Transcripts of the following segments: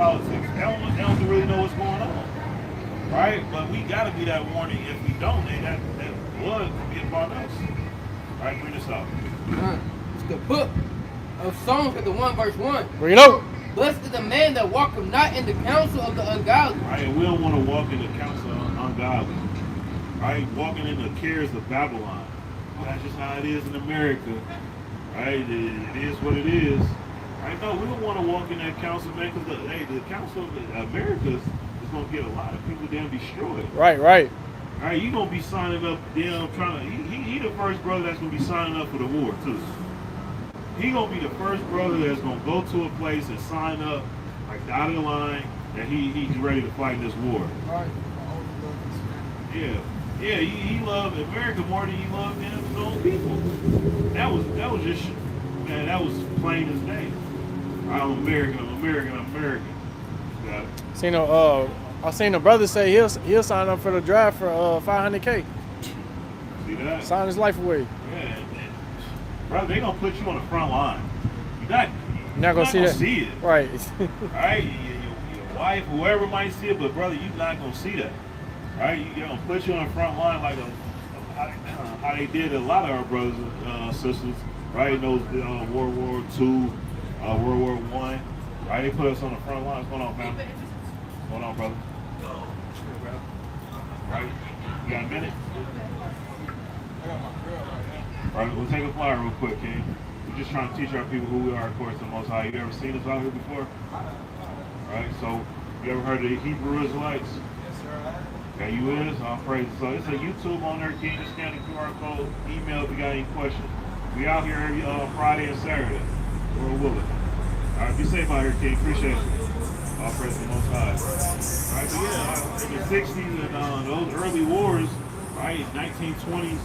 politics. They don't really know what's going on, right? But we got to be that warning. If we don't, then that blood could be upon us. All right, bring this out. It's the book of Psalms, chapter 1, verse 1. Bring it up. Blessed is the man that walketh not in the counsel of the ungodly. Right, and we don't want to walk in the counsel of ungodly. Right, walking in the cares of Babylon. That's just how it is in America. Right, it is what it is. Right, no, we don't want to walk in that counsel, man, because the counsel of America is going to get a lot of people damn destroyed. Right, right. All right, you gonna be signing up, damn, trying to. He the first brother that's gonna be signing up for the war too. He gonna be the first brother that's gonna go to a place and sign up, like dotted the line, that he's ready to fight this war. Right. Yeah, yeah, he loved America more than he loved his own people. That was just, man, that was plain as day. I'm American, I'm American, I'm American. Got it. I seen a brother say he'll sign up for the draft for $500K. See that? Sign his life away. Yeah, and, brother, they gonna put you on the front line. You're not gonna see it. Right. All right, your wife, whoever might see it, but brother, you're not gonna see that. All right, you're gonna put you on the front line like how they did a lot of our brothers and sisters, right? In those World War II, World War I, right? They put us on the front line. What's going on, fam? What's going on, brother? Right? You got a minute? All right, we'll take a flyer real quick, King. We're just trying to teach our people who we are, of course, the Most High. You ever seen us out here before? All right, so you ever heard of the Hebrew Israelites? Yes, sir. Okay, you is? All praise. So it's a YouTube on there, King. Just scan the QR code. Email if you got any questions. We out here every Friday and Saturday. We're willing. All right, be safe out here, King. Appreciate you. All praise the Most High. All right, so yeah, in the 60s and those early wars, right, 1920s,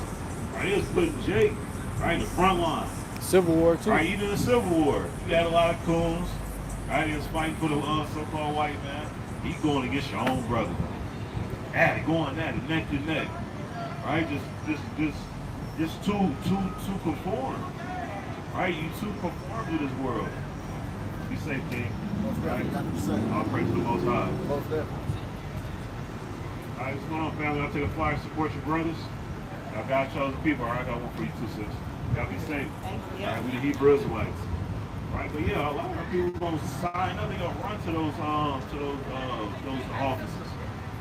right, it was putting Jake, right, in the front line. Civil War too. Right, even the Civil War, you had a lot of coons, right, he was fighting for the so-called white man. He going against your own brother. At it, going at it, neck to neck. Right, just too conform. Right, you too conform to this world. Be safe, King. Right? All praise to the Most High. Most definitely. All right, what's going on, family? I'll take a flyer, support your brothers. Y'all God chosen people. All right, I got one for you too, sis. Y'all be safe. Thank you. All right, we the Hebrew Israelites. Right, but yeah, a lot of our people gonna sign up. They gonna run to those offices.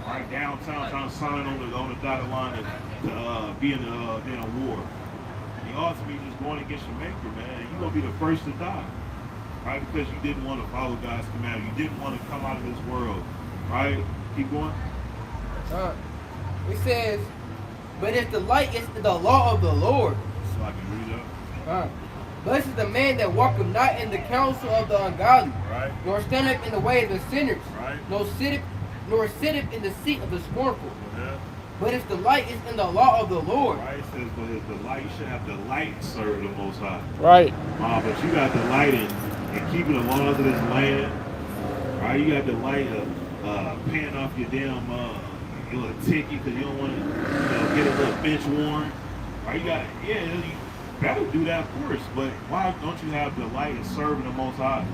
Right, downtown, trying to sign on the dotted line to be in a war. And you ultimately just going against your maker, man. You gonna be the first to die. Right, because you didn't want to follow God's command. You didn't want to come out of this world. Right? Keep going. It says, but if the light is the law of the Lord. So I can read up. Blessed is the man that walketh not in the counsel of the ungodly, Right. nor standeth in the way of the sinners, Right. nor sitteth in the seat of the scornful. Yeah. But if the light is in the law of the Lord. Right, it says, but if the light, you should have the light serve the Most High. Right. But you got the light in keeping the laws of this land. Right, you got the light of paying off your damn your little ticket because you don't want to get a little bench warrant. Right, you better do that first. But why don't you have the light and serving the Most High?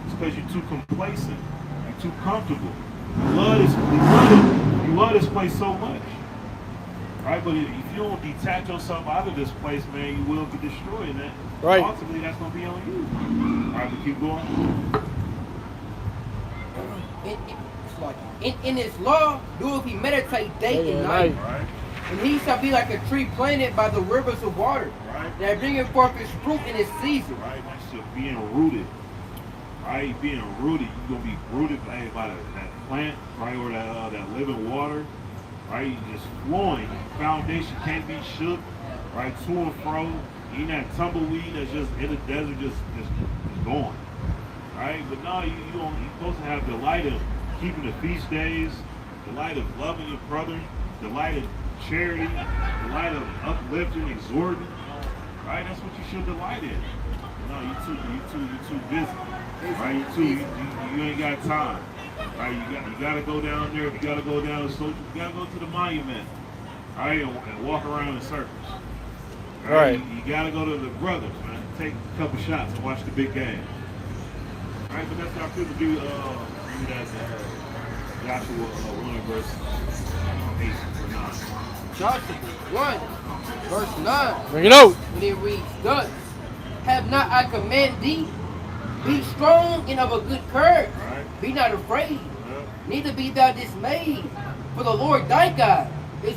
It's because you're too complacent. You're too comfortable. You love this place so much. Right? But if you don't detach yourself out of this place, man, you will be destroyed. And Right. ultimately, that's going to be on you. All right, but keep going. In his law doeth he meditate day and night. Right? And he shall be like a tree planted by the rivers of water, Right? that bringeth forth his fruit in his season. Right? That's just being rooted. Right? Being rooted. You're going to be rooted by that plant, right? Or that living water. Right? You just flowing. Foundation can't be shook. Right? To and fro. Eating that tumbleweed that's just in the desert, just going. Right? But no, you're supposed to have the light of keeping the feast days, the light of loving your brother, the light of charity, the light of uplifting, exhorting. Right? That's what you should delight in. No, you too busy. Right? You ain't got time. Right? You gotta go down there. You gotta go down so you gotta go to the monument. Right? And walk around in circles. Right. You gotta go to the brothers, man. Take a couple shots and watch the big game. Right, but that's how people do. Do that. Joshua 1 and verse 8 or 9. Joshua 1, verse 9. Bring it out. And it reads thus: Have not I commanded thee? Be strong and of a good courage. Right. Be not afraid, Yeah. neither be thou dismayed. For the Lord thy God is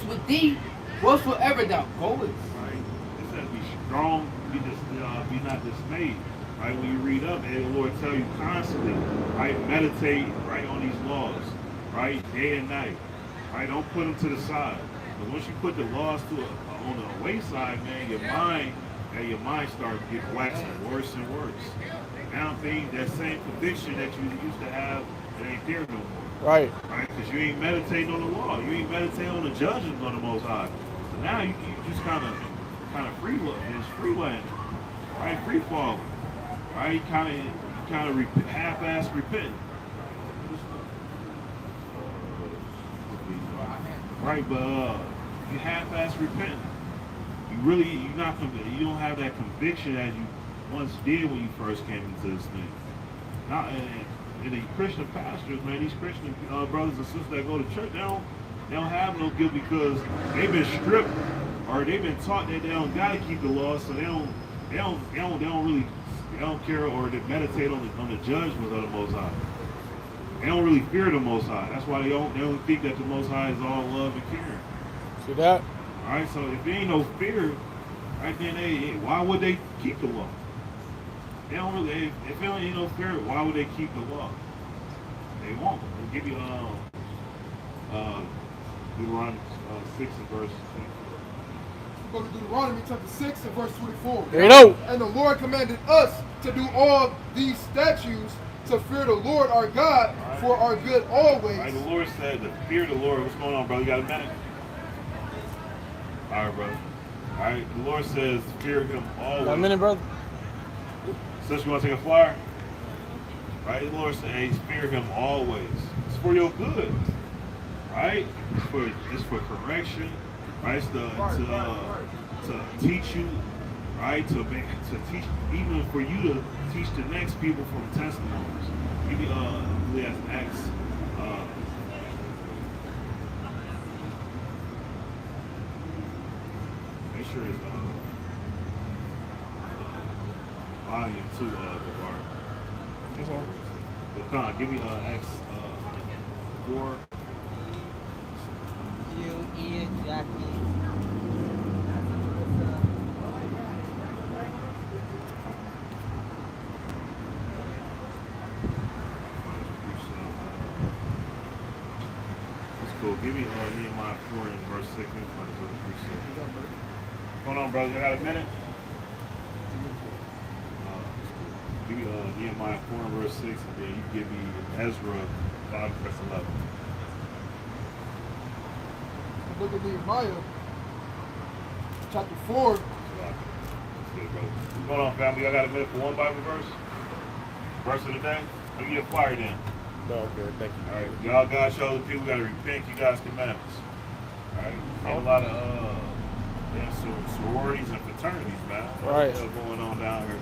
with thee whatsoever thou goest. Right. It says be strong, be not dismayed. Right. When you read up, and the Lord tell you constantly, right, meditate right on these laws, right, day and night. Right. Don't put them to the side. But once you put the laws on the wayside, man, your mind starts getting waxing worse and worse. Now things, that same conviction that you used to have, it ain't there no more. Right. Right? Because you ain't meditating on the law. You ain't meditating on the judgments on the Most High. So now you just kind of freelanding, right? Free falling, right? You kind of half-ass repenting, right? But you half-ass repenting. You don't have that conviction as you once did when you first came into this thing. Now, and the Christian pastors, man, these Christian brothers and sisters that go to church, they don't have no guilt because they've been stripped or they've been taught that they don't gotta keep the law, so they don't care or they meditate on the judgment of the Most High. They don't really fear the Most High. That's why they don't think that the Most High is all love and care. See that? All right, so if there ain't no fear, right then, why would they keep the law? They don't really. If there ain't no fear, why would they keep the law? They won't. They'll give you Deuteronomy 6 and verse 24. Go to Deuteronomy chapter 6 and verse 24. There you go. And the Lord commanded us to do all these statutes to fear the Lord our God for our good always. Right, the Lord said to fear the Lord. What's going on, brother? You got a minute? All right, brother. All right, the Lord says fear Him always. Got a minute, brother? Since you want to take a flyer, right? The Lord says fear Him always. It's for your good, right? It's for correction, right? It's to teach you, right? To teach, even for you to teach the next people from testimonies. Maybe we have Acts. Make sure it's volume 2 of the bar. But come on, give me Acts 4. That's cool. Give me Nehemiah 4 and verse 6. Hold on, brother. You got a minute? Give me Nehemiah 4 and verse 6, and then you give me Ezra 5 verse 11. Look at Nehemiah chapter 4. That's good, brother. What's going on, family? Y'all got a minute for one Bible verse? Verse of the day? Let me get a flyer then. No, okay, thank you. All right. Y'all, God shows the people got to repent, you guys' commandments. All right. A lot of sororities and fraternities, man. Right. What's going on down here?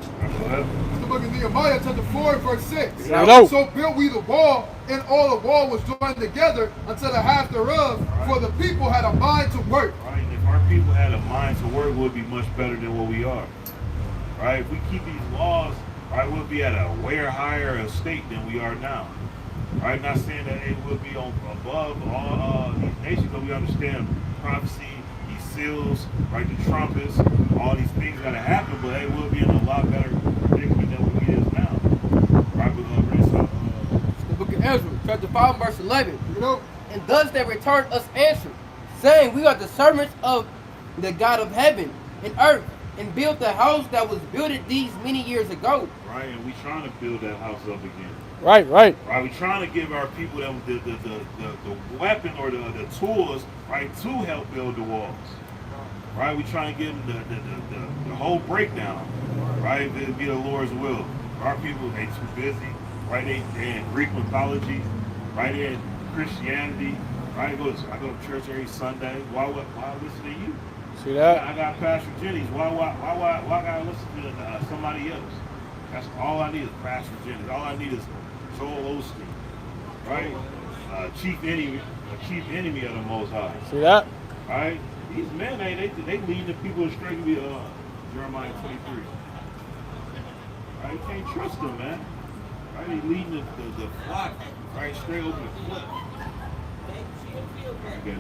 Go ahead. The book of Nehemiah chapter 4 verse 6. Right. So built we the wall, and all the wall was joined together until the half thereof, Right. for the people had a mind to work. Right. If our people had a mind to work, we'd be much better than what we are. Right. If we keep these laws, right, we'll be at a way higher estate than we are now. Right. Not saying that it will be above all these nations, but we understand prophecy, these seals, right, the trumpets, all these things gotta happen, but they will be in a lot better predicament than what we is now. Right. The book of Ezra, chapter 5, verse 11. You know, And thus they returned us answer, saying, We are the servants of the God of heaven and earth, and built the house that was builded these many years ago. Right. And we trying to build that house up again. Right. Right, we're trying to give our people the weapon or the tools, right, to help build the walls. Right, we're trying to give them the whole breakdown. Right, it'll be the Lord's will. Our people, they too busy. Right, they in Greek mythology. Right, they in Christianity. Right, I go to church every Sunday. Why listen to you? See that? I got Pastor Jennings. Why gotta listen to somebody else? That's all I need is Pastor Jennings. All I need is Joel Osteen, right? Chief enemy of the Most High. See that? Right? These men, they lead the people straight to be Jeremiah 23. Right? You can't trust them, man. Right? They leading the flock right straight over the cliff. Okay.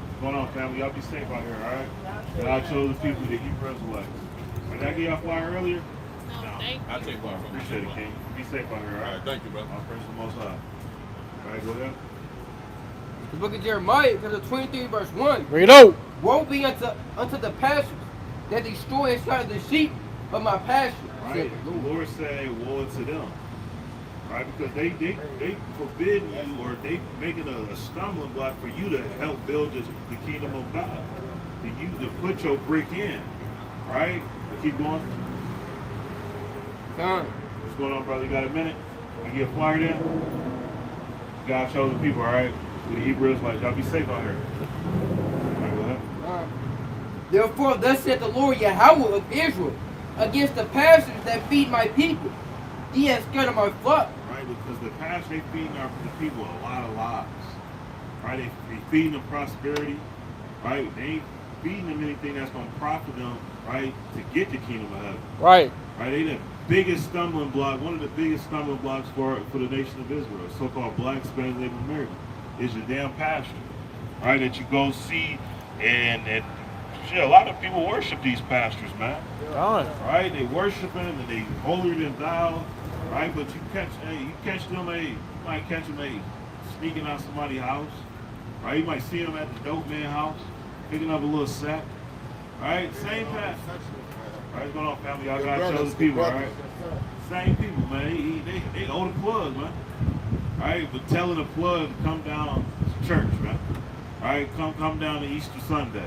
What's going on, family? Y'all be safe out here, all right? And I chose the people that keep Israelites. Did I get y'all flyer earlier? I'll take one. Appreciate it, King. Be safe out here, all right? Thank you, brother. I'll praise the Most High. All right, go ahead. The book of Jeremiah, chapter 23, verse 1. Read out. Woe be unto the pastors that destroy and scatter the sheep of my pasture. Right? The Lord said, woe to them. Right? Because they forbid you, or they making a stumbling block for you to help build the kingdom of God. For you to put your brick in. Right? Keep going. What's going on, brother? You got a minute? I get a flyer in? God chose the people, all right? With the Hebrews, like, y'all be safe out here. All right, go ahead. Therefore, thus said the Lord Yahweh of Israel, against the pastors that feed my people, ye have scattered my flock. Right, because the pastors, they feeding the people a lot of lies. Right, they feeding them prosperity. Right, they ain't feeding them anything that's going to profit them, right, to get the kingdom of heaven. Right. Right, they the biggest stumbling block, one of the biggest stumbling blocks for the nation of Israel, so-called black, Spanish, Native American, is your damn pastor. Right, that you go see, and shit, a lot of people worship these pastors, man. Right, they worship them and they holier than thou. Right, but you catch them, you might catch them, sneaking out somebody's house. Right, you might see them at the dope man house, picking up a little sack. Right, same pastor. Right, what's going on, family? Y'all got chosen people, right? Same people, man. They owe the plug, man. Right, but telling the plug to come down to church, man. Right, come down to Easter Sunday.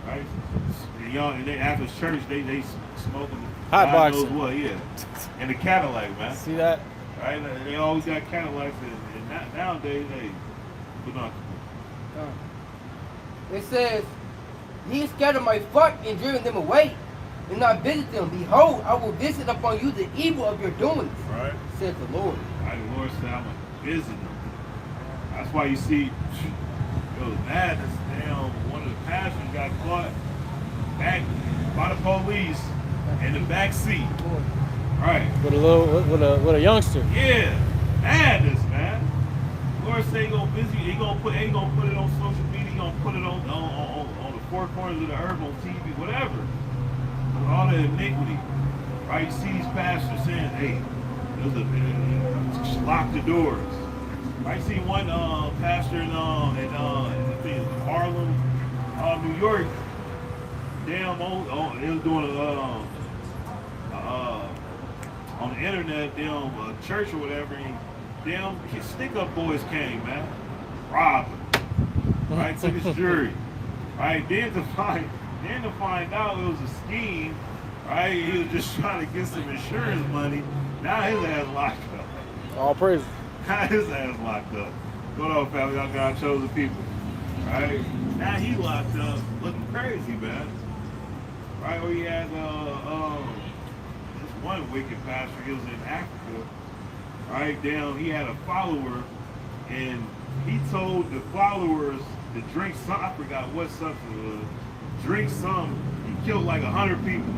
Right, and y'all, and they after church they smoking hot God knows boxing. what, yeah, in the Cadillac, man. See that? Right, they always got Cadillacs, and nowadays but no. It says, ye scattered my flock and driven them away, and not visit them. Behold, I will visit upon you the evil of your doings, Right, said the Lord. right. The Lord said, I'm gonna visit them. That's why you see, it was madness. Damn, one of the pastors got caught back by the police in the back seat. Right. With a youngster. Yeah, madness, man. Lord say he gonna visit you. He gonna put it on social media. He gonna put it on the four corners of the earth, on TV, whatever. With all the iniquity, right? You see these pastors saying, "Hey, lock the doors." I see one pastor in Harlem, New York. Damn, they was doing on the internet, damn church or whatever. And damn stick-up boys came, man, robbed him. Right, took his jury. Right, then to find out it was a scheme. Right, he was just trying to get some insurance money. Now his ass locked up. All praise. His ass locked up. Go on, family. Y'all got chosen people. Right? Now he locked up, looking crazy, man. Right? Where he had this one wicked pastor. He was in Africa. Right? Down, he had a follower, and he told the followers to drink some. I forgot what substance it was. Drink some. He killed like 100 people.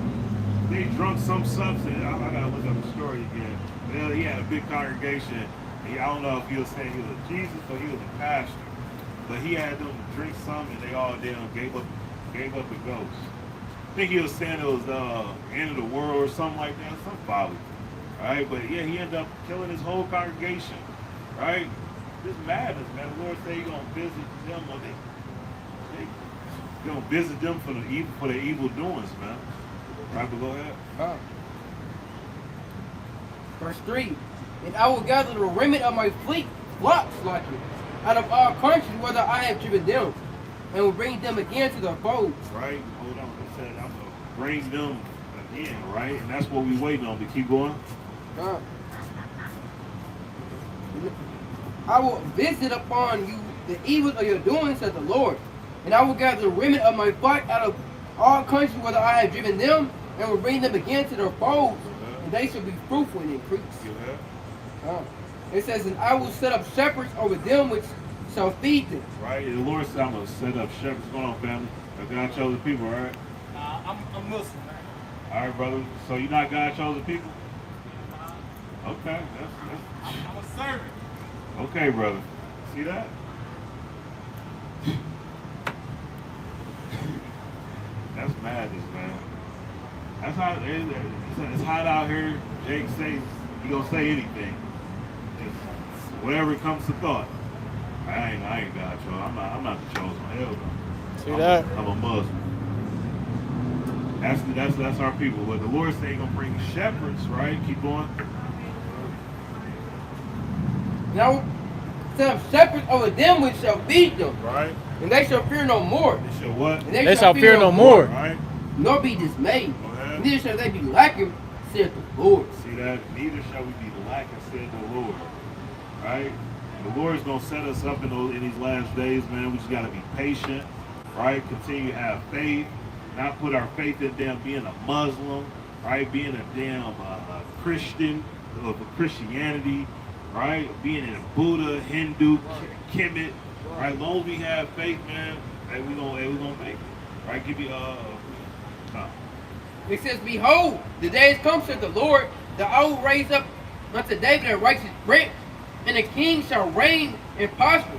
They drunk some substance. I gotta look up the story again. Well, he had a big congregation. I don't know if he was saying he was a Jesus or he was a pastor, but he had them drink some, and they all damn gave up the ghost. I think he was saying it was end of the world or something like that, some folly. Right, but yeah, he ended up killing his whole congregation. Right, this madness, man. The Lord said He's gonna visit them, or they gonna visit them for their evil doings, man. Right, but go ahead. Verse 3. And I will gather the remnant of my flocks like it, out of all countries whether I have driven them, and will bring them again to their folds. Right, hold on. It said I'm gonna bring them again, right? And that's what we waiting on. To keep going. I will visit upon you the evil of your doings, said the Lord, and I will gather the remnant of my flock out of all countries whether I have driven them, and will bring them again to their folds, and they shall be fruitful and increase. Yeah. It says, and I will set up shepherds over them which shall feed them. Right? The Lord said, I'm going to set up shepherds. What's going on, family? God chose the people, all right? I'm Muslim. All right, brother. So you're not God chose the people? Okay. I'm a servant. Okay, brother. See that? That's madness, man. That's how it's hot out here. Jake says he gonna say anything. Just whatever comes to thought. I ain't God chosen. I'm not the chosen. Hell no. See that? I'm a Muslim. That's our people. But the Lord said He gonna bring shepherds, right? Keep going. And I will set up shepherds over them which shall feed them. Right? And they shall fear no more. They shall what? And They shall fear no more. Right? Nor be dismayed. Okay. Neither shall they be lacking, saith the Lord. See that? Neither shall we be lacking, said the Lord. Right? The Lord's gonna set us up in these last days, man. We just gotta be patient, right? Continue to have faith, not put our faith in damn being a Muslim, right? Being a damn Christian of Christianity, right? Being in Buddha, Hindu, Kemet, right? As long as we have faith, man, we gonna make it, right? Give you It says, behold, the days come, saith the Lord, that I will raise up unto David a righteous branch, and the king shall reign and prosper,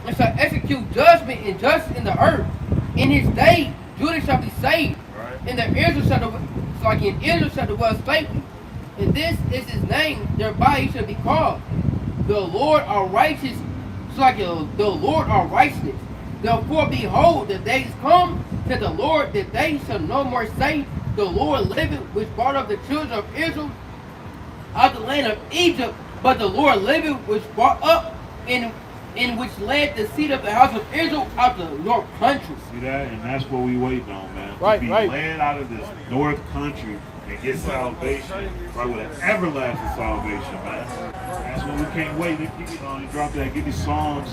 and shall execute judgment and justice in the earth. In his day, Judah shall be saved, right? and the Israel shall dwell safely. And this is his name, thereby he shall be called. The Lord are righteous, the Lord are righteousness. Therefore, behold, the days come, said the Lord, that they shall no more say, the Lord liveth, which brought up the children of Israel out of the land of Egypt, but the Lord liveth, which brought up in which led the seed of the house of Israel out the north country. See that? And that's what we waiting on, man. Right, to be right. led out of this north country and get salvation, right, with an everlasting salvation, man. That's what we can't wait. You drop that. Give me Psalms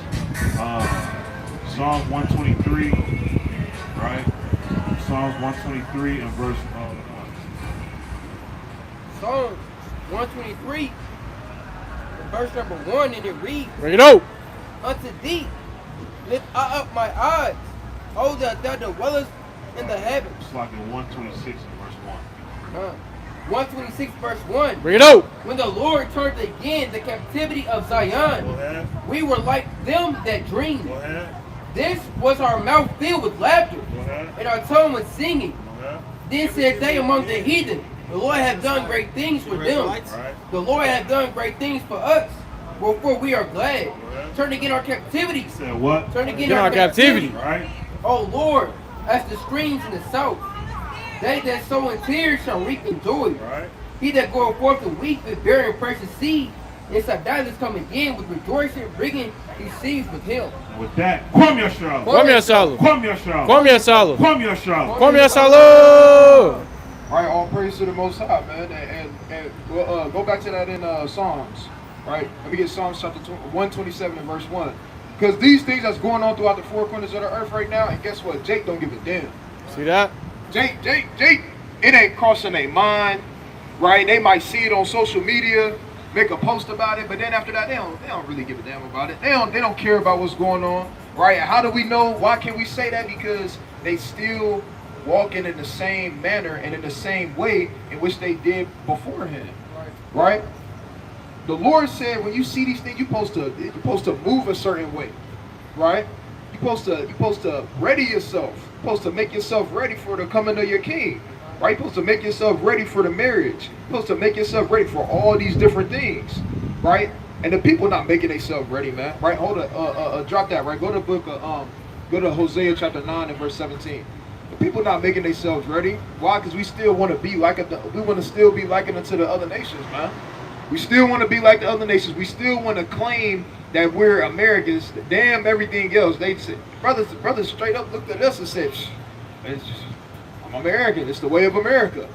123, right? Psalms 123 and verse Psalm 123, verse number 1, and it reads, Bring it out. unto thee lift I up my eyes, O that thou dwellest in the heavens. It's like in 126 and verse 1. 126 verse 1. Bring it out. When the Lord turned again the captivity of Go Zion, ahead. we were like them that dreamed. Go ahead. This was our mouth filled with laughter, Go ahead. and our tongue was singing. Go ahead. Then said they among the heathen, the Lord hath done great things for them. Right. The Lord hath done great things for us. Wherefore we are glad. ahead. Turn again our captivity. He said what? Turn again Get our our captivity. Right? O Lord, as the streams in the south. They that sow in tears shall reap in joy. Right? He that goeth forth to weep with bearing precious seed, and Sadilas come again with rejoicing, bringing his seeds with him. And with that, Kwam Yashar. Come here, Salo. Kwam Yashar. Come here, Salo. Kwam Yashar. Come here, Salo. Right, all praise to the Most High, man. And we'll go back to that in Psalms, right? Let me get Psalms chapter 127 and verse 1. Because these things that's going on throughout the four corners of the earth right now, and guess what? Jake don't give a damn. See that? Jake, it ain't crossing their mind, right? They might see it on social media, make a post about it, but then after that, they don't really give a damn about it. They don't care about what's going on, right? How do we know? Why can we say that? Because they still walking in the same manner and in the same way in which they did beforehand, right? The Lord said, when you see these things, you're supposed to move a certain way, right? You're supposed to ready yourself. You're supposed to make yourself ready for the coming of your King, right? You're supposed to make yourself ready for the marriage. You're supposed to make yourself ready for all these different things, right? And the people not making themselves ready, man. Right? Hold on, drop that. Right? Go to book of go to Hosea chapter 9 and verse 17. The people not making themselves ready. Why? Because we still want to be like we want to still be likened unto the other nations, man. We still want to be like the other nations. We still want to claim that we're Americans. Damn everything else. They said, brothers straight up looked at us and said, I'm American. It's the way of America.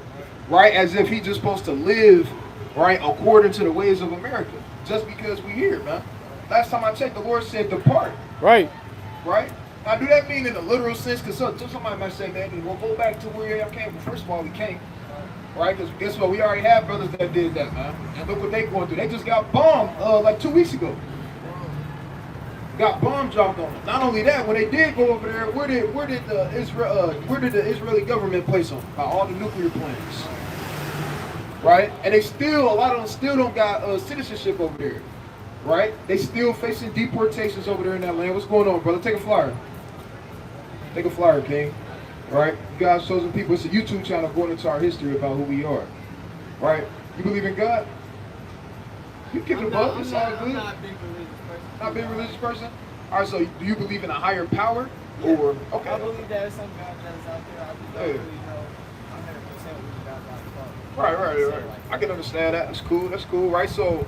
Right? As if he's just supposed to live, right, according to the ways of America. Just because we here, man. Last time I checked, the Lord said depart. Right. Right? Now, do that mean in a literal sense? Because somebody might say, man, we'll go back to where y'all came from. First of all, we can't. right? Because guess what? We already have brothers that did that, man. And look what they going through. They just got bombed like 2 weeks ago. Got bomb dropped on them. Not only that, when they did go over there, where did the Israeli government place them? By all the nuclear plants, right? And they still, a lot of them still don't got citizenship over there, right? They still facing deportations over there in that land. What's going on, brother? Take a flyer. Take a flyer, King. Right? You guys chosen people. It's a YouTube channel going into our history about who we are. Right? You believe in God? You give it a buck. It's all good. I'm not a big religious person. Not being a religious person? All right, so do you believe in a higher power? Yeah. Or, okay. I believe that there's some God that is out there. I just don't Yeah. really know 100% what God by the Father. Right. I can understand that. That's cool. That's cool, right? So,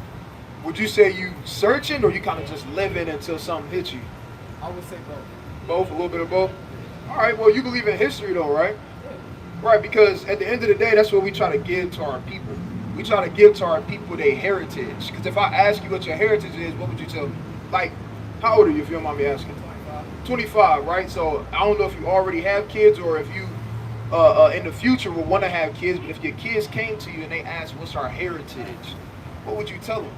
would you say you searching or you kind of just living until something hits you? I would say both. Both? A little bit of both? All right, well, you believe in history though, right? Right, because at the end of the day, that's what we try to give to our people. We try to give to our people their heritage. Because if I ask you what your heritage is, what would you tell me? Like, how old are you, if you don't mind me asking? 25, right? So I don't know if you already have kids or if you, in the future, will want to have kids. But if your kids came to you and they asked, what's our heritage? What would you tell them?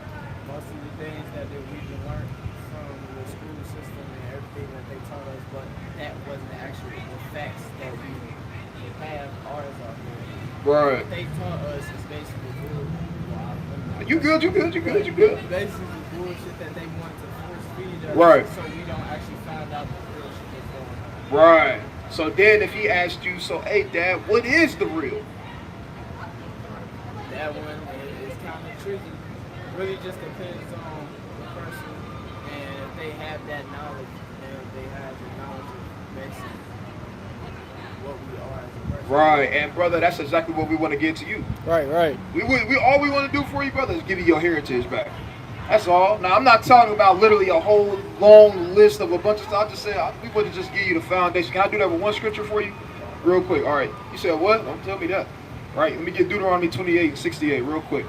Most of the things that we can learn from the school system and everything that they taught us, but that wasn't actually the facts that we have ours are here. Right. What they taught us is basically bull. Well, You good. Basically bullshit that they wanted to force feed us, Right. so we don't actually find out the real shit that's going on. Right. So then if he asked you, so hey dad, what is the real? That one is kind of tricky. Really just depends on the person and if they have that knowledge and if they have the knowledge of basically what we are as a person. Right, and brother, that's exactly what we want to get to you. Right. We all we want to do for you, brother, is give you your heritage back. That's all. Now, I'm not talking about literally a whole long list of a bunch of stuff. I just said we want to just give you the foundation. Can I do that with one scripture for you? Real quick. All right. You said what? Don't tell me that. Right. Let me get Deuteronomy 28 and 68 real quick.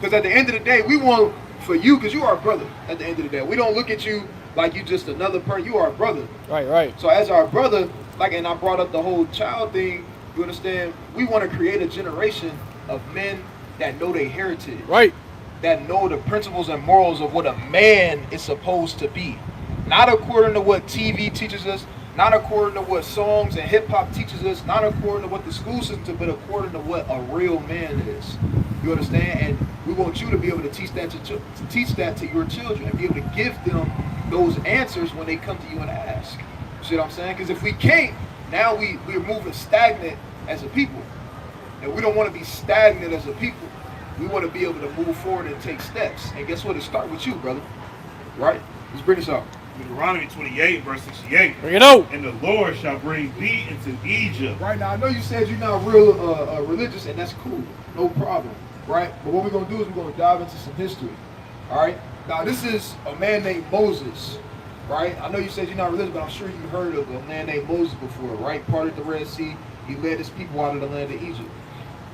Because at the end of the day, we want for you, because you are a brother at the end of the day. We don't look at you like you just another person. You are a brother. Right. So as our brother, like, and I brought up the whole child thing, you understand? We want to create a generation of men that know their heritage. Right. That know the principles and morals of what a man is supposed to be. Not according to what TV teaches us, not according to what songs and hip hop teaches us, not according to what the school system, but according to what a real man is. You understand? And we want you to be able to teach that to your children and be able to give them those answers when they come to you and ask. You see what I'm saying? Because if we can't, now we're moving stagnant as a people. And we don't want to be stagnant as a people. We want to be able to move forward and take steps. And guess what? It starts with you, brother. Right? Let's bring this up. Deuteronomy 28, verse 68. Bring it out. And the Lord shall bring thee into Egypt. Right now, I know you said you're not real religious, and that's cool. No problem. Right? But what we're going to do is we're going to dive into some history. All right? Now, this is a man named Moses. Right? I know you said you're not religious, but I'm sure you've heard of a man named Moses before. Right? Parted the Red Sea. He led his people out of the land of Egypt.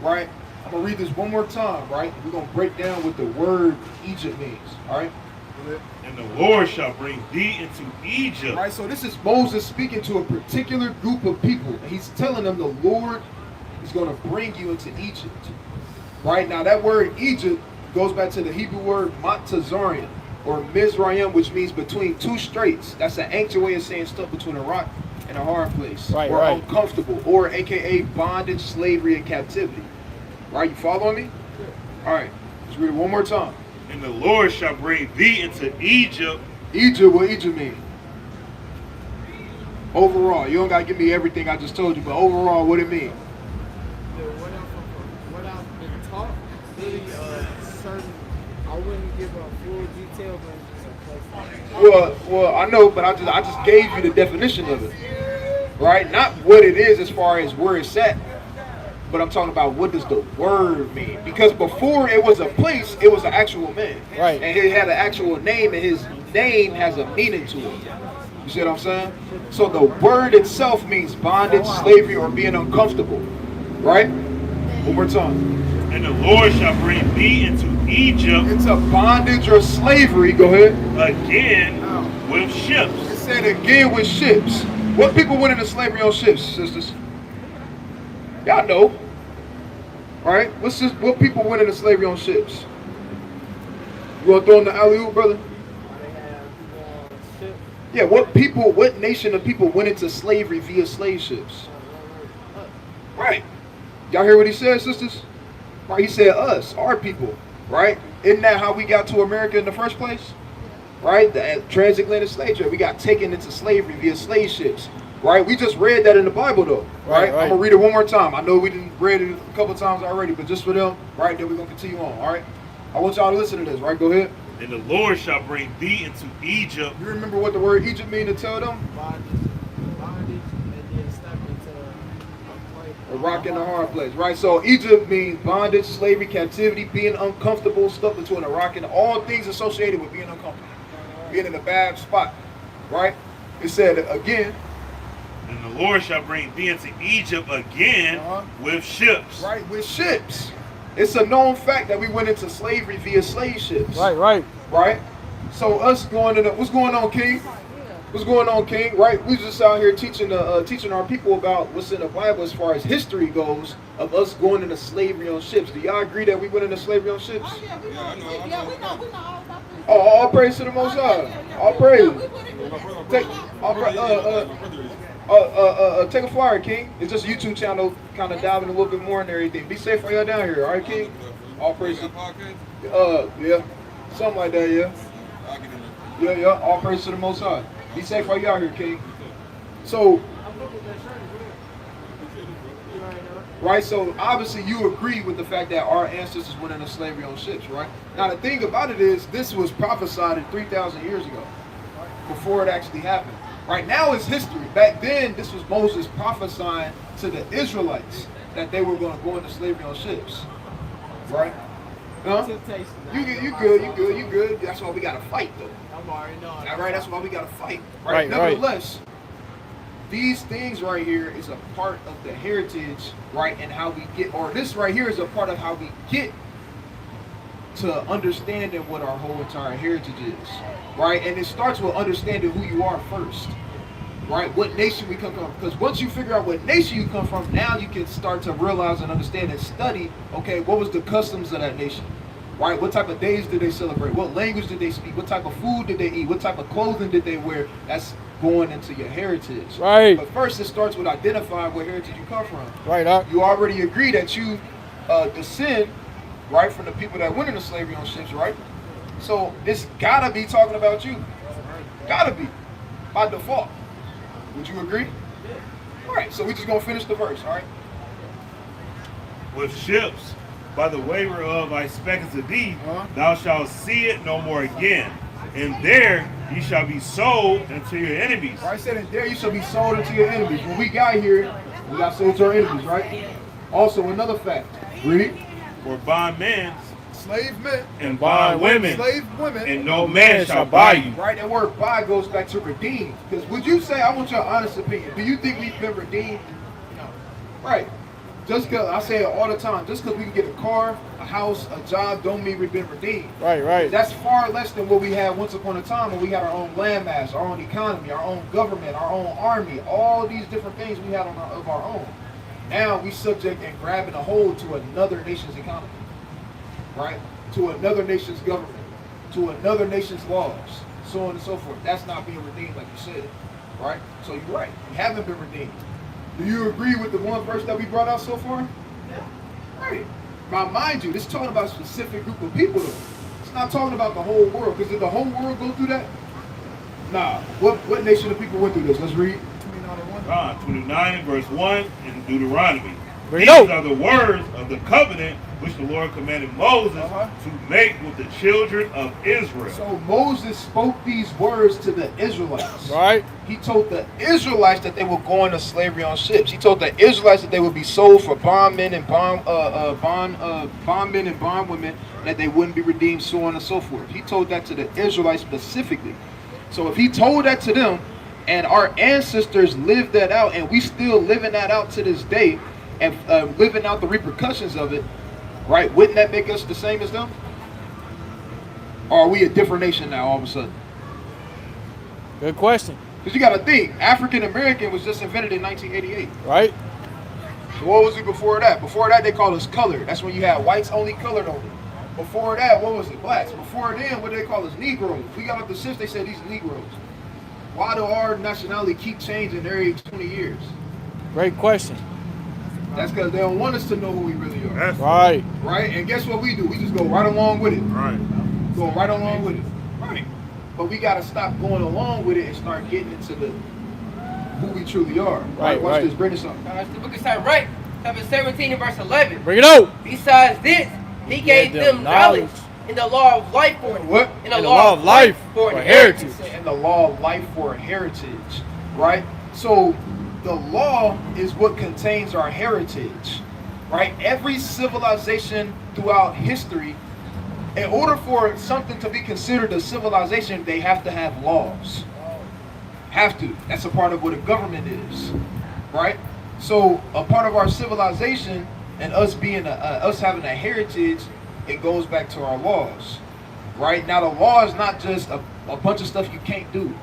Right? I'm going to read this one more time, right? We're going to break down what the word Egypt means, all right? And the Lord shall bring thee into Egypt. Right, so this is Moses speaking to a particular group of people. And he's telling them the Lord is going to bring you into Egypt. Right, now that word Egypt goes back to the Hebrew word Montazarian, or Mizraim, which means between two straits. That's an ancient way of saying stuff between a rock and a hard place. Right, or right. uncomfortable, or AKA bondage, slavery, and captivity. Right, you following me? All right, let's read it one more time. And the Lord shall bring thee into Egypt. Egypt, what Egypt mean? Overall, you don't gotta give me everything I just told you, but overall, what it mean? What I've been taught, really certain, I wouldn't give a full detail, but it's a place. Well, I know, but I just gave you the definition of it, right? Not what it is as far as where it's at. But I'm talking about what does the word mean? Because before it was a place, it was an actual man. Right. And he had an actual name, and his name has a meaning to it. You see what I'm saying? So the word itself means bondage, slavery, or being uncomfortable. Right? One more time. And the Lord shall bring thee into Egypt. It's a bondage or slavery. Go ahead. Again with ships. It said again with ships. What people went into slavery on ships, sisters? Y'all know. All right, what people went into slavery on ships? You want to throw in the alley-oop, brother? They have people on ship. Yeah, what nation of people went into slavery via slave ships? Right. Y'all hear what he said, sisters? Right, he said us, our people, right? Isn't that how we got to America in the first place? Right? The transatlantic slave trade. We got taken into slavery via slave ships. Right? We just read that in the Bible though. Right? I'm gonna read it one more time. I know we didn't read it a couple times already, but just for them, right, then we're gonna continue on. Alright? I want y'all to listen to this, right? Go ahead. And the Lord shall bring thee into Egypt. You remember what the word Egypt mean to tell them? Bondage, and then step into a place. A rock in a hard place, right? So Egypt means bondage, slavery, captivity, being uncomfortable, stuck between a rock and all things associated with being uncomfortable, being in a bad spot, right? It said again. And the Lord shall bring thee into Egypt again with ships. Right, with ships. It's a known fact that we went into slavery via slave ships. Right. Right? So us going into what's going on, King? What's going on, King? Right? We just out here teaching our people about what's in the Bible as far as history goes of us going into slavery on ships. Do y'all agree that we went into slavery on ships? Oh, yeah, we know. We know all about this. Oh, all praise to the Most High. All praise. Take a flyer, King. It's just a YouTube channel, kind of diving a little bit more and everything. Be safe while y'all down here, all right, King? All praise. Yeah, something like that, yeah. Yeah. All praise to the Most High. Be safe while y'all here, King. So, right. So obviously you agree with the fact that our ancestors went into slavery on ships, right? Now the thing about it is, this was prophesied 3,000 years ago, before it actually happened. Right now it's history. Back then, this was Moses prophesying to the Israelites that they were going to go into slavery on ships. Right? Huh? You good. That's why we got to fight, though. I'm already knowing. All right, that's why we got to fight. Right? Nevertheless, these things right here is a part of the heritage, right? And how we get, or this right here is a part of how we get to understanding what our whole entire heritage is, right? And it starts with understanding who you are first, right? What nation we come from. Because once you figure out what nation you come from, now you can start to realize and understand and study, okay, what was the customs of that nation, right? What type of days did they celebrate? What language did they speak? What type of food did they eat? What type of clothing did they wear? That's going into your heritage. Right. But first, it starts with identifying what heritage you come from. Right, Doc. You already agree that you descend, right, from the people that went into slavery on ships, right? So it's gotta be talking about you. Gotta be, by default. Would you agree? All right, so we just gonna finish the verse, all right? With ships, by the waiver of I spec unto thee, thou shalt see it no more again. And there ye shall be sold unto your enemies. All right, I said, and there you shall be sold unto your enemies. When we got here, we got sold to our enemies, right? Also, another fact. Read. For bondmen, Slave men, and bondwomen, slave women, and no man shall buy you. Right, that word buy goes back to redeem. Because would you say, I want your honest opinion, do you think we've been redeemed? No. Right. Just because, I say it all the time, just because we can get a car, a house, a job, don't mean we've been redeemed. Right. That's far less than what we had once upon a time when we had our own landmass, our own economy, our own government, our own army, all these different things we had of our own. Now we subject and grabbing a hold to another nation's economy, right? To another nation's government, to another nation's laws, so on and so forth. That's not being redeemed like you said, right? So you're right, we haven't been redeemed. Do you agree with the one verse that we brought out so far? Yeah. Right. Now mind you, this is talking about a specific group of people though. It's not talking about the whole world, because did the whole world go through that? Nah. What nation of people went through this? Let's read. 29 verse 1 in Deuteronomy. Bring These it out. are the words of the covenant which the Lord commanded Moses to make with the children of Israel. So Moses spoke these words to the Israelites. Right. He told the Israelites that they were going to slavery on ships. He told the Israelites that they would be sold for bondmen and bondmen and bondwomen, that they wouldn't be redeemed, so on and so forth. He told that to the Israelites specifically. So if he told that to them, and our ancestors lived that out, and we still living that out to this day, and living out the repercussions of it, right? Wouldn't that make us the same as them? Or are we a different nation now all of a sudden? Good question. Because you got to think, African American was just invented in 1988. Right. So what was it before that? Before that, they called us colored. That's when you had whites only colored only. Before that, what was it? Blacks. Before then, what did they call us? Negroes. We got up the shift, they said these Negroes. Why do our nationality keep changing every 20 years? Great question. That's because they don't want us to know who we really are. That's Right. Right? And guess what we do? We just go right along with it. right. Go right along with it. Right. But we got to stop going along with it and start getting into who we truly are. Right, Watch right. this. Bring this up. The book of Sirach, chapter 17 and verse 11. Bring it out. Besides this, he gave them knowledge in the law of life for What? in the law of life for inheritance. And the law of life for heritage. Right? So the law is what contains our heritage. Right? Every civilization throughout history, in order for something to be considered a civilization, they have to have laws. Have to. That's a part of what a government is. Right? So a part of our civilization and us being us having a heritage, it goes back to our laws. Right? Now the law is not just a bunch of stuff you can't do.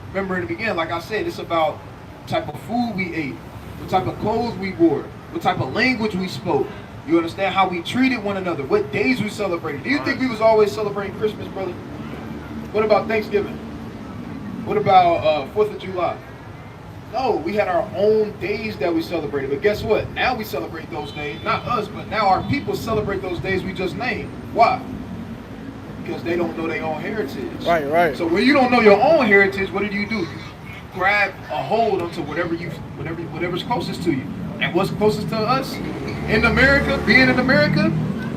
Remember in the beginning, like I said, it's about what type of food we ate, what type of clothes we wore, what type of language we spoke. You understand how we treated one another, what days we celebrated. Do you think we was always celebrating Christmas, brother? What about Thanksgiving? What about 4th of July? No, we had our own days that we celebrated. But guess what? Now we celebrate those days. Not us, but now our people celebrate those days we just named. Why? Because they don't know their own heritage. Right, right. So when you don't know your own heritage, what do? You grab a hold onto whatever's closest to you. And what's closest to us in America, being in America,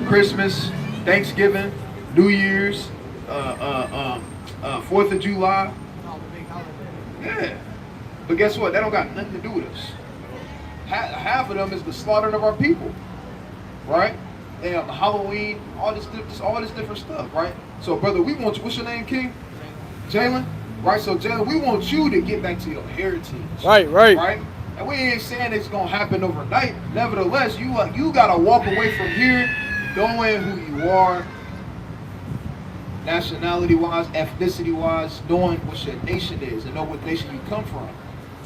Christmas, Thanksgiving, New Year's, 4th of July. Yeah. But guess what? That don't got nothing to do with us. Half of them is the slaughtering of our people. Right? And Halloween, all this different stuff, right? So brother, we want you, what's your name, King? Jalen? Right? So Jalen, we want you to get back to your heritage. Right, right. Right? And we ain't saying it's gonna happen overnight. Nevertheless, you gotta walk away from here knowing who you are, nationality-wise, ethnicity-wise, knowing what your nation is and know what nation you come from.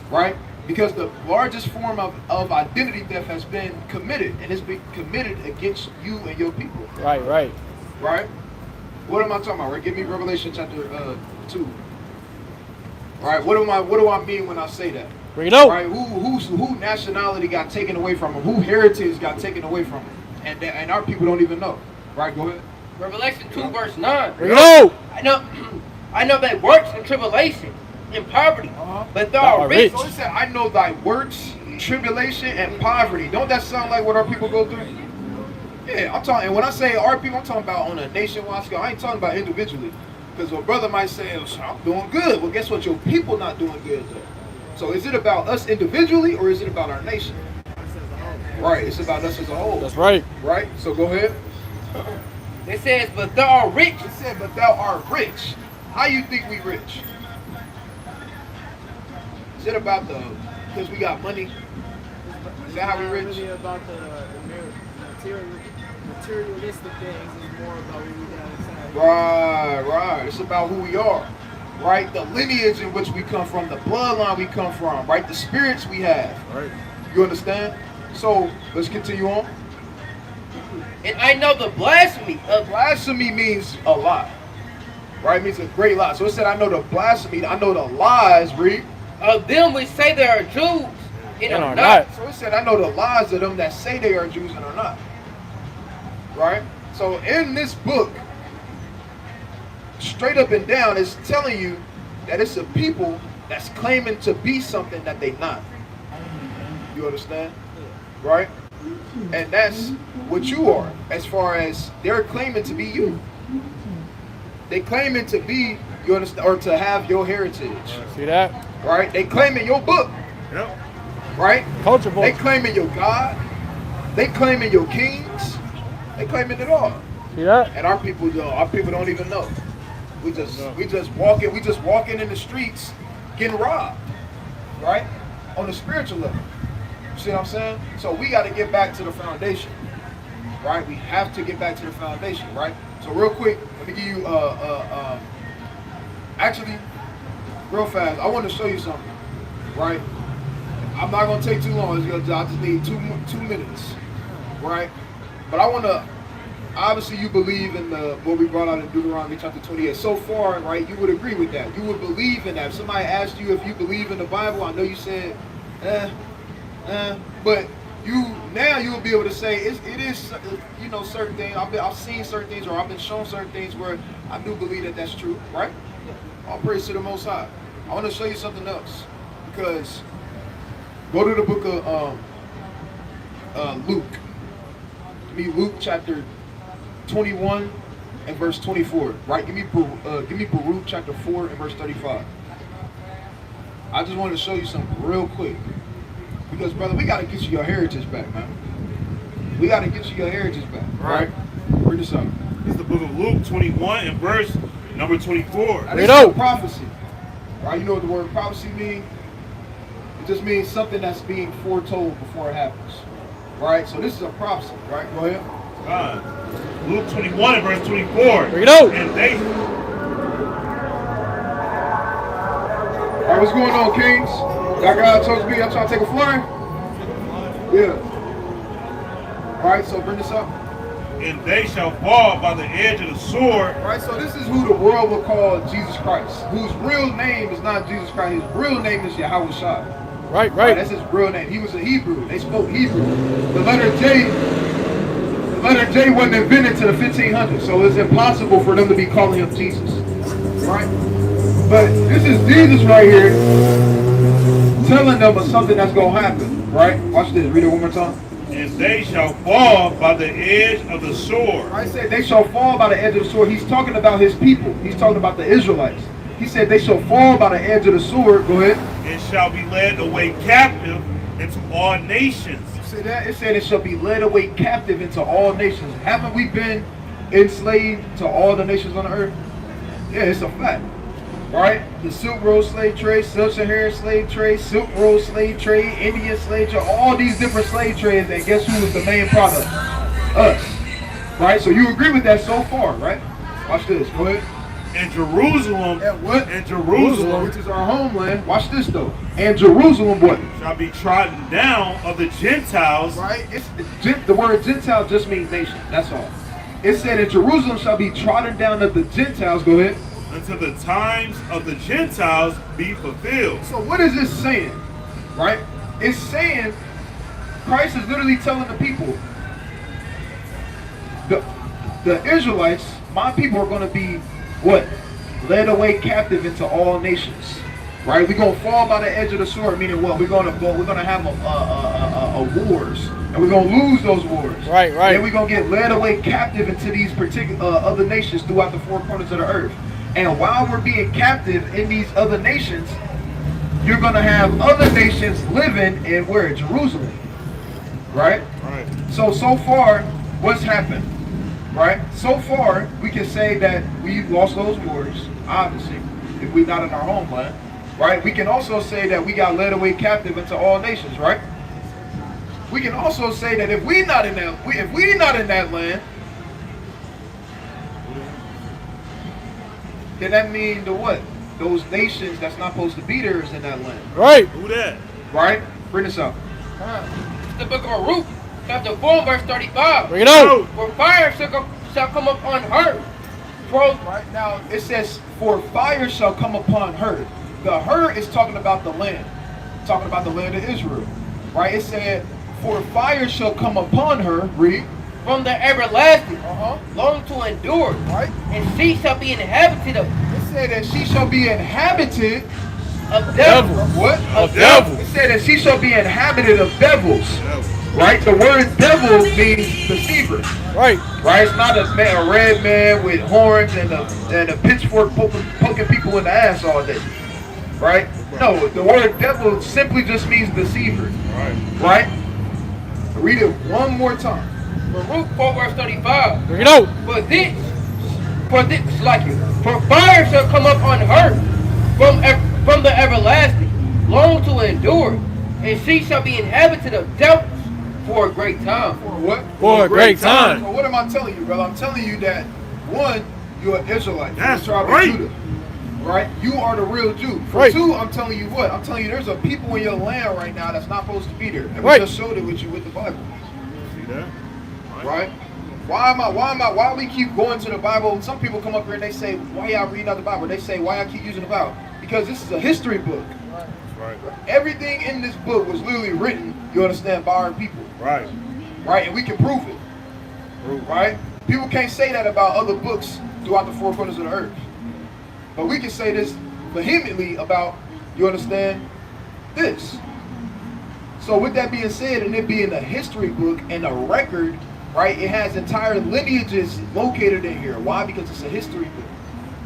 Right? Because the largest form of identity theft has been committed, and it's been committed against you and your people. Right, right. Right? What am I talking about? Right? Give me Revelation chapter 2. Right? What do I mean when I say that? Bring it out. Right? Who nationality got taken away from them? Who heritage got taken away from them? And our people don't even know. Right? Go ahead. Revelation 2 verse 9. Bring it out. I know that works in tribulation, in poverty, but thou art rich. So it said, I know thy works, tribulation, and poverty. Don't that sound like what our people go through? Yeah, I'm talking, and when I say our people, I'm talking about on a nationwide scale. I ain't talking about individually. Because a brother might say, oh, I'm doing good. Well, guess what? Your people not doing good, though. So is it about us individually, or is it about our nation? Right, it's about us as a whole. That's right. Right? So go ahead. It says, but thou art rich. It said, but thou art rich. How you think we rich? Is it about because we got money? Is that how we rich? It's not really about the materialistic things. It's more about what we got inside. Right. It's about who we are. Right? The lineage in which we come from, the bloodline we come from, right? The spirits we have. Right. You understand? So let's continue on. And I know the blasphemy of Blasphemy means a lie. Right? It means a great lie. So it said, I know the blasphemy, I know the lies, read. of them which say they are Jews and are not. So it said, I know the lies of them that say they are Jews and are not. Right? So in this book, straight up and down, it's telling you that it's a people that's claiming to be something that they not. You understand? Right? And that's what you are, as far as they're claiming to be you. They claiming to be, you understand, or to have your heritage. See that? Right? They claiming your book. Yep. Right? Culture book. They claiming your God. They claiming your kings. They claiming it all. See that? And our people don't even know. We just walking in the streets getting robbed. Right? On the spiritual level. See what I'm saying? So we got to get back to the foundation. Right? We have to get back to the foundation, right? So real quick, let me give you actually real fast, I want to show you something. Right? I'm not gonna take too long. I just need 2 minutes, right? But I wanna. Obviously, you believe in what we brought out in Deuteronomy chapter 28. So far, right? You would agree with that. You would believe in that. If somebody asked you if you believe in the Bible, I know you said, but you will be able to say it is, you know, certain things. I've seen certain things, or I've been shown certain things where I do believe that that's true, right? All praise to the Most High. I want to show you something else, because go to the book of Luke. Give me Luke chapter 21 and verse 24. Right? Give me Baruch chapter 4 and verse 35. I just wanted to show you something real quick, because brother, we got to get you your heritage back, man. We got to get you your heritage back. Right? Bring this up. This is the book of Luke 21 and verse number 24. Now, this is a prophecy. Right? You know what the word prophecy means? It just means something that's being foretold before it happens. Right? So this is a prophecy. Right? Go ahead. Luke 21 and verse 24. Bring it out. And they. All right, what's going on, Kings? That guy told me I'm trying to take a flyer. Yeah. All right, so bring this up. And they shall fall by the edge of the sword. All right, so this is who the world will call Jesus Christ, whose real name is not Jesus Christ. His real name is Yahweh Shai. Right. That's his real name. He was a Hebrew. They spoke Hebrew. The letter J wasn't invented to the 1500s, so it's impossible for them to be calling him Jesus. Right? But this is Jesus right here telling them of something that's going to happen. Right? Watch this. Read it one more time. And they shall fall by the edge of the sword. I said they shall fall by the edge of the sword. He's talking about his people. He's talking about the Israelites. He said they shall fall by the edge of the sword. Go ahead. And shall be led away captive into all nations. See that? It said it shall be led away captive into all nations. Haven't we been enslaved to all the nations on the earth? Yeah, it's a fact. Right? The Silk Road slave trade, Sub-Saharan slave trade, Silk Road slave trade, Indian slave trade, all these different slave trades, and guess who was the main product? Us. Right? So you agree with that so far, right? Watch this. Go ahead. And Jerusalem. And what? And Jerusalem. Which is our homeland. Watch this though. And Jerusalem what? Shall be trodden down of the Gentiles. Right? The word Gentile just means nation. That's all. It said, and Jerusalem shall be trodden down of the Gentiles. Go ahead. Until the times of the Gentiles be fulfilled. So what is this saying? Right? It's saying Christ is literally telling the people, the Israelites, my people are going to be what? Led away captive into all nations. Right? We're going to fall by the edge of the sword, meaning what? We're going to have a wars. And we're going to lose those wars. Right. And we're going to get led away captive into these particular other nations throughout the four corners of the earth. And while we're being captive in these other nations, you're going to have other nations living in where? Jerusalem. Right? Right. So far, what's happened? Right? So far, we can say that we've lost those wars, obviously, if we're not in our homeland. Right? We can also say that we got led away captive into all nations, right? We can also say that if we're not in that land, then that means the what? Those nations that's not supposed to be there is in that land. Right. Who that? Right? Bring this up. It's the book of Baruch, chapter 4, verse 35. Bring it out. For fire shall come upon her. Right now, it says, for fire shall come upon her. The her is talking about the land. Talking about the land of Israel. Right? It said, for fire shall come upon her. Read. From the everlasting, long to endure. Right? And she shall be inhabited of. It said that she shall be inhabited Of devils. of what? Of devils. It said that she shall be inhabited of devils. Right? The word devil means deceiver. Right. Right? It's not a red man with horns and a pitchfork poking people in the ass all day. Right? No, the word devil simply just means deceiver. Right? Read it one more time. Baruch 4, verse 35. Bring it out. For fire shall come up on her from the everlasting, long to endure, and she shall be inhabited of devils for a great time. For what? For a great time. So what am I telling you, brother? I'm telling you that, one, you're an Israelite. That's from the tribe right. of Judah. right? You are the real Jew. For Right. two, I'm telling you what? I'm telling you there's a people in your land right now that's not supposed to be there. And we Right. just showed it with you with the Bible. See that? Right? Why we keep going to the Bible? Some people come up here and they say, why y'all reading out the Bible? They say, why y'all keep using the Bible? Because this is a history book. That's right. Everything in this book was literally written, you understand, by our people. Right. Right? And we can prove it. Right? People can't say that about other books throughout the four corners of the earth. But we can say this vehemently about, you understand, this. So with that being said, and it being a history book and a record, right, it has entire lineages located in here. Why? Because it's a history book.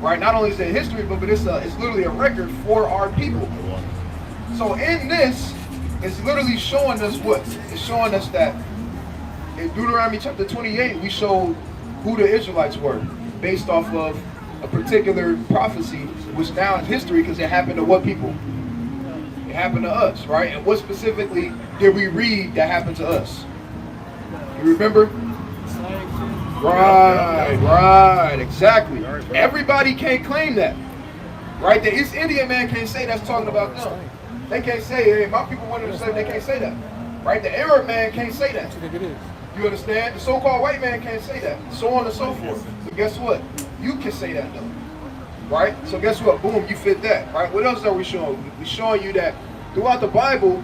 Right? Not only is it a history book, but it's literally a record for our people. So in this, it's literally showing us what? It's showing us that in Deuteronomy chapter 28, we showed who the Israelites were based off of a particular prophecy, which now is history because it happened to what people? It happened to us, right? And what specifically did we read that happened to us? You remember? Right, exactly. Everybody can't claim that, right? The East Indian man can't say that's talking about them. They can't say, hey, my people went into slavery. They can't say that, right? The Arab man can't say that. You understand? The so-called white man can't say that, so on and so forth. But guess what? You can say that though, right? So guess what? Boom, you fit that, right? What else are we showing? We're showing you that throughout the Bible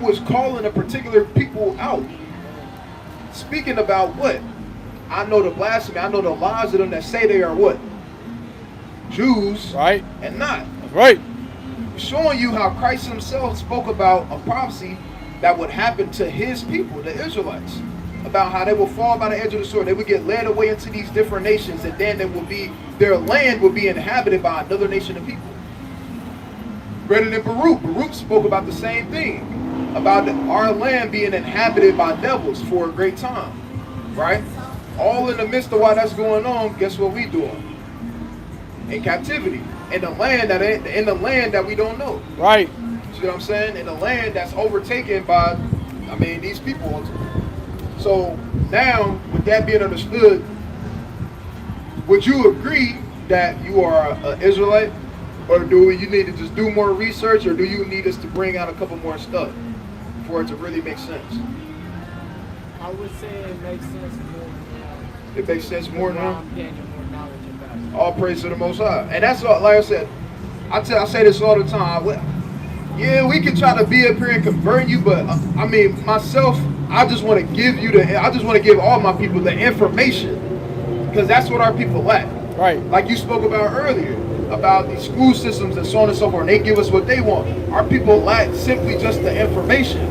is calling a particular people out. Speaking about what? I know the blasphemy, I know the lies of them that say they are what? Jews, Right. and not. Right. Showing you how Christ himself spoke about a prophecy that would happen to his people, the Israelites, about how they will fall by the edge of the sword. They would get led away into these different nations, and then their land would be inhabited by another nation of people. Greater than Baruch. Baruch spoke about the same thing, about our land being inhabited by devils for a great time, right? All in the midst of why that's going on, guess what we doing? In captivity, in the land that we don't know. Right. See what I'm saying? In a land that's overtaken by, these people. So now, with that being understood, would you agree that you are an Israelite, or do you need to just do more research, or do you need us to bring out a couple more stuff for it to really make sense? I would say it makes sense more. It makes sense more now. I'm gaining more knowledge about it. All praise to the Most High, and that's all. Like I said, I say this all the time. Yeah, we can try to be up here and convert you, but myself, I just want to give all my people the information, because that's what our people lack. Right. Like you spoke about earlier, about these school systems and so on and so forth, and they give us what they want. Our people lack simply just the information.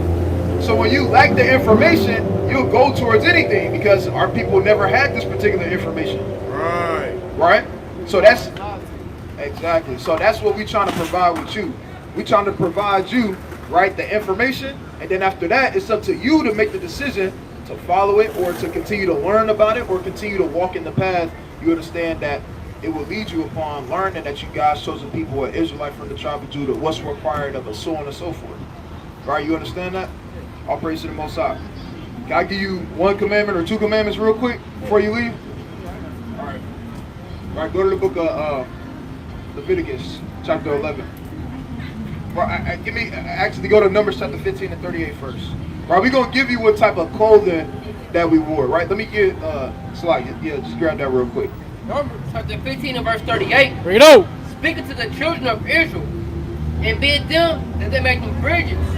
So when you lack the information, you'll go towards anything, because our people never had this particular information. Right? So that's exactly. So that's what we're trying to provide with you. We're trying to provide you, right, the information, and then after that, it's up to you to make the decision to follow it, or to continue to learn about it, or continue to walk in the path. You understand that it will lead you upon learning that you God's chosen people are Israelite from the tribe of Judah, what's required of us, so on and so forth. Right? You understand that? All praise to the Most High. Can I give you one commandment or two commandments real quick before you leave? All right. All right, go to the book of Leviticus, chapter 11. Actually go to Numbers chapter 15 and 38 first. Right, we're going to give you what type of clothing that we wore, right? Let me get, just grab that real quick. Numbers chapter 15 and verse 38. Bring it on. Speaking to the children of Israel, and bid them that they make them fringes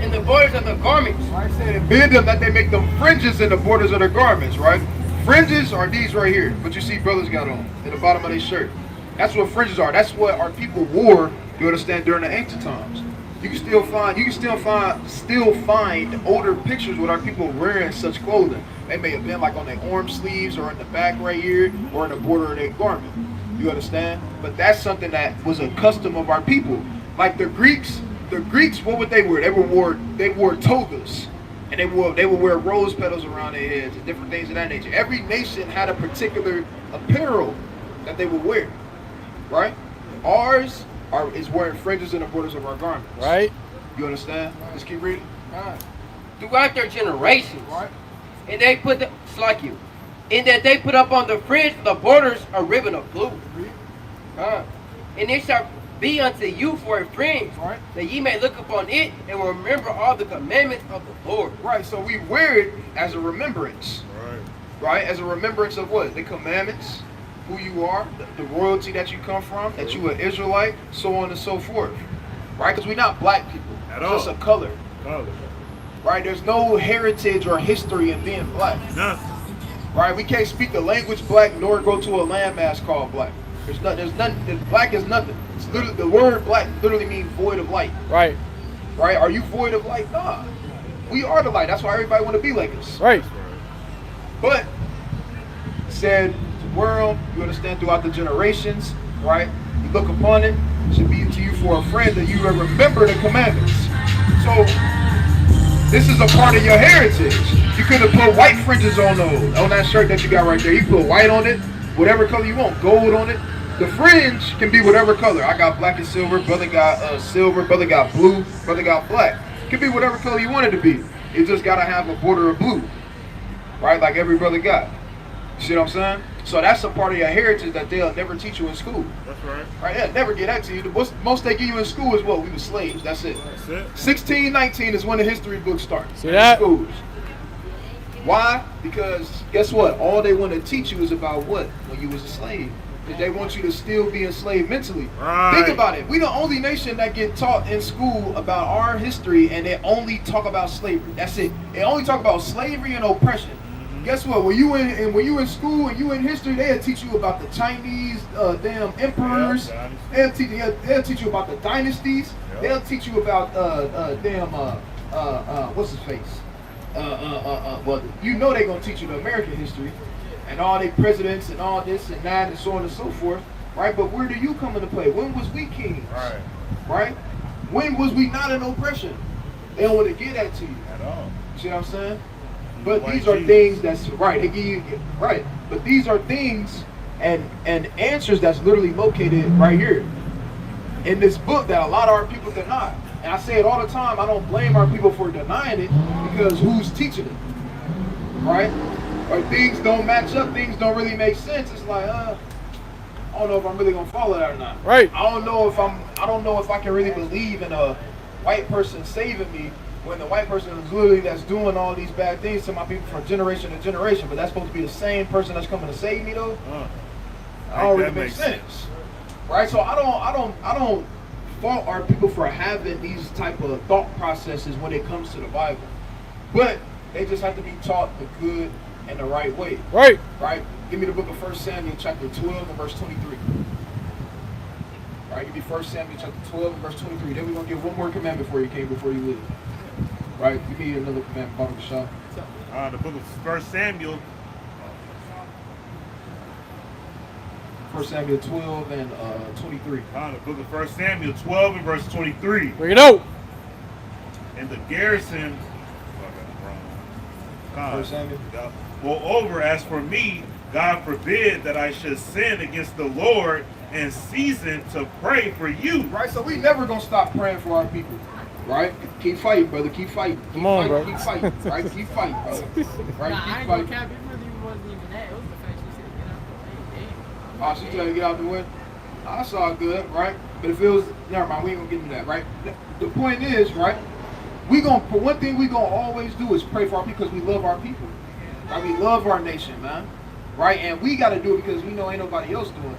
in the borders of the garments. I said, bid them that they make them fringes in the borders of their garments, right? Fringes are these right here, what you see brothers got on at the bottom of their shirt. That's what fringes are. That's what our people wore, you understand, during the ancient times. You can still find older pictures with our people wearing such clothing. They may have been like on their arm sleeves, or in the back right here, or in the border of their garment. You understand? But that's something that was a custom of our people. Like the Greeks, what would they wear? They wore togas, and they would wear rose petals around their heads and different things of that nature. Every nation had a particular apparel that they would wear, right? Ours is wearing fringes in the borders of our garments. Right. You understand? Just keep reading. Throughout their generations, Right. and they put in that they put up on the fringe the borders a ribbon of blue. and it shall be unto you for a friend, Right. that ye may look upon it and remember all the commandments of the Lord. Right, so we wear it as a remembrance. Right, as a remembrance of what? The commandments, who you are, the royalty that you come from, that you are Israelite, so on and so forth. Right, because we're not black people. At It's all. just a color. Color. Right, there's no heritage or history in being black. Nothing. Right, we can't speak the language black nor go to a landmass called black. There's nothing. Black is nothing. It's literally, the word black literally means void of light. Right. Right, are you void of light? Nah, we are the light. That's why everybody want to be like us. Right. But said the world, you understand, throughout the generations, right? You look upon it, it should be to you for a friend that you will remember the commandments. So this is a part of your heritage. You could have put white fringes on that shirt that you got right there. You put white on it, whatever color you want, gold on it. The fringe can be whatever color. I got black and silver, brother got silver, brother got blue, brother got black. It can be whatever color you want it to be. It just gotta have a border of blue, right? Like every brother got. You see what I'm saying? So that's a part of your heritage that they'll never teach you in school. That's right. Right? They'll never get that to you. The most they give you in school is what? We were slaves. That's it. That's it. 16, 19 is when the history books start. See in that? Schools. Why? Because guess what? All they want to teach you is about what? When you was a slave. They want you to still be enslaved mentally. Right. Think about it. We the only nation that get taught in school about our history, and they only talk about slavery. That's it. They only talk about slavery and oppression. Guess what? When you in school and you in history, they'll teach you about the Chinese damn emperors. Yeah, they'll teach you about the dynasties. Yeah. They'll teach you about what's his face? Well, you know they're gonna teach you the American history and all their presidents and all this and that and so on and so forth, right? But where do you come into play? When was we kings? Right. Right? When was we not in oppression? They don't want to get that to you. At all. You see what I'm saying? But White these are Jesus. things that's right. They give you right. But these are things and answers that's literally located right here in this book that a lot of our people deny. And I say it all the time. I don't blame our people for denying it because who's teaching it, right? Or things don't match up. Things don't really make sense. It's like, I don't know if I'm really gonna follow that or not. Right. I don't know if I can really believe in a white person saving me when the white person is literally that's doing all these bad things to my people from generation to generation. But that's supposed to be the same person that's coming to save me though. I don't really that make makes sense. Right? So I don't fault our people for having these type of thought processes when it comes to the Bible. But they just have to be taught the good and the right way. Right. Right? Give me the book of 1 Samuel chapter 12 and verse 23. All right, give me 1 Samuel chapter 12 and verse 23. Then we're going to give one more commandment before you leave. Right? Give me another commandment, Baba Shah. The book of 1 Samuel. 1 Samuel 12 and 23. The book of 1 Samuel 12 and verse 23. Bring it out. And the garrison. 1 Samuel. Moreover, as for me, God forbid that I should sin against the Lord and season to pray for you. Right? So we never going to stop praying for our people. Right? Keep fighting, brother. Keep fighting. Keep Come on, fighting, bro. Keep fighting. Right? Keep fighting, brother. Right? Nah, I Keep ain't gonna fighting. cap. It really wasn't even that. It was the fact she said get out the way. Damn. Oh, she trying to get out the way? Oh, that's all good, right? But if it was, never mind, we ain't gonna get into that, right? The point is, right? For one thing we gonna always do is pray for our people because we love our people. Right? We love our nation, man. Right? And we gotta do it because we know ain't nobody else doing it.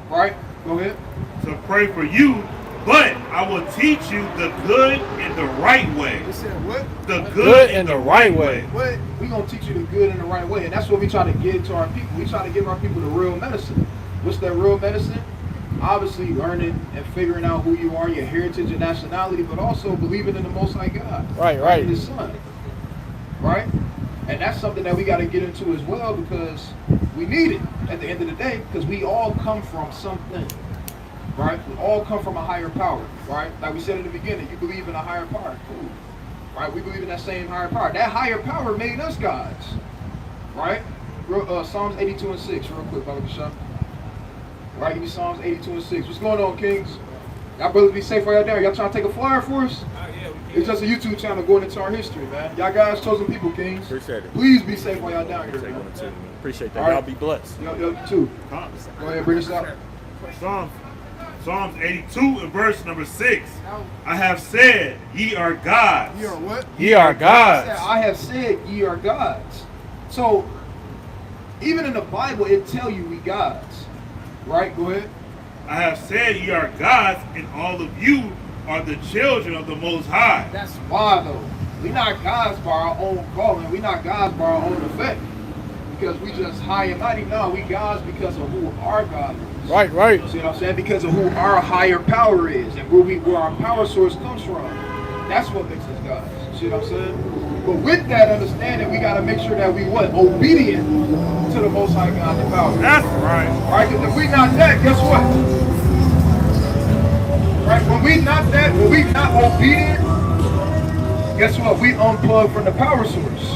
Right? Go ahead. To pray for you, but I will teach you the good and the right way. They said what? The Good and the right way. What? We gonna teach you the good and the right way, and that's what we try to give to our people. We try to give our people the real medicine. What's that real medicine? Obviously, learning and figuring out who you are, your heritage and nationality, but also believing in the Most High God. Right. In His Son. Right? And that's something that we got to get into as well because we need it at the end of the day because we all come from something. Right? We all come from a higher power. Right? Like we said in the beginning, you believe in a higher power. Cool. Right? We believe in that same higher power. That higher power made us gods. Right? Psalms 82 and 6, real quick, Baba Kisham. Right, give me Psalms 82 and 6. What's going on, Kings? Y'all brothers be safe while y'all there. Y'all trying to take a flyer for us? It's just a YouTube channel going into our history, man. Y'all guys chosen people, Kings. Appreciate it. Please be safe while y'all down here, man. Appreciate that. All right. Y'all be blessed. Yo, too. Go ahead, bring us out. Psalms Psalms 82 and verse number 6. I have said, ye are gods. Ye are what? Ye are gods. I have said ye are gods. So even in the Bible, it tell you we gods. Right? Go ahead. I have said ye are gods, and all of you are the children of the Most High. That's why though. We're not gods by our own calling. We're not gods by our own effect. Because we just high and mighty. No, we gods because of who our God is. Right, right. See what I'm saying? Because of who our higher power is and where our power source comes from. That's what makes us gods. See what I'm saying? But with that understanding, we got to make sure that we what? Obedient to the Most High God, the power. That's right. Right? Because if we not that, guess what? Right? When we not that, when we not obedient, guess what? We unplug from the power source.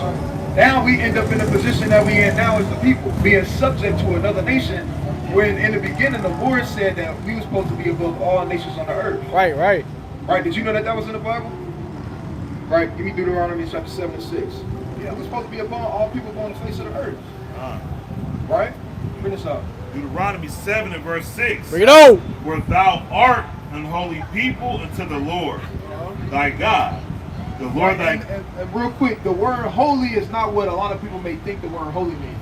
Now we end up in the position that we in now as the people, being subject to another nation, when in the beginning the Lord said that we were supposed to be above all nations on the earth. Right, right. Right? Did you know that that was in the Bible? Right? Give me Deuteronomy chapter 7 and 6. Yeah, we're supposed to be above all people on the face of the earth. Right? Bring this up. Deuteronomy 7 and verse 6. Bring it on. Where thou art an holy people unto the Lord, thy God. The Lord thy... And real quick, the word holy is not what a lot of people may think the word holy means.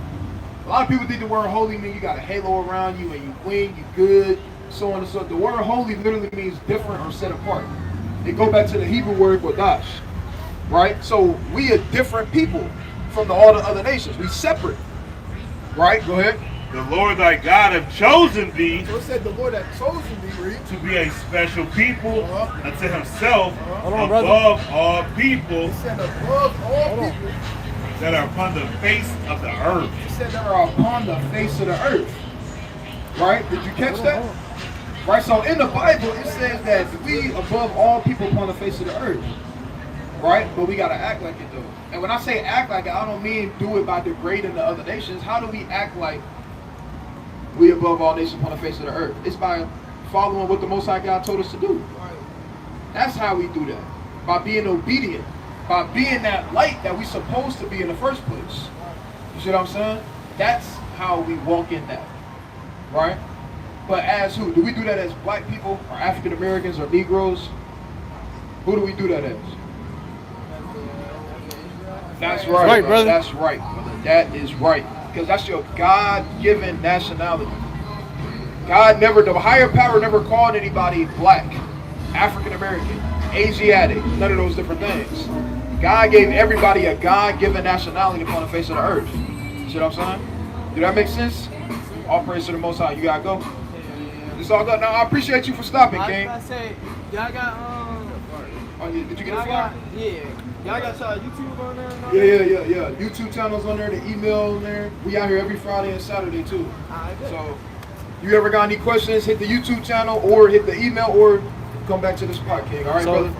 A lot of people think the word holy means you got a halo around you and you win, you good, so on and so forth. The word holy literally means different or set apart. It go back to the Hebrew word kodash, right? So we are different people from all the other nations. We separate, right? Go ahead. The Lord thy God have chosen thee So it said the Lord that chosen thee, read. to be a special people unto himself Hold on, above all people It said above all people. that are upon the face of the earth. It said that are upon the face of the earth. Right? Did you catch that? Right, so in the Bible it says that we above all people upon the face of the earth. Right? But we gotta act like it though. And when I say act like it, I don't mean do it by degrading the other nations. How do we act like we above all nations upon the face of the earth? It's by following what the Most High God told us to do. That's how we do that. By being obedient. By being that light that we're supposed to be in the first place. You see what I'm saying? That's how we walk in that. Right? But as who? Do we do that as black people or African Americans or Negroes? Who do we do that as? That's right, Right, brother. That's right, brother. That is right. Because that's your God-given nationality. The higher power never called anybody black, African American, Asiatic, none of those different things. God gave everybody a God-given nationality upon the face of the earth. See what I'm saying? Do that make sense? All praise to the Most High. You gotta go. It's all good. Now I appreciate you for stopping, King. I say, y'all got Did you get a y'all flyer? got y'all got y'all YouTube on there? And all that? Yeah. YouTube channels on there, the email on there. We out here every Friday and Saturday too. Alright, good. So, you ever got any questions? Hit the YouTube channel or hit the email or come back to the spot, King. All right, brother.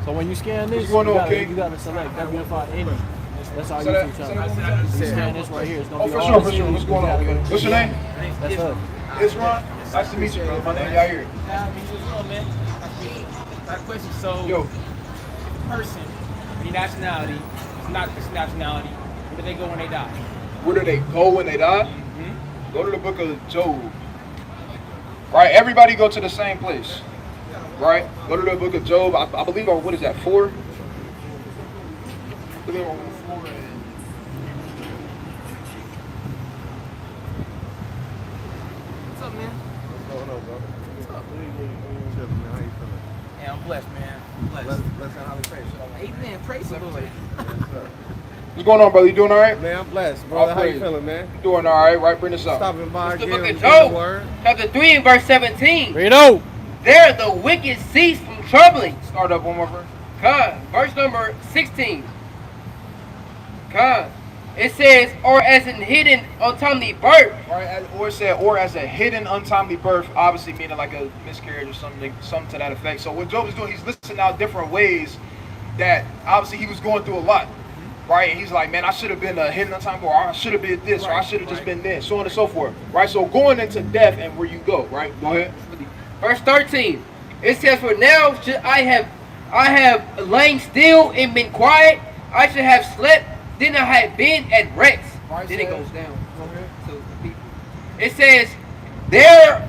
So when you scan this, What's going on, you gotta, King? you gotta select Unified Image. That's our Say that- YouTube say channel. that You scan this right here. It's gonna Oh, be for all sure, the for sure. scenes. What's going on, King? What's your name? That's us. It's Ron. Nice to meet you, brother. My name Yair. Nah, me as well, man. Got a question. So, Yo, person, the nationality, it's not this nationality, where do they go when they die? where do they go when they die? Go to the book of Job. Right? Everybody go to the same place. Right? Go to the book of Job. I believe on, what is that, 4? I believe on 4 and... What's up, man? Yeah, I'm blessed, man. I'm blessed. Amen. Praise the Lord. What's going on, brother? You doing all right? Man, I'm blessed, brother. How you feeling, man? You doing all right? Right? Bring this up. Stopping by It's the again book of with Job. the word. Chapter 3 and verse 17. Bring it on. There the wicked cease from troubling. Start up one more verse. Con. Verse number 16. Con. It says, or as an hidden untimely birth. Right? Or it said, or as a hidden untimely birth, obviously meaning like a miscarriage or something to that effect. So what Job is doing, he's listing out different ways that obviously he was going through a lot. Right? And he's like, man, I should have been a hidden untimely birth, or I should have been this, or I should have just been this, so on and so forth. Right? So going into death and where you go, right? Go ahead. Verse 13. It says, for now should I have lain still and been quiet. I should have slept, then I had been at rest. Right, Then it so- goes down. Go ahead. to the people. It says, There,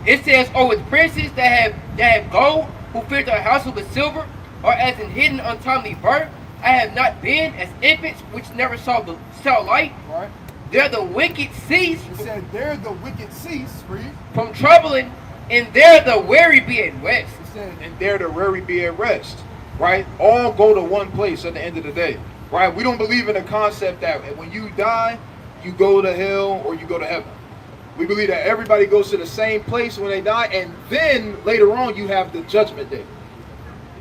it says, or with princes that have gold, who fill their houses with silver, or as in hidden untimely birth. I have not been as infants which never saw light. Right? There the wicked cease It said, there the wicked cease, read. from troubling, and there the weary be at rest. It said, and there the weary be at rest. Right? All go to one place at the end of the day. Right? We don't believe in the concept that when you die, you go to hell or you go to heaven. We believe that everybody goes to the same place when they die, and then later on you have the judgment day.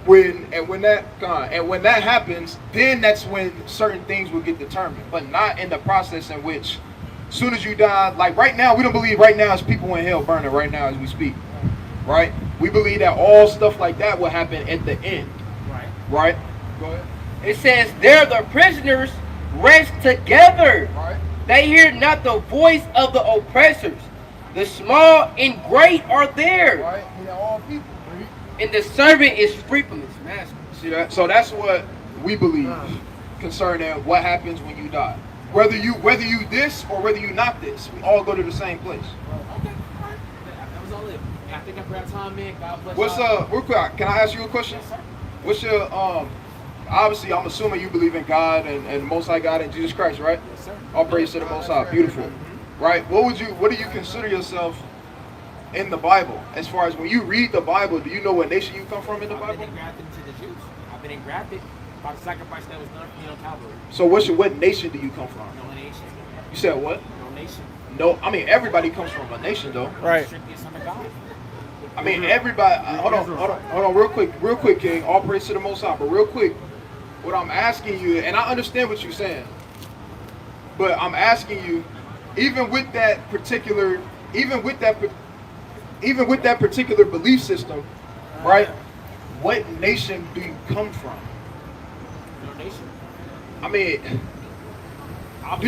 When that happens, then that's when certain things will get determined, but not in the process in which, as soon as you die, like right now, we don't believe right now is people in hell burning right now as we speak, right? We believe that all stuff like that will happen at the end, right? Go ahead. It says, there the prisoners rest together. Right. They hear not the voice of the oppressors. The small and great are there. Right? And all people. Right? And the servant is free from his master. See that? So that's what we believe concerning what happens when you die. Whether you this or whether you not this, we all go to the same place. Okay, all right. That was all it. I think I'm out of time, man. God bless What's y'all. real quick, can I ask you a question? Yes, sir. What's your obviously I'm assuming you believe in God and the Most High God and Jesus Christ, right? Yes, sir. All praise to the Most High. Beautiful. Right? What do you consider yourself in the Bible? As far as when you read the Bible, do you know what nation you come from in the I've Bible? been engrafted into the Jews. I've been engrafted by the sacrifice that was done for me on Calvary. So what nation do you come from? No nation. You said what? No nation. No, I mean everybody comes from a nation though. Right. Strictly a son of God. I mean everybody. Hold on, real quick, King. All praise to the Most High. But real quick, what I'm asking you, and I understand what you're saying, but I'm asking you, even with that particular belief system, right? What nation do you come from? No nation. I mean, hold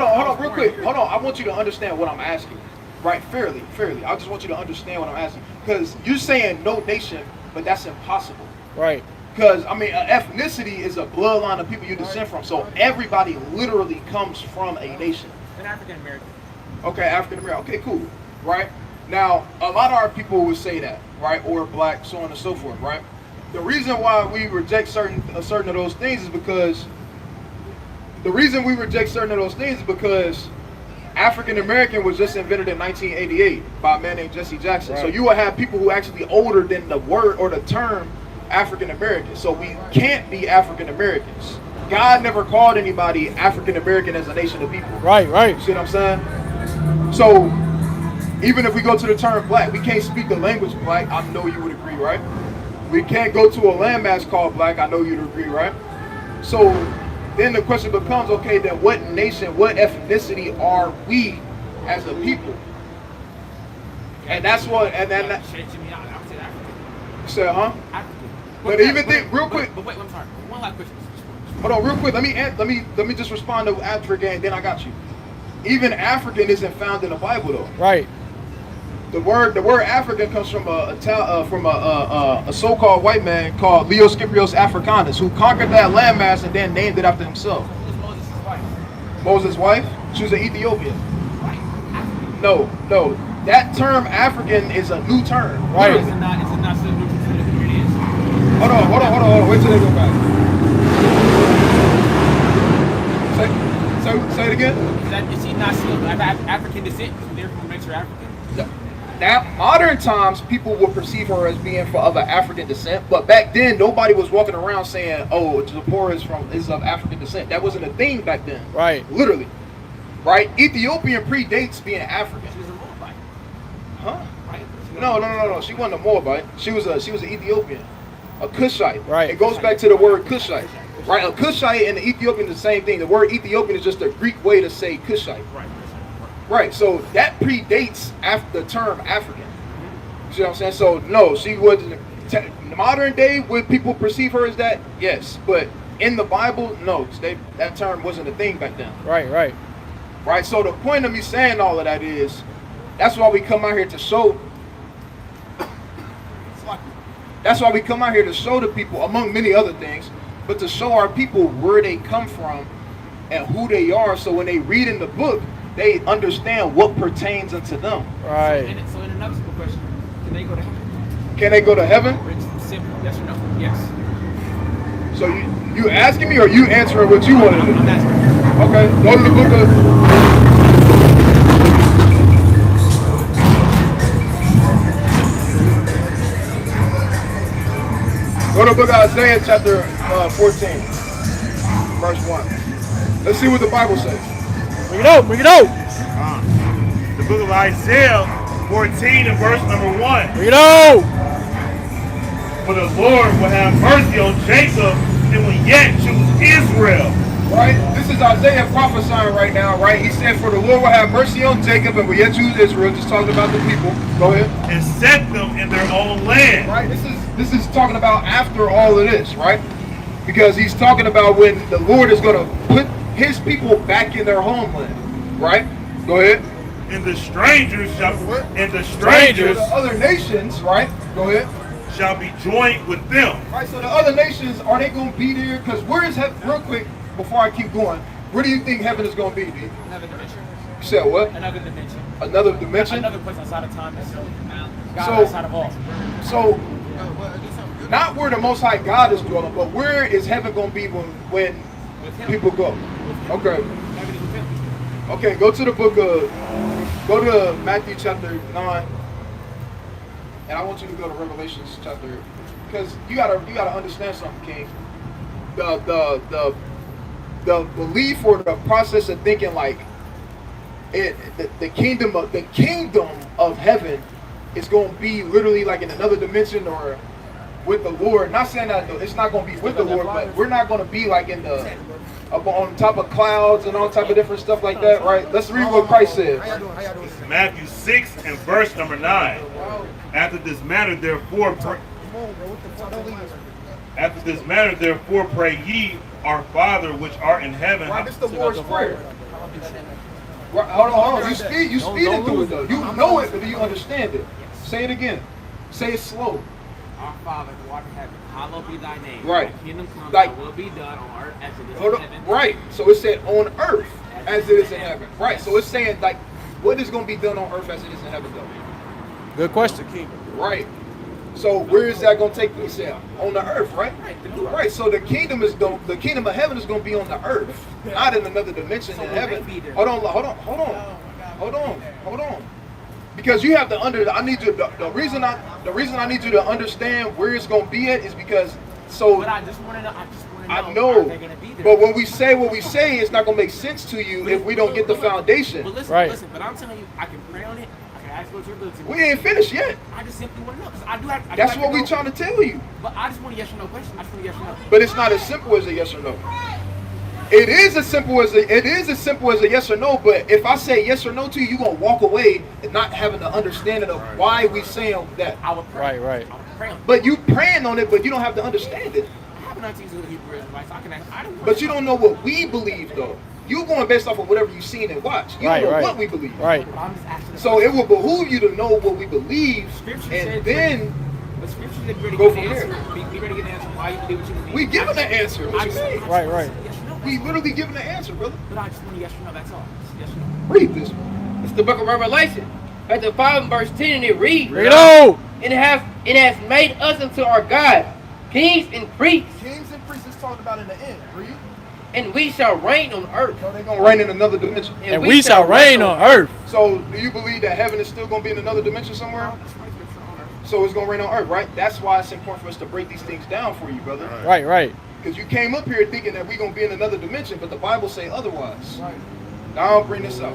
on, real quick. Hold on, I want you to understand what I'm asking. Right, fairly. I just want you to understand what I'm asking. Because you're saying no nation, but that's impossible. Right. Because, I mean, ethnicity is a bloodline of people you descend from. So everybody literally comes from a nation. An African American. Okay, African American. Okay, cool. Right? Now, a lot of our people would say that, right? Or black, so on and so forth, right? The reason why we reject certain of those things is because African American was just invented in 1988 by a man named Jesse Jackson. Right. So you will have people who actually older than the word or the term African American. So we can't be African Americans. God never called anybody African American as a nation of people. Right. You see what I'm saying? So even if we go to the term black, we can't speak the language black. I know you would agree, right? We can't go to a landmass called black. I know you'd agree, right? So then the question becomes, okay, then what nation, what ethnicity are we as a people? And that's what, and then that, I would say African. you said, huh? African. But even think, real quick. But wait, I'm sorry. One last question. Hold on, real quick. Let me just respond to Africa, and then I got you. Even African isn't found in the Bible, though. Right. The word African comes from a so-called white man called Leo Scipios Africanus, who conquered that landmass and then named it after himself. Who was Moses' wife? Moses' wife? She was an Ethiopian. Right. African. No. That term African is a new term. Right. Is it not still neutral to the community? Hold on. Wait till they go back. Say it again. Is he not still of African descent? Therefore makes her African. Now, modern times, people will perceive her as being of an African descent, but back then, nobody was walking around saying, "Oh, Zipporah is of African descent." That wasn't a thing back then. Right. Literally. Right. Ethiopian predates being African. She was a Moabite. Huh? Right? No. She wasn't a Moabite. She was an Ethiopian, a Cushite. Right. It goes back to the word Cushite. Right. A Cushite and the Ethiopian is the same thing. The word Ethiopian is just a Greek way to say Cushite. Right. Right, so that predates after the term African. You see what I'm saying? So no, she wasn't. Modern day, would people perceive her as that? Yes, but in the Bible, no. That term wasn't a thing back then. Right. Right. So the point of me saying all of that is, that's why we come out here to show. That's why we come out here to show the people, among many other things, but to show our people where they come from and who they are. So when they read in the book, they understand what pertains unto them. Right. So in another simple question, can they go to heaven? Can they go to heaven? It's simple. Yes or no? Yes. So you asking me or you answering what you want to do? I'm asking. Okay, go to the book of. Go to the book of Isaiah chapter 14, verse 1. Let's see what the Bible says. Bring it out. Bring it out. The book of Isaiah 14 and verse number 1. Bring it out. For the Lord will have mercy on Jacob and will yet choose Israel. Right? This is Isaiah prophesying right now, right? He said, for the Lord will have mercy on Jacob and will yet choose Israel. Just talking about the people. Go ahead. And set them in their own land. Right? This is talking about after all of this, right? Because he's talking about when the Lord is going to put his people back in their homeland. Right? Go ahead. And the strangers shall The other nations, right? Go ahead. Shall be joined with them. Right, so the other nations, are they going to be there? Because where is heaven, real quick, before I keep going, where do you think heaven is going to be, D? Another dimension. You said what? Another dimension. Another dimension? Another place outside of time. God So- outside of all. So, not where the Most High God is dwelling, but where is heaven going to be when people go? Okay. Heaven is with him. Okay, go to the book of, go to Matthew chapter 9, and I want you to go to Revelations chapter, because you gotta understand something, King. The belief or the process of thinking like the kingdom of heaven is going to be literally like in another dimension or with the Lord. Not saying that it's not going to be with the Lord, but we're not going to be like in the up on top of clouds and all type of different stuff like that, right? Let's read what Christ says. Matthew 6 and verse number 9. After this manner, therefore, pray ye, our Father which art in heaven. Right, this is the Lord's Prayer. Right, hold on. You speed into it though. You know it, but do you understand it? Say it again. Say it slow. Our Father who art in heaven, hallowed be thy name. Right. Thy kingdom come, Like- thy will be done on earth as it is Hold in on. heaven. Right. So it said on earth as it is in heaven. Right. So it's saying like what is going to be done on earth as it is in heaven though? Good question, King. Right. So where is that going to take place at? On the earth, right? Right. So the kingdom of heaven is going to be on the earth, not in another dimension in heaven. Hold on. Because you have to I need you. The reason I need you to understand where it's going to be at is because But I just want to know. I Are know, they gonna be there? but when we say what we say, it's not going to make sense to you if we don't get the foundation. But listen, Right. listen. But I'm telling you, I can pray on it. I can ask for your ability. We ain't finished yet. I just simply want to know because I do have. I do That's have what to we know. trying to tell you. But I just want a yes or no question. I just want a yes or no. But it's not as simple as a yes or no. It is as simple as a yes or no. But if I say yes or no to you, you're gonna walk away and not having the understanding of why we saying that. I would pray. Right. I would pray on it. But you praying on it, but you don't have to understand it. I have an auntie who's a Hebrew Israelite, so I can ask. I don't. But you don't know what we believe though. You going based off of whatever you've seen and watched. You Right, don't know right. what we believe. Right. But I'm just asking. So it will behoove you to know what we believe, Scripture and said- then But scripture said we Go ready to from get an there. answer. We ready to get an answer why you believe what you believe. we give an answer. What I you just, mean? Right. Yes or no. We literally giving an answer, brother. But I just want a yes or no. That's all. Just yes or no. Read this. It's the book of Revelation. Chapter 5 and verse 10, and it reads, Bring it out. it has made us unto our God, kings and priests, Kings and priests is talking about in the end. Read. and we shall reign on earth. So they're gonna reign in another dimension. And we shall reign on earth. So do you believe that heaven is still gonna be in another dimension somewhere? So it's gonna rain on earth, right? That's why it's important for us to break these things down for you, brother. Right. Because you came up here thinking that we're gonna be in another dimension, but the Bible say otherwise. Right. Now I'll bring this out.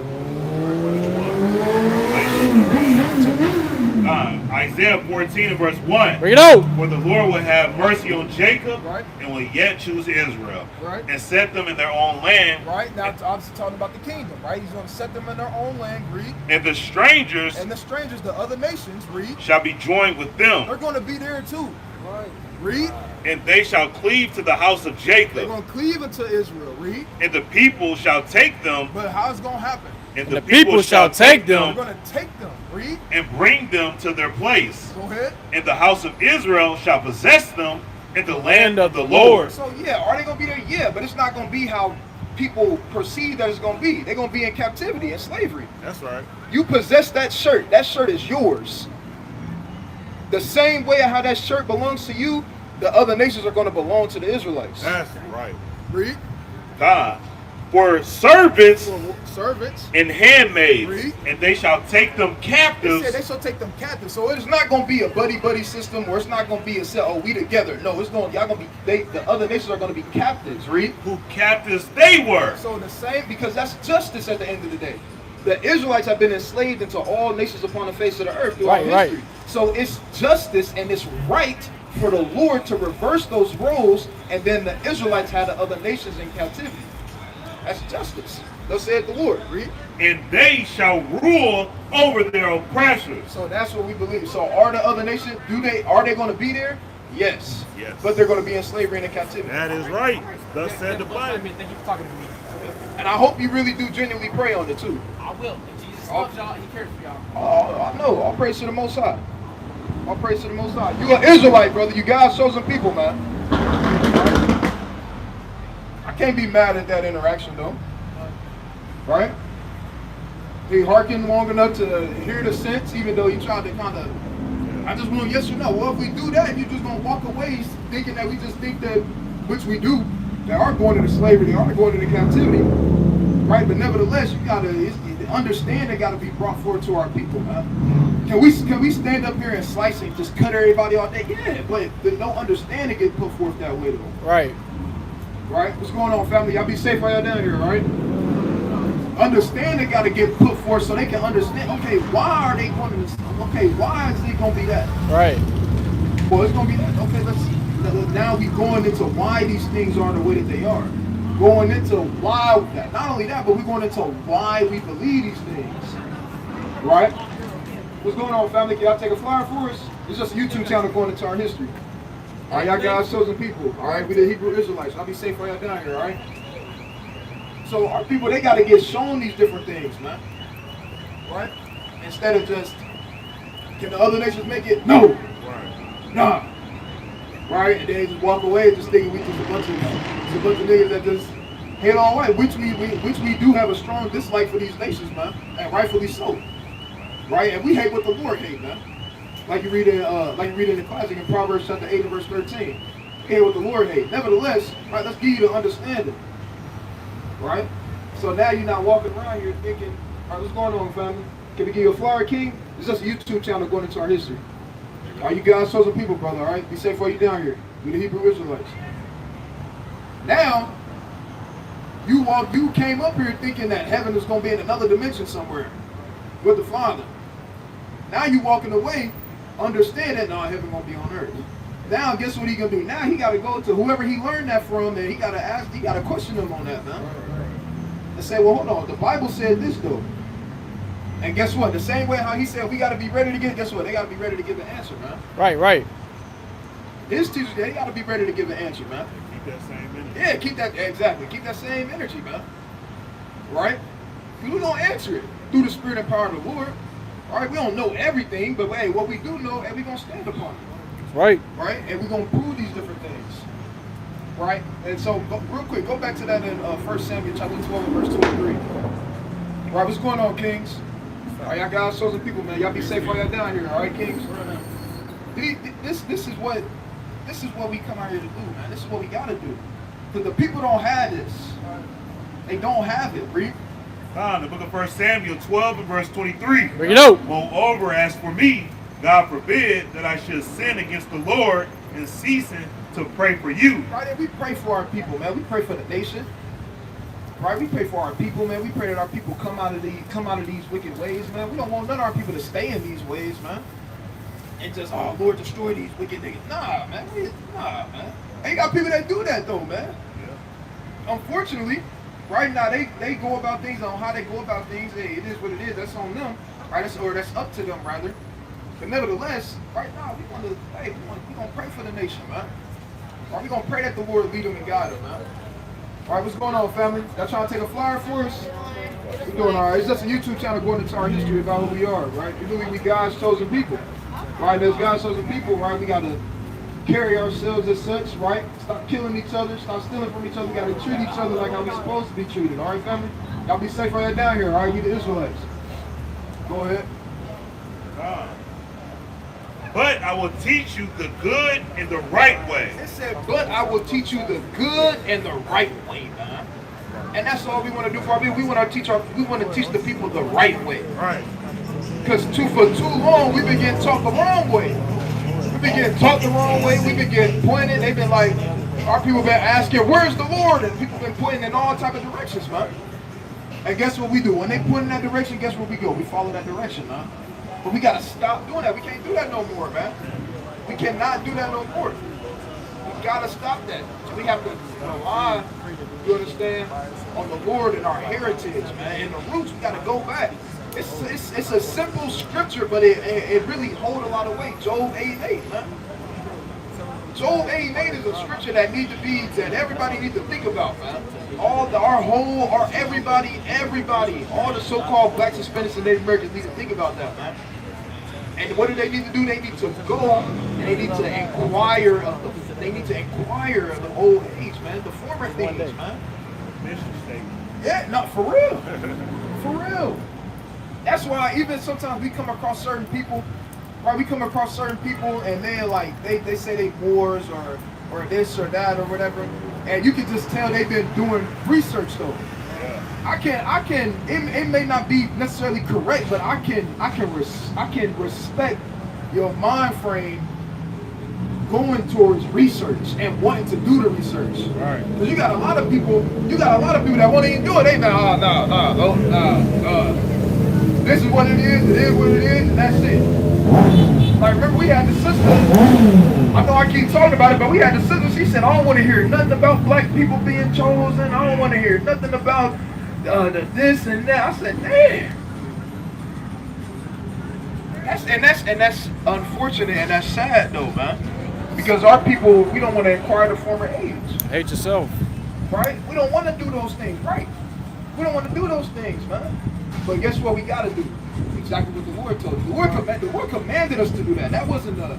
Isaiah 14 and verse 1. Bring it out. For the Lord will have mercy on Jacob Right. and will yet choose Israel. Right. And set them in their own land. Right, now it's obviously talking about the kingdom, right? He's gonna set them in their own land, read. And the strangers And the strangers, the other nations, read. shall be joined with They're them. gonna be there too. Right. Read. And they shall cleave to the house of They're Jacob. gonna cleave into Israel, read. And the people shall take them. But how's it gonna happen? And the people shall take They're them. gonna take them, read. and bring them to their place. Go ahead. And the house of Israel shall possess them in the land of the Lord. So yeah, are they gonna be there? Yeah, but it's not gonna be how people perceive that it's gonna be. They're gonna be in captivity and slavery. That's right. You possess that shirt. That shirt is yours. The same way how that shirt belongs to you, the other nations are gonna belong to the Israelites. That's right. Read. God. For servants For servants. and handmaids, Read. and they shall take them They captives. said they shall take them captive. So it's not gonna be a buddy system, or it's not gonna be a set. Oh, we together. No, it's gonna y'all gonna be. The other nations are gonna be captives. Read. Who captives they were. So the same, because that's justice at the end of the day. The Israelites have been enslaved into all nations upon the face of the earth throughout history. So it's justice and it's right for the Lord to reverse those roles, and then the Israelites had the other nations in captivity. That's justice. Thus saith the Lord. Read. And they shall rule over their oppressors. So that's what we believe. So are the other nations, are they going to be there? Yes. Yes. But they're going to be in slavery and in captivity. That is right. Thus said the I Bible. mean, thank you for talking to me. And I hope you really do genuinely pray on it too. I will. If Jesus loves y'all, he cares for y'all. Oh, I know. I'll praise to the Most High. I'll praise to the Most High. You an Israelite, brother. You God's chosen people, man. I can't be mad at that interaction, though. Right? He hearkened long enough to hear the sense, even though he tried to kind of, I just want yes or no. Well, if we do that, you're just going to walk away thinking that we just think that, which we do, they are going into slavery, they are going into captivity. Right? But nevertheless, you got to, the understanding got to be brought forward to our people, man. Can we stand up here and slice and just cut everybody all day? Yeah, but no understanding get put forth that way, though. Right. Right? What's going on, family? Y'all be safe while y'all down here, right? Understanding got to get put forth so they can understand, okay, why are they going to this? Okay, why is it going to be that? Right. Well, it's going to be that. Okay, now we going into why these things are the way that they are. Going into why that. Not only that, but we're going into why we believe these things. Right? What's going on, family? Can y'all take a flyer for us? It's just a YouTube channel going into our history. All right, y'all God's chosen people. All right, we the Hebrew Israelites. I'll be safe while y'all down here, all right? So our people, they got to get shown these different things, man. Right? Instead of just, can the other nations make it? No. Right. Nah. Right? And then they just walk away just thinking we just a bunch of niggas that just head on way, which we do have a strong dislike for these nations, man. And rightfully so. Right? And we hate what the Lord hate, man. Like you read in the classic in Proverbs chapter 8 and verse 13. Hate what the Lord hate. Nevertheless, right, let's give you the understanding. Right? So now you're not walking around here thinking, all right, what's going on, family? Can we give you a flyer, King? It's just a YouTube channel going into our history. Are you guys chosen people, brother, all right? Be safe while you're down here. We the Hebrew Israelites. Now, you came up here thinking that heaven is going to be in another dimension somewhere with the Father. Now you walking away, understand that, no, heaven going to be on earth. Now, guess what he going to do? Now he got to go to whoever he learned that from, and he got to question them on that, man. And say, well, hold on, the Bible said this, though. And guess what? The same way how he said we got to be ready to give, guess what? They got to be ready to give the answer, man. Right. His teachers, they got to be ready to give the answer, man. Keep that same energy. Yeah, keep that same energy, man. Right? Because we don't answer it through the Spirit and power of the Lord. All right, we don't know everything, but hey, what we do know, and we're going to stand upon it. Right. Right? And we're going to prove these different things. Right? And so, real quick, go back to that in 1 Samuel chapter 12 and verse 23. Right, what's going on, Kings? All right, y'all guys, chosen people, man. Y'all be safe while y'all down here, all right, Kings? This is what we come out here to do, man. This is what we got to do. Because the people don't have this. They don't have it, Read. The book of 1 Samuel 12 and verse 23. Bring it out. Moreover, as for me, God forbid that I should sin against the Lord in ceasing to pray for you. Right, and we pray for our people, man. We pray for the nation. Right, we pray for our people, man. We pray that our people come out of these wicked ways, man. We don't want none of our people to stay in these ways, man. And just, oh, Lord, destroy these wicked niggas. Nah, man. Ain't got people that do that, though, man. Yeah. Unfortunately, right now, they go about things on how they go about things. Hey, it is what it is. That's on them. Right, that's up to them, rather. But nevertheless, right now, we gonna pray for the nation, man. Right, we gonna pray that the Lord lead them and guide them, man. All right, what's going on, family? Y'all trying to take a flyer for us? We're doing all right. It's just a YouTube channel going into our history about who we are, right? We believe we God's chosen people. Right, there's God's chosen people, right? We got to carry ourselves as such, right? Stop killing each other, stop stealing from each other. We gotta treat each other like how we're supposed to be treated. All right, family? Y'all be safe right down here. All right, you the Israelites. Go ahead. But I will teach you the good and the right way. It said, but I will teach you the good and the right way, man. And that's all we want to do for our people. We want to teach the people the right way. Right. Because for too long, we've been getting taught the wrong way. We've been getting taught the wrong way. We've been getting pointed. They've been like, our people been asking, where's the Lord? And people been pointing in all type of directions, man. And guess what we do? When they point in that direction, guess where we go? We follow that direction, man. But we gotta stop doing that. We can't do that no more, man. We cannot do that no more. We gotta stop that. We have to rely, you understand, on the Lord and our heritage, man. And the roots, we gotta go back. It's a simple scripture, but it really holds a lot of weight. Job 8:8, man. Job 8:8 is a scripture that everybody needs to think about, man. Everybody, all the so-called blacks, Hispanics, and Native Americans need to think about that, man. And what do they need to do? They need to go and they need to inquire of the old age, man, the former things, man. Mission statement. Yeah, not for real. For real. That's why even sometimes we come across certain people, right? We come across certain people and they're like, they say they Moors or this or that or whatever, and you can just tell they've been doing research though. It may not be necessarily correct, but I can respect your mind frame going towards research and wanting to do the research. Right. Because you got a lot of people that won't even do it. They be this is what it is what it is, and that's it. Like, remember we had the sister, I know I keep talking about it, but we had the sister, she said, I don't want to hear nothing about black people being chosen. I don't want to hear nothing about this and that. I said, damn. That's unfortunate and that's sad though, man. Because our people, we don't want to acquire the former age. Hate yourself. Right? We don't want to do those things, right? We don't want to do those things, man. But guess what we got to do? Exactly what the Lord told us. The Lord commanded us to do that. That wasn't a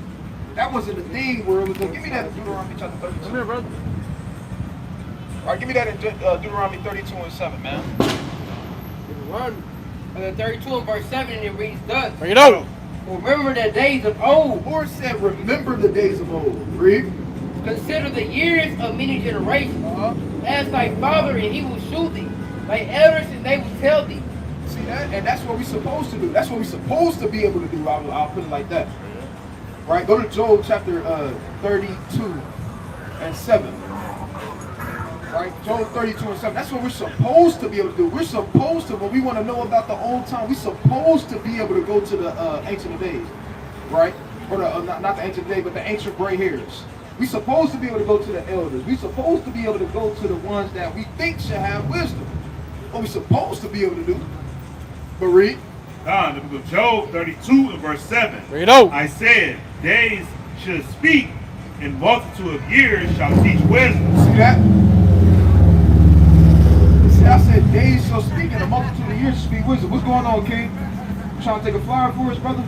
thing where it was like, give me that in Deuteronomy chapter 32. Come here, brother. All right, give me that in Deuteronomy 32 and 7, man. Deuteronomy 32 and verse 7, and it reads thus. Bring it out. Remember the days of old. The Lord said, remember the days of old. Read. Consider the years of many generations. Ask thy father, and he will shew thee. Thy elders, and they will tell thee. See that? And that's what we're supposed to do. That's what we're supposed to be able to do. I'll put it like that. Right? Go to Job chapter 32 and 7. Right? Job 32 and 7. That's what we're supposed to be able to do. We're supposed to, when we want to know about the old time, we're supposed to be able to go to the Ancient of Days. Right? Or not the Ancient of Days, but the ancient gray hairs. We're supposed to be able to go to the elders. We're supposed to be able to go to the ones that we think should have wisdom. What we're supposed to be able to do. But read. The book of Job 32 and verse 7. Read it out. I said, days should speak, and multitude of years shall teach wisdom. See that? See, I said, days shall speak, and a multitude of years shall speak wisdom. What's going on, King? You trying to take a flyer for us, brother?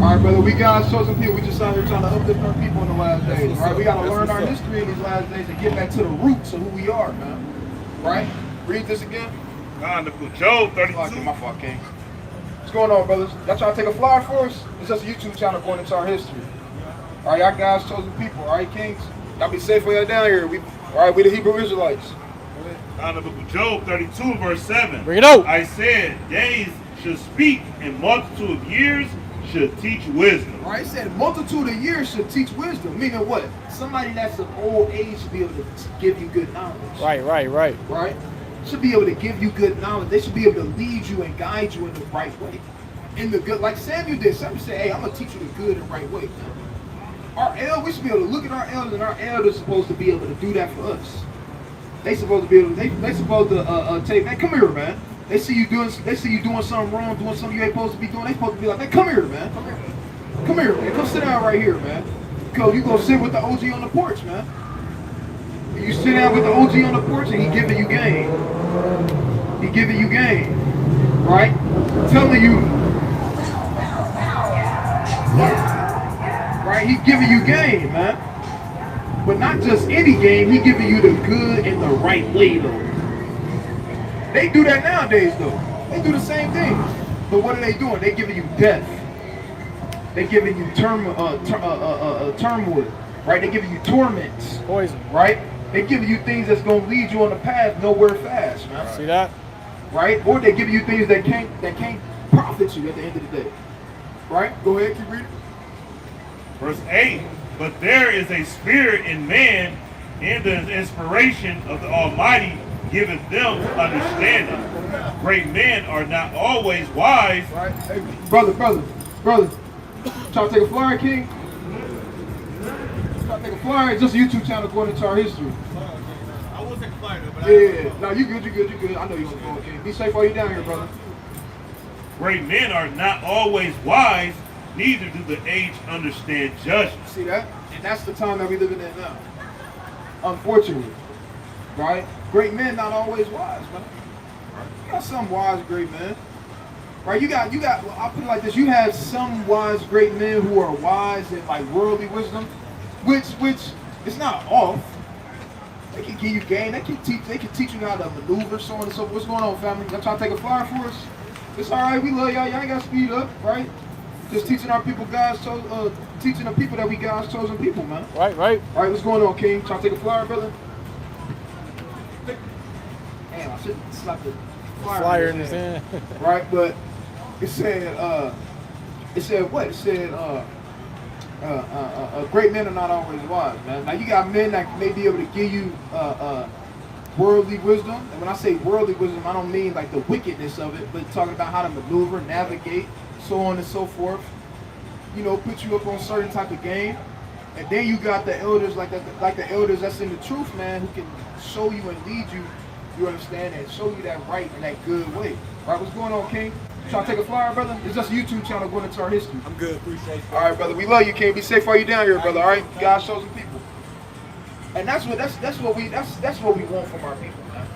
All right, brother, we God's chosen people. We just out here trying to uplift our people in the last days. All right, we got to learn our history in these last days and get back to the roots of who we are, man. Right? Read this again. The book of Job 32. Oh, my fault, King. What's going on, brothers? Y'all trying to take a flyer for us? It's just a YouTube channel going into our history. All right, y'all God's chosen people. All right, Kings? Y'all be safe when y'all down here. All right, we the Hebrew Israelites. The book of Job 32 and verse 7. Bring it out. I said, days should speak, and multitude of years should teach wisdom. All right, it said multitude of years should teach wisdom. Meaning what? Somebody that's of old age should be able to give you good knowledge. Right. Right? Should be able to give you good knowledge. They should be able to lead you and guide you in the right way. In the good, like Samuel did. Samuel said, hey, I'm going to teach you the good and right way. Our elders, we should be able to look at our elders, and our elders are supposed to be able to do that for us. They supposed to be able to, they supposed to take, hey, come here, man. They see you doing something wrong, doing something you ain't supposed to be doing. They supposed to be like, hey, come here, man. Come here, man. Come sit down right here, man. Because you go sit with the OG on the porch, man. You sit down with the OG on the porch and he giving you game. He giving you game. Right? Telling you. right? He's giving you game, man. But not just any game, he's giving you the good and the right way, though. They do that nowadays, though. They do the same thing. But what are they doing? They giving you death. They giving you turmoil, right? They giving you torments, Poison. right? They giving you things that's gonna lead you on the path nowhere fast, man. See that? Right? Or they give you things that can't profit you at the end of the day. Right? Go ahead, keep reading. Verse 8, but there is a spirit in man, and the inspiration of the Almighty giveth them understanding. Great men are not always wise. Right? Hey, brother. Trying to take a flyer, King? Trying to take a flyer? It's just a YouTube channel going into our history. I will take a flyer, but Yeah. No, you good. I know you want to go, King. Be safe while you're down here, brother. Great men are not always wise, neither do the aged understand judgment. See that? And that's the time that we living in now. Unfortunately. Right? Great men not always wise, man. You got some wise great men. Right? You got, well, I'll put it like this. You have some wise great men who are wise in like worldly wisdom, which it's not off. They can give you game, they can teach you how to maneuver, so on and so forth. What's going on, family? Y'all trying to take a flyer for us? It's alright, we love y'all. Y'all ain't gotta speed up, right? Just teaching our people teaching the people that we God's chosen people, man. Right. Alright, what's going on, King? Trying to take a flyer, brother? Damn, I should slap the Flyer in his hand. Right, but it said what? It said great men are not always wise, man. Now you got men that may be able to give you worldly wisdom, and when I say worldly wisdom, I don't mean like the wickedness of it, but talking about how to maneuver, navigate, so on and so forth. You know, put you up on certain type of game, and then you got the elders like the elders that's in the truth, man, who can show you and lead you. You understand, and show you that right and that good way. All right, what's going on, King? Trying to take a flyer, brother? It's just a YouTube channel going into our history. I'm good. Appreciate you. All right, brother. We love you, King. Be safe while you down here, brother. All right, God shows some people, and that's what we want from our people, man.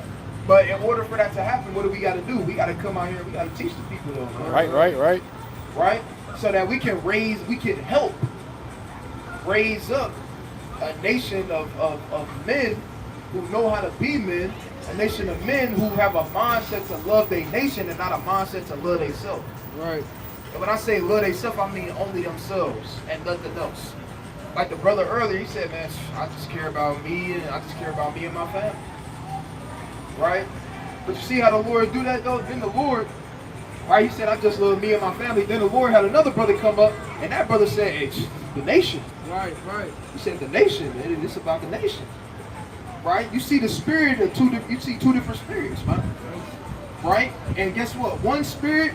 But in order for that to happen, what do we got to do? We got to come out here. We got to teach the people, though, man. Right. So that we can help raise up a nation of men who know how to be men. A nation of men who have a mindset to love their nation and not a mindset to love themselves. Right. And when I say love themselves, I mean only themselves and nothing else. Like the brother earlier, he said, man, I just care about me and I just care about me and my family. Right? But you see how the Lord do that though? Then the Lord, right, he said, I just love me and my family. Then the Lord had another brother come up and that brother said, hey, the nation. Right. He said, the nation, man, it's about the nation. Right? You see the spirit of two different spirits, man. Right? And guess what? One spirit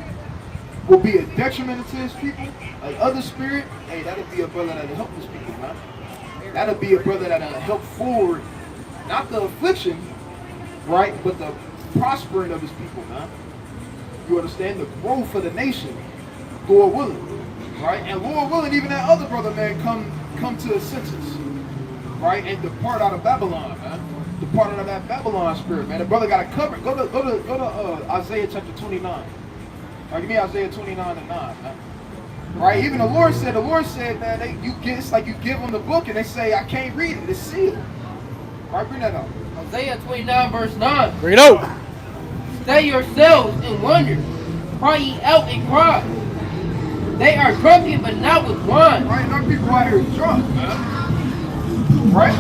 will be a detriment to his people. Another spirit, hey, that'll be a brother that'll help his people, man. That'll be a brother that'll help forward, not the affliction, right, but the prospering of his people, man. You understand? The growth of the nation, Lord willing. Right? And Lord willing, even that other brother, man, come to his senses. Right, and depart out of Babylon, man. Depart out of that Babylon spirit, man. The brother got to cover. Go to Isaiah chapter 29. All right, give me Isaiah 29 and 9, man. Right, even the Lord said, man, it's like you give them the book and they say, I can't read it. It's sealed. All right, bring that up. Isaiah 29 verse 9. Bring it out. Stay yourselves and wonder. Cry ye out and cry. They are drunken, but not with wine. Right, and our people out here drunk, man. Right?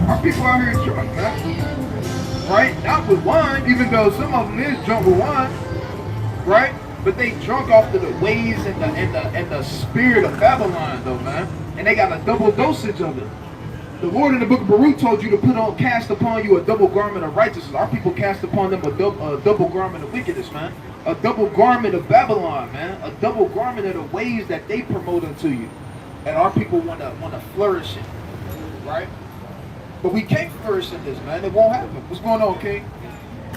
Our people out here drunk, man. Right? Not with wine, even though some of them is drunk with wine. Right? But they drunk off of the ways and the spirit of Babylon, though, man. And they got a double dosage of it. The Lord in the book of Baruch told you to cast upon you a double garment of righteousness. Our people cast upon them a double garment of wickedness, man. A double garment of Babylon, man. A double garment of the ways that they promote unto you. And our people want to flourish in, right? But we can't flourish in this, man. It won't happen. What's going on, King?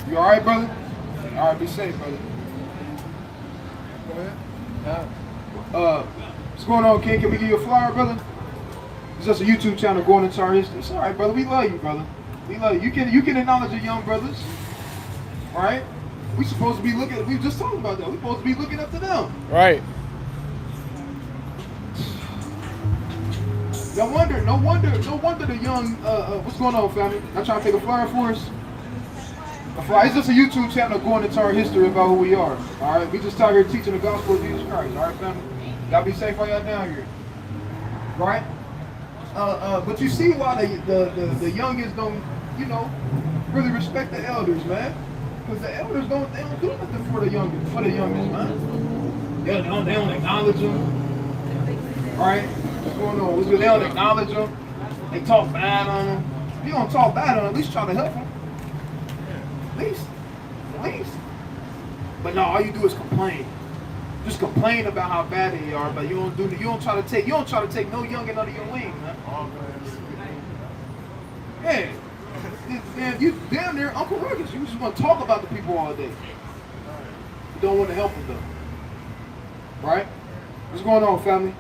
You all right, brother? All right, be safe, brother. Go ahead. What's going on, King? Can we give you a flyer, brother? It's just a YouTube channel going into our history. It's all right, brother. We love you, brother. We love you. You can acknowledge your young brothers, right? We supposed to be looking. We just talked about that. We supposed to be looking up to them. Right. No wonder the young. What's going on, family? Not trying to take a flyer for us. It's just a YouTube channel going into our history about who we are. All right, we just out here teaching the gospel of Jesus Christ. All right, family. Y'all be safe while y'all down here. Right? But you see why the youngest don't, really respect the elders, man. Because the elders don't do nothing for the youngest, man. They don't acknowledge them. Right? What's going on? They don't acknowledge them. They talk bad on them. If you don't talk bad on them, at least try to help them. At least. But no, all you do is complain. Just complain about how bad they are, but you don't try to take no youngin under your wing, man. Yeah, you damn near Uncle Ruckus. You just want to talk about the people all day. You don't want to help them though. Right? What's going on, family?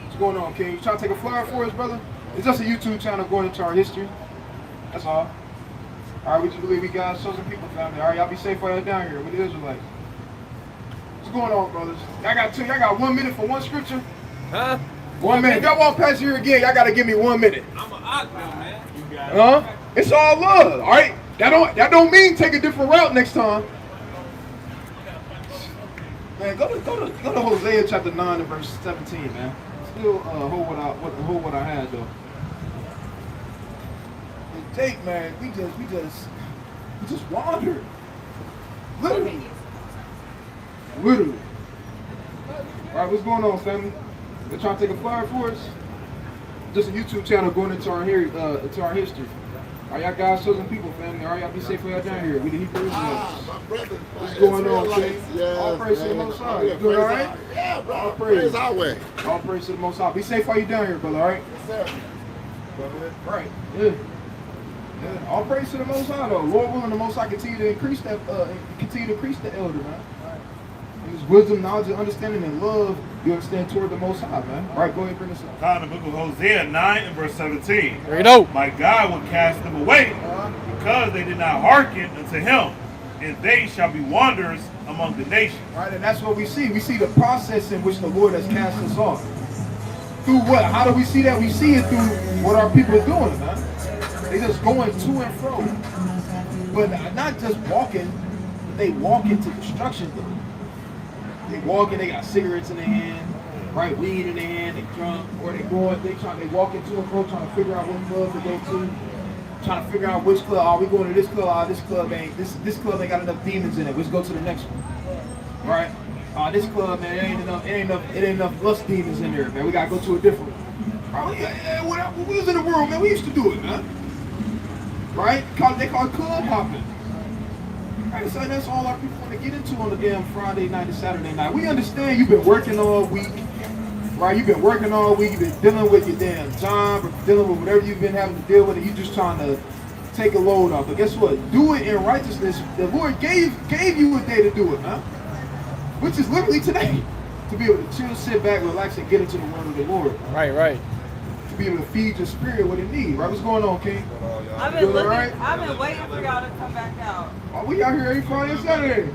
What's going on, King? You trying to take a flyer for us, brother? It's just a YouTube channel going into our history. That's all. All right, we just believe we God's chosen people, family. All right, y'all be safe while y'all down here with the Israelites. What's going on, brothers? Y'all got 1 minute for one scripture? Huh? 1 minute. If y'all walk past here again, y'all gotta give me 1 minute. I'm an odd man. You got it. Huh? It's all love, all right? That don't mean take a different route next time. Man, go to Hosea chapter 9 and verse 17, man. Still hold what I had though. Take, man, we just wandered. Literally. Alright, what's going on, family? They're trying to take a flyer for us. Just a YouTube channel going into our history. Alright, y'all guys, chosen people, family. Alright, y'all be safe for y'all down here. We the Hebrew Israelites. My brother. What's going on, King? Yes, All praise to the Most High. You Yeah, doing praise alright? our- Yeah, bro. All praise. Praise our way. All praise to the Most High. Be safe while you down here, brother, alright? Yes, sir. Right. Yeah. All praise to the Most High, though. Lord willing, the Most High continue to increase the elder, man. Use wisdom, knowledge, and understanding, and love you understand toward the Most High, man. All right, go ahead and bring this up. Found in the book of Hosea 9 and verse 17. There you go. My God will cast them away because they did not hearken unto him, and they shall be wanderers among the nations. Right, and that's what we see. We see the process in which the Lord has cast us off. Through what? How do we see that? We see it through what our people are doing, man. They just going to and fro. But not just walking, but they walk into destruction, though. They walking, they got cigarettes in their hand, right, weed in their hand, they drunk, or they walking to and fro trying to figure out what club to go to, trying to figure out which club. Are we going to this club? This club ain't got enough demons in it. Let's go to the next one. Right? This club, man, it ain't enough lust demons in there, man. We gotta go to a different one. Oh yeah, when we was in the world, man, we used to do it, man. Right? They call it club hopping. Right, so that's all our people want to get into on the damn Friday night and Saturday night. We understand you've been working all week, right? You've been working all week. You've been dealing with your damn job, or dealing with whatever you've been having to deal with, and you just trying to take a load off. But guess what? Do it in righteousness. The Lord gave you a day to do it, man. Which is literally today. To be able to chill, sit back, relax, and get into the word of the Lord. Right. To be able to feed your spirit what it needs. Right? What's going on, King? I've been looking. I've been waiting for y'all to come back out. Oh, we out here every Friday and Saturday.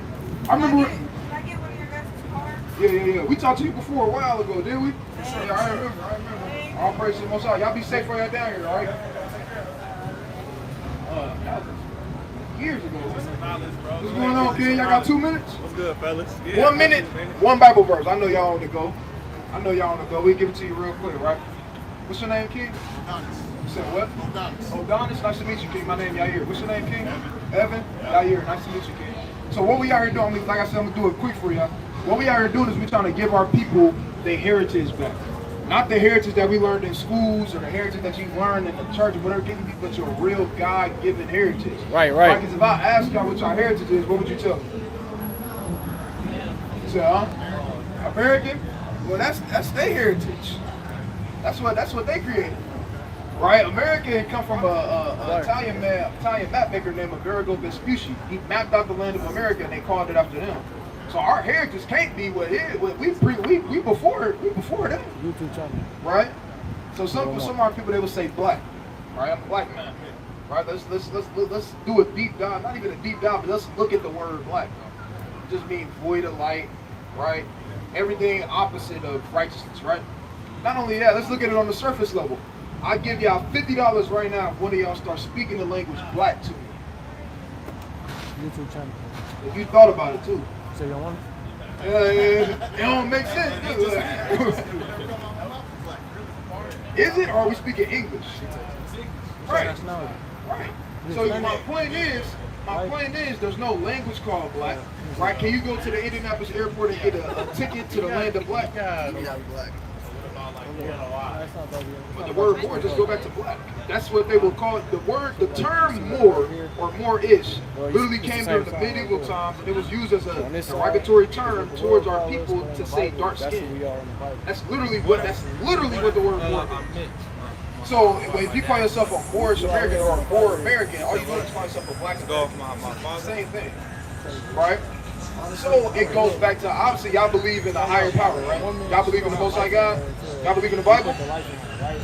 I remember. Can I get one of your guys' cards? Yeah. We talked to you before a while ago, didn't we? Yeah, I remember. All praise to the Most High. Y'all be safe while y'all down here, all right? That was years ago. What's going on, King? Y'all got 2 minutes? What's good, fellas? 1 minute, one Bible verse. I know y'all on the go. We'll give it to you real quick, right? What's your name, King? You said what? Odonis. Nice to meet you, King. My name Yair. What's your name, King? Evan. Yair. Nice to meet you, King. So what we out here doing, like I said, I'm going to do it quick for y'all. What we out here doing is we're trying to give our people their heritage back. Not the heritage that we learned in schools or the heritage that you learned in the church or whatever, giving you, but your real God-given heritage. Right. Because if I ask y'all what your heritage is, what would you tell me? You say, American? Well, that's their heritage. That's what they created. Right? America come from a Italian map maker named Amerigo Vespucci. He mapped out the land of America and they called it after them. So our heritage can't be what it is. We before them. YouTube channel. Right? So some of our people, they would say black. Right? I'm a black man. Right? Let's do a deep dive. Not even a deep dive, but let's look at the word black. It just means void of light, right? Everything opposite of righteousness, right? Not only that, let's look at it on the surface level. I give y'all $50 right now if one of y'all start speaking the language black to me. YouTube channel. If you thought about it too. So you don't want it? It don't make sense. Is it, or are we speaking English? Right. Nationality. Right. So my point is, there's no language called black. Right? Can you go to the Indianapolis airport and get a ticket to the land of black? But the word more, just go back to black. That's what they will call it. The term more or more-ish literally came during the medieval times, and it was used as a derogatory term towards our people to say dark skin. That's literally what the word more means. So if you call yourself a Moorish American or a Moor American, all you do is call yourself a black American. Same thing, right? So it goes back to, obviously, y'all believe in a higher power, right? Y'all believe in the Most High God? Y'all believe in the Bible?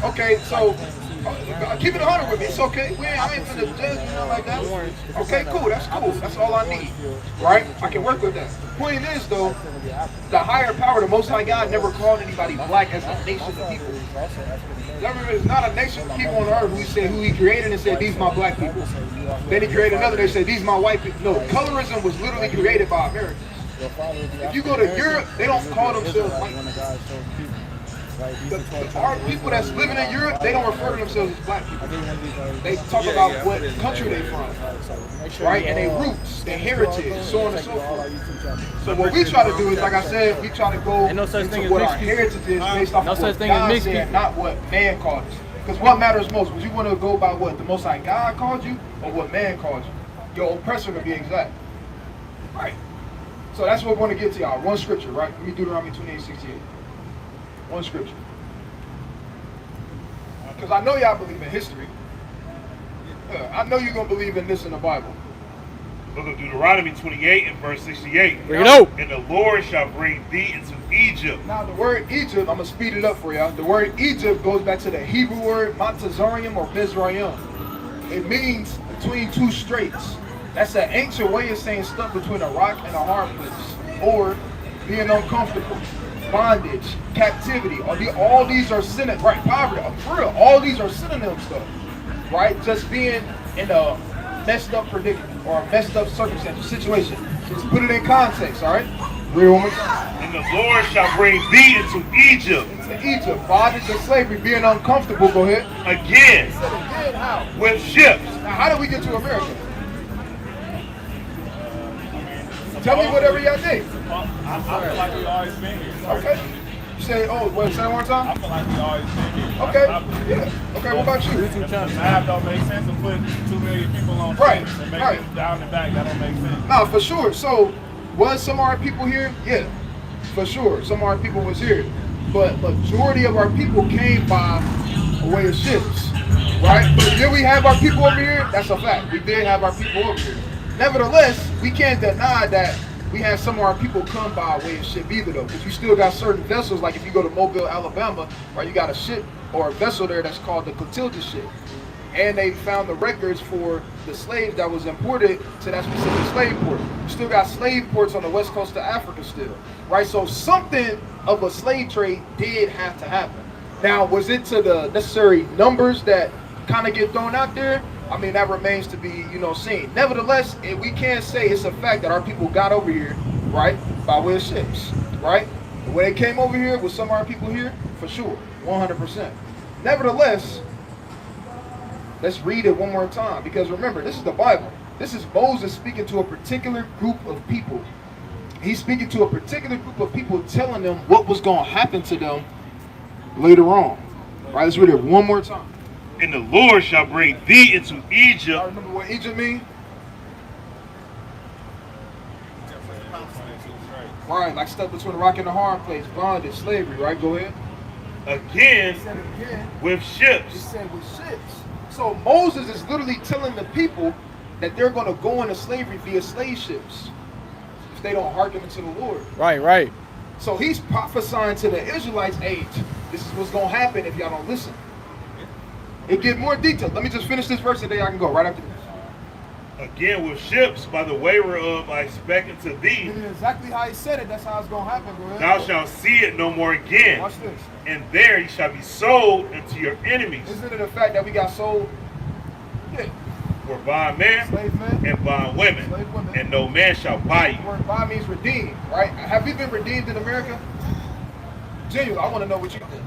Okay, so keep it 100 with me. It's okay. I ain't finna judge you, nothing like that. Okay, cool. That's cool. That's all I need, right? I can work with that. The point is, though, the higher power, the Most High God, never called anybody black as a nation of people. There's not a nation of people on earth who he created and said, these my black people. Then he created another, they said, these my white people. No, colorism was literally created by Americans. If you go to Europe, they don't call themselves white. Our people that's living in Europe, they don't refer to themselves as black people. They talk about what country they from, right? And their roots, their heritage, so on and so forth. So what we try to do is, like I said, we try to go into what our heritage is based off of what God said, not what man called us. Because what matters most? Would you want to go by what the Most High God called you or what man called you? Your oppressor to be exact. Right. So that's what we're going to get to y'all. One scripture, right? Let me Deuteronomy 28:68. One scripture. Because I know y'all believe in history. I know you're going to believe in this in the Bible. Book of Deuteronomy 28 and verse 68. Bring it out. And the Lord shall bring thee into Egypt. Now the word Egypt, I'm going to speed it up for y'all. The word Egypt goes back to the Hebrew word Montazarium or Mizraim. It means between two straits. That's an ancient way of saying stuck between a rock and a hard place. Or being uncomfortable. Bondage, captivity, all these are synonyms, right? Poverty, for real, all these are synonym stuff, right? Just being in a messed up predicament or a messed up circumstance or situation. Let's put it in context, all right? Read one more time. And the Lord shall bring thee into Egypt. Into Egypt, bondage and slavery, being uncomfortable. Go ahead. Again. Again, how? With ships. Now, how did we get to America? Tell me whatever y'all think. I feel like we always been here. Okay. You say, wait, say it one more time? I feel like we always been here. Okay. Yeah. Okay, what about you? The math don't make sense to put 2 million people on Right, and make right. it down the back. That don't make sense. No, for sure. So, was some of our people here? Yeah, for sure. Some of our people was here. But majority of our people came by way of ships, right? But did we have our people over here? That's a fact. We did have our people over here. Nevertheless, we can't deny that we have some of our people come by way of ship either, though, because you still got certain vessels, like if you go to Mobile, Alabama, right, you got a ship or a vessel there that's called the Clotilda ship. And they found the records for the slaves that was imported to that specific slave port. You still got slave ports on the west coast of Africa still, right? So something of a slave trade did have to happen. Now, was it to the necessary numbers that kind of get thrown out there? I mean, that remains to be, seen. Nevertheless, we can say it's a fact that our people got over here, right, by way of ships, right? And when they came over here, with some of our people here, for sure, 100%. Nevertheless, let's read it one more time, because remember, this is the Bible. This is Moses speaking to a particular group of people. He's speaking to a particular group of people, telling them what was going to happen to them later on. All right, let's read it one more time. And the Lord shall bring thee into Egypt. Y'all remember what Egypt means? Right, like stuck between a rock and a hard place, bondage, slavery, right? Go ahead. Again, with He ships. said with ships. So Moses is literally telling the people that they're going to go into slavery via slave ships if they don't hearken unto the Lord. Right. So he's prophesying to the Israelites, hey, this is what's going to happen if y'all don't listen. It get more detailed. Let me just finish this verse and then I can go right after this. Again with ships by the waver of I spec unto thee, It is exactly how he said it. That's how it's gonna happen, bro. thou shalt see it no more again. Watch this. And there ye shall be sold unto your enemies, Isn't it a fact that we got sold? Yeah. for bondmen Slave men. and bondwomen, Slave women. and no man shall buy you. The word buy means redeemed, right? Have we been redeemed in America? Genuinely, I want to know what you think.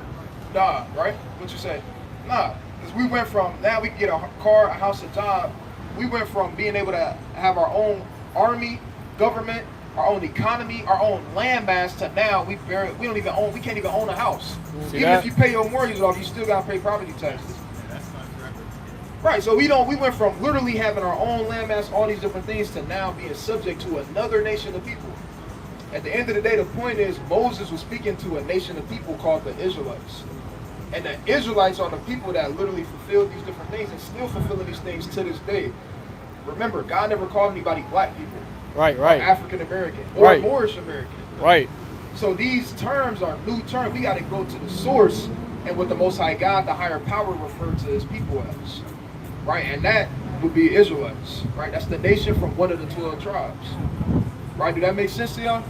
Nah, right? What you say? Nah, because we went from, now we can get a car, a house, a job. We went from being able to have our own army, government, our own economy, our own landmass to now we don't even own, we can't even own a house. See Even that? if you pay your mortgage off, you still gotta pay property taxes. Right, so we went from literally having our own landmass, all these different things, to now being subject to another nation of people. At the end of the day, the point is Moses was speaking to a nation of people called the Israelites. And the Israelites are the people that literally fulfilled these different things and still fulfilling these things to this day. Remember, God never called anybody black people, Right, or right, African American, or Right. Moorish American. right. So these terms are new terms. We got to go to the source and what the Most High God, the higher power, referred to his people as. Right, and that would be Israelites. Right, that's the nation from one of the 12 tribes. Right, do that make sense to y'all?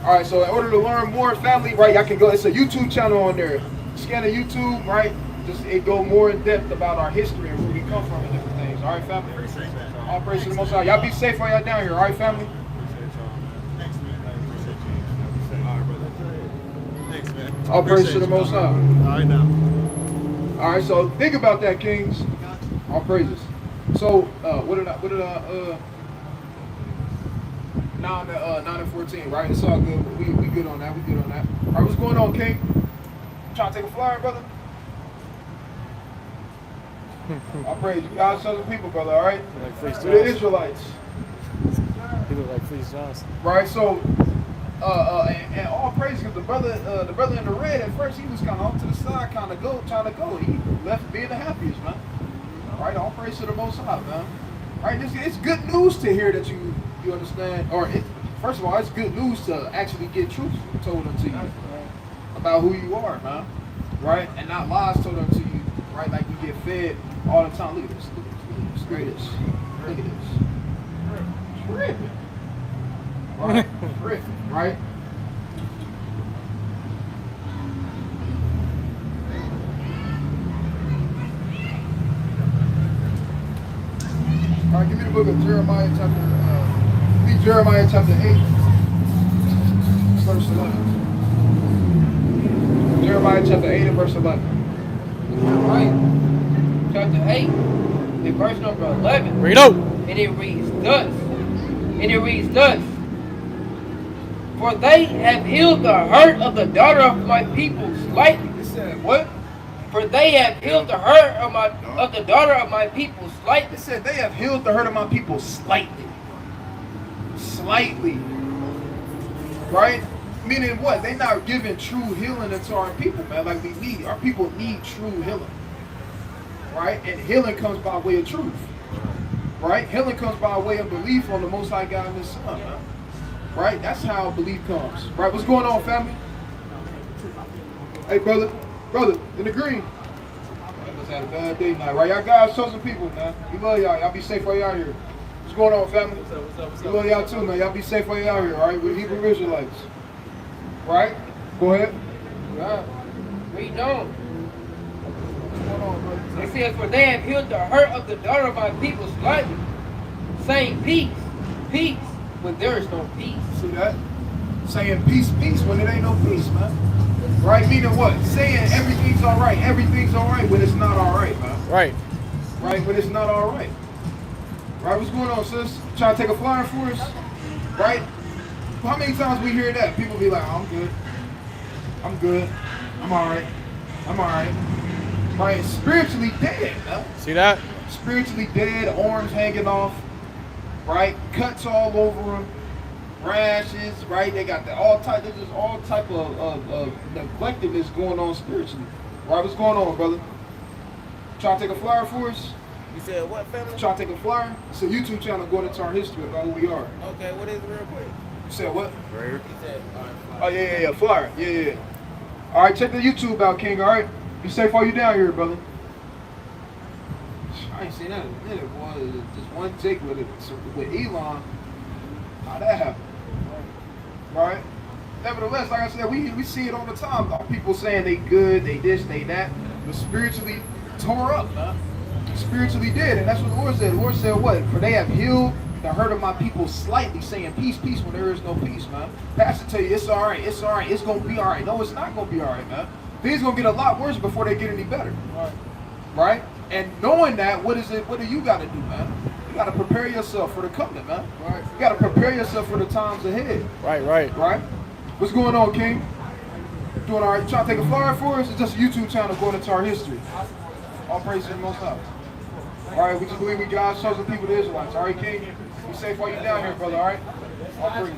All right, so in order to learn more, family, right, y'all can go. It's a YouTube channel on there. Scan the YouTube, right? Just it go more in depth about our history and where we come from and different things. All right, family. All praise to the Most High. Y'all be safe while y'all down here. All right, family. All praise to the Most High. All right now. All right, so think about that, kings. All praises. So, 9 and 14, right? It's all good. We good on that. We good on that. All right, what's going on, king? Trying to take a flyer, brother? I praise you. God, sons of people, brother. All right. Like Fleece We're the Johnson. Israelites, He look like Fleece Johnson. right? So, and all praise, because the brother in the red at first he was kind of off to the side, trying to go. He left being the happiest, man. All right, all praise to the Most High, man. All right, it's good news to hear that you understand, or first of all, it's good news to actually get truth told unto you about who you are, man. Right, and not lies told unto you, right? Like you get fed all the time. Look at this. Look at this. Look at this. Tripping. Right, tripping. Right. All right, give me the book of Jeremiah chapter 8, verse 11. Jeremiah chapter 8 and verse 11. Right. Chapter 8, and verse number 11. Read out. And it reads thus. For they have healed the hurt of the daughter of my people slightly. It said what? For they have healed the hurt of the daughter of my people slightly. It said they have healed the hurt of my people slightly. Slightly. Right? Meaning what? They not giving true healing to our people, man. Like we need. Our people need true healing. Right? And healing comes by way of truth. Right? Healing comes by way of belief on the Most High God and His Son, man. Right? That's how belief comes. Right? What's going on, family? Hey, brother, in the green. I must have had a bad day tonight, right? Y'all guys, chosen people, man. We love y'all. Y'all be safe while y'all out here. What's going on, family? We love y'all too, man. Y'all be safe while y'all out here, all right? We're Hebrew Israelites. Right? Go ahead. Right. Read on. What's going on, brother? It says, for they have healed the hurt of the daughter of my people slightly, saying peace, peace, when there is no peace. See that? Saying peace, peace, when it ain't no peace, man. Right? Meaning what? Saying everything's all right when it's not all right, man. Right. Right? When it's not all right. Right? What's going on, sis? Trying to take a flyer for us? Right? How many times we hear that? People be like, oh, I'm good. I'm good. I'm all right. I'm all right. Right? Spiritually dead, man. See that? Spiritually dead, arms hanging off. Right? Cuts all over them. Rashes, right? They got all type of neglectedness going on spiritually. Right? What's going on, brother? Trying to take a flyer for us? You said what, family? Trying to take a flyer? It's a YouTube channel going into our history about who we are. Okay, what is it real quick? You said what? You said, Oh, yeah, flyer. Yeah. All right, check the YouTube out, King, all right? Be safe while you down here, brother. I ain't seen that in a minute, boy. Just one Jake with it. So with Elon, how that happened? Right? Nevertheless, like I said, we see it all the time. People saying they good, they this, they that, but spiritually tore up, man. Spiritually dead, and that's what the Lord said. The Lord said what? For they have healed the hurt of my people slightly, saying peace, peace, when there is no peace, man. Pastor tell you it's all right, it's gonna be all right. No, it's not gonna be all right, man. Things gonna get a lot worse before they get any better. Right? And knowing that, what do you gotta do, man? You gotta prepare yourself for the coming, man. Right? You gotta prepare yourself for the times ahead. Right? What's going on, King? Doing all right? You trying to take a flyer for us? It's just a YouTube channel going into our history. All praise to the Most High. All right, we just believe we God's chosen people, the Israelites. All right, King? Be safe while you're down here, brother, all right? All praise.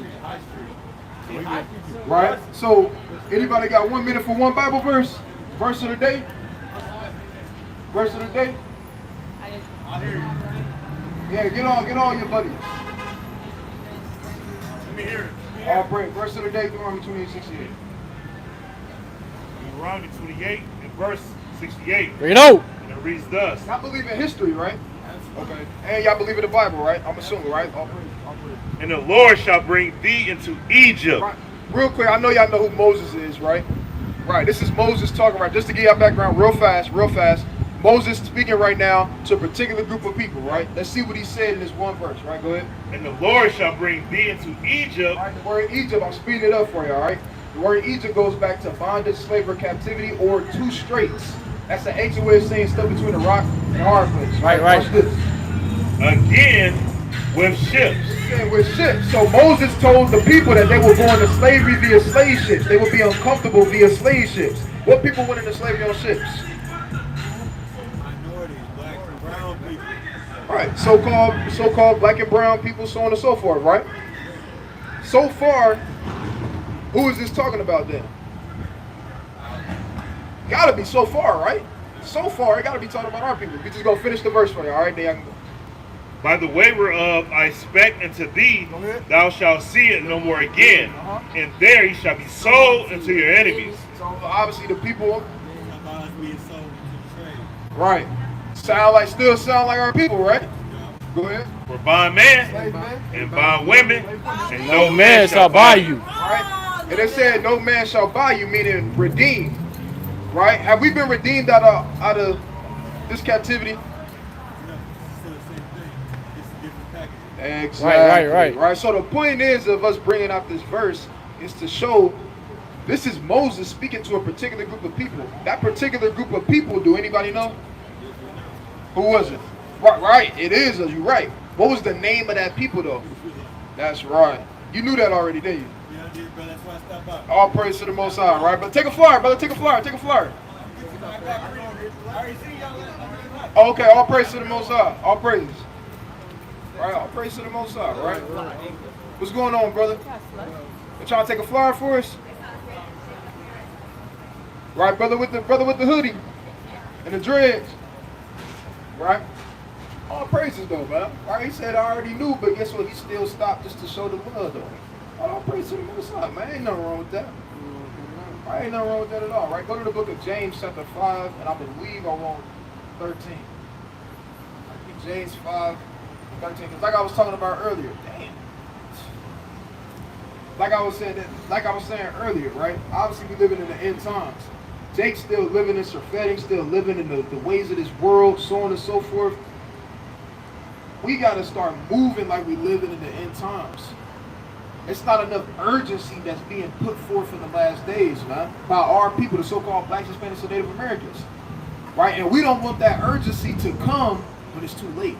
Right? So, anybody got 1 minute for one Bible verse? Verse of the day? Verse of the day? Yeah, get on your buddies. Let me hear it. All praise. Verse of the day, Deuteronomy 28:68. Deuteronomy 28 and verse 68. Read out. And it reads thus. Y'all believe in history, right? Okay. And y'all believe in the Bible, right? I'm assuming, right? All praise. All praise. And the Lord shall bring thee into Egypt. Right. Real quick, I know y'all know who Moses is, right? Right. This is Moses talking, right? Just to give y'all background real fast. Moses speaking right now to a particular group of people, right? Let's see what he said in this one verse, right? Go ahead. And the Lord shall bring thee into Egypt. All right, the word Egypt, I'm speeding it up for you, all right? The word Egypt goes back to bondage, slavery, captivity, or two straits. That's an ancient way of saying stuff between a rock and a hard place. Right. Watch this. Again with ships. And with ships. So Moses told the people that they were going to slavery via slave ships. They would be uncomfortable via slave ships. What people went into slavery on ships? Minorities, black and brown people. Right, so-called black and brown people, so on and so forth, right? So far, who is this talking about then? Gotta be so far, right? So far, it gotta be talking about our people. We just gonna finish the verse for you, all right? Then I can go. By the way whereof I spec unto thee, thou shalt see it no more again. And there ye shall be sold unto your enemies. So obviously the people, Somebody's being sold into trade. right? Still sound like our people, right? Go ahead. For bondmen Slave man. and bondwomen, and no Man shall buy you. Right? And it said, "No man shall buy you," meaning redeemed. Right? Have we been redeemed out of this captivity? No, it's still the same thing. It's a different package. Exactly. Right. Right. So the point is of us bringing out this verse is to show this is Moses speaking to a particular group of people. That particular group of people, do anybody know? Who was it? Right. It is. You're right. What was the name of that people though? That's right. You knew that already, didn't you? Yeah, I did, brother. That's why I stopped by. All praise to the Most High, right? But take a flyer, brother. Take a flyer. Okay, all praise to the Most High. All praises. All right, all praise to the Most High, right? What's going on, brother? You trying to take a flyer for us? Right, brother with the hoodie and the dreads. Right? All praises though, man. Right? He said I already knew, but guess what? He still stopped just to show the love though. All praise to the Most High, man. Ain't nothing wrong with that. Ain't nothing wrong with that at all, right? Go to the book of James chapter 5, and I believe I'm on 13. I think James 5, 13. Because like I was talking about earlier, damn. Like I was saying earlier, right? Obviously we living in the end times. Jake's still living in Surfetting, still living in the ways of this world, so on and so forth. We got to start moving like we living in the end times. It's not enough urgency that's being put forth in the last days, man, by our people, the so-called Blacks, Hispanics, and Native Americans, right? And we don't want that urgency to come when it's too late,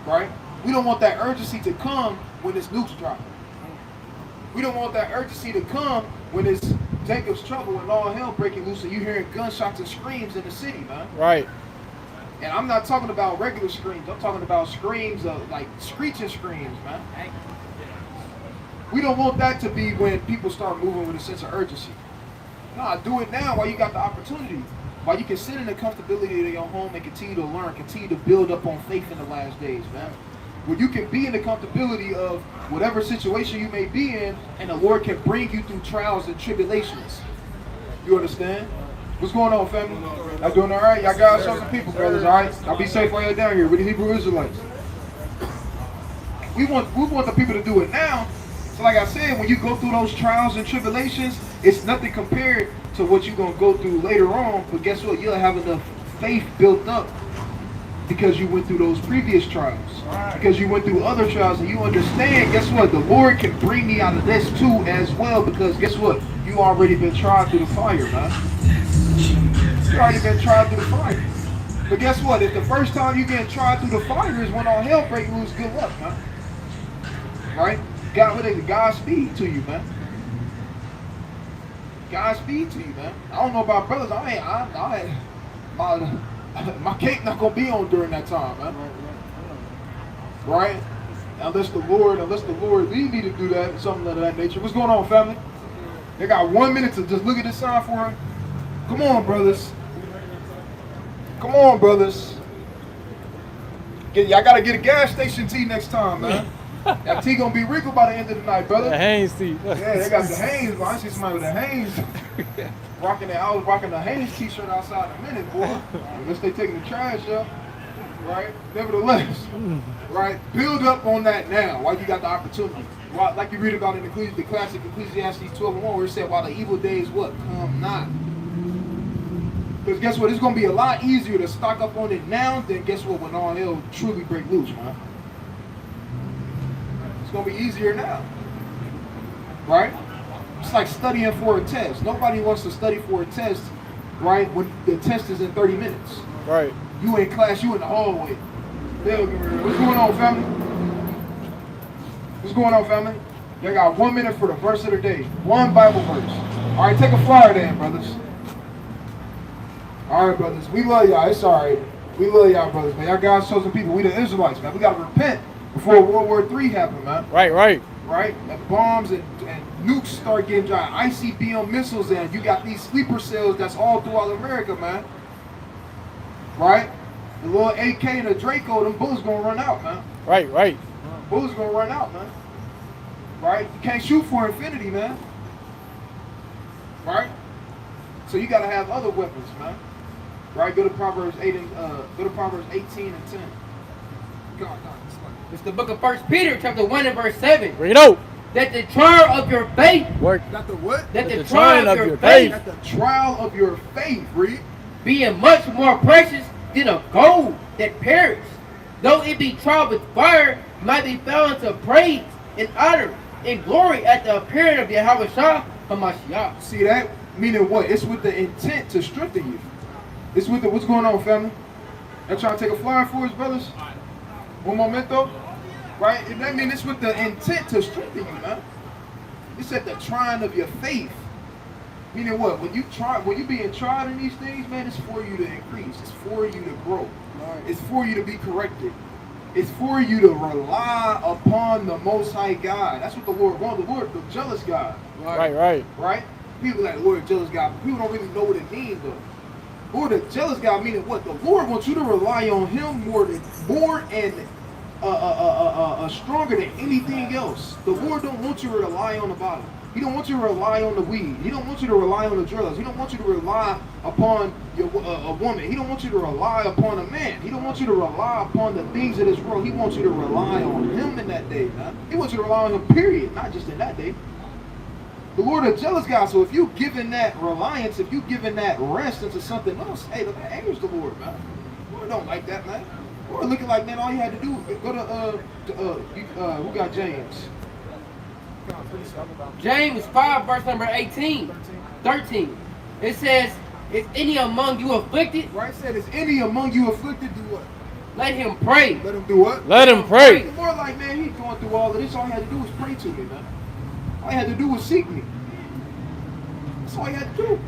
right? We don't want that urgency to come when it's nukes dropping. We don't want that urgency to come when it's Jacob's trouble and all hell breaking loose and you hearing gunshots and screams in the city, man. Right. And I'm not talking about regular screams. I'm talking about screams of like screeching screams, man. We don't want that to be when people start moving with a sense of urgency. No, do it now while you got the opportunity. While you can sit in the comfortability of your home and continue to learn, continue to build up on faith in the last days, man. Where you can be in the comfortability of whatever situation you may be in, and the Lord can bring you through trials and tribulations. You understand? What's going on, family? Y'all doing all right? Y'all guys, show some people, brothers, all right? Y'all be safe while you're down here with the Hebrew Israelites. We want the people to do it now. So like I said, when you go through those trials and tribulations, it's nothing compared to what you're going to go through later on. But guess what? You'll have enough faith built up because you went through those previous trials. Because you went through other trials and you understand, guess what? The Lord can bring me out of this too as well, because guess what? You already been tried through the fire, man. You already been tried through the fire. But guess what? If the first time you get tried through the fire is when all hell breaks loose, good luck, man. Right? Godspeed to you, man. Godspeed to you, man. I don't know about brothers. My cake not gonna be on during that time, man. Right? Unless the Lord lead me to do that, something of that nature. What's going on, family? They got 1 minute to just look at this sign for him. Come on, brothers. Come on, brothers. Y'all gotta get a gas station tea next time, man. That tea gonna be wrinkled by the end of the night, brother. The Haynes tea. Yeah, they got the Haynes. I see somebody with the Haynes. I was rocking the Haynes t-shirt outside in a minute, boy. Unless they taking the trash up. Right? Nevertheless, right? Build up on that now while you got the opportunity. Like you read about in the classic Ecclesiastes 12:1, where it said, while the evil days what? Come not. Because guess what? It's going to be a lot easier to stock up on it now than guess what? When all hell truly break loose, man. It's going to be easier now. Right? It's like studying for a test. Nobody wants to study for a test, right, when the test is in 30 minutes. Right. You in class, you in the hallway. What's going on, family? What's going on, family? They got 1 minute for the verse of the day. One Bible verse. All right, take a flyer then, brothers. All right, brothers. We love y'all. It's all right. We love y'all, brothers, man. Y'all guys chosen people. We the Israelites, man. We got to repent before World War III happened, man. Right. Right? And bombs and nukes start getting dropped. ICBM missiles, and you got these sleeper cells that's all throughout America, man. Right? The little AK and the Draco, them bullets gonna run out, man. Right. Bullets gonna run out, man. Right? You can't shoot for infinity, man. Right? So you gotta have other weapons, man. Right? Go to Proverbs 18 and 10. God. It's the book of 1 Peter, chapter 1 and verse 7. Bring it out. That the trial of your faith. Work. Got the what? That the trial of your faith. At the trial of your faith, read. Being much more precious than of gold that perish, though it be tried with fire, might be found to praise and honor and glory at the appearing of Yahweh Shah HaMashiach. See that? Meaning what? It's with the intent to strengthen you. It's with the, what's going on, family? Y'all trying to take a flyer for us, brothers? Un momento. Right? And that means it's with the intent to strengthen you, man. It's at the trying of your faith. Meaning what? When you being tried in these things, man, it's for you to increase. It's for you to grow. It's for you to be corrected. It's for you to rely upon the Most High God. That's what the Lord wants. The Lord, the jealous God. Right? People like the Lord, jealous God. People don't really know what it means, though. Lord, the jealous God meaning what? The Lord wants you to rely on Him more and stronger than anything else. The Lord don't want you to rely on the bottom. He don't want you to rely on the weed. He don't want you to rely on the drugs. He don't want you to rely upon a woman. He don't want you to rely upon a man. He don't want you to rely upon the things of this world. He wants you to rely on Him in that day, man. He wants you to rely on Him, period, not just in that day. The Lord is a jealous God, so if you giving that reliance, if you giving that rest into something else, hey, that angers the Lord, man. The Lord don't like that, man. The Lord looking like, man, all you had to do was go to who got James? James 5, verse number 13. It says, is any among you afflicted? Right, it said, is any among you afflicted? Do what? Let him pray. Let him do what? Let him pray. The Lord like, man, he's going through all of this. All he had to do was pray to me, man. All he had to do was seek me. That's all he had to do.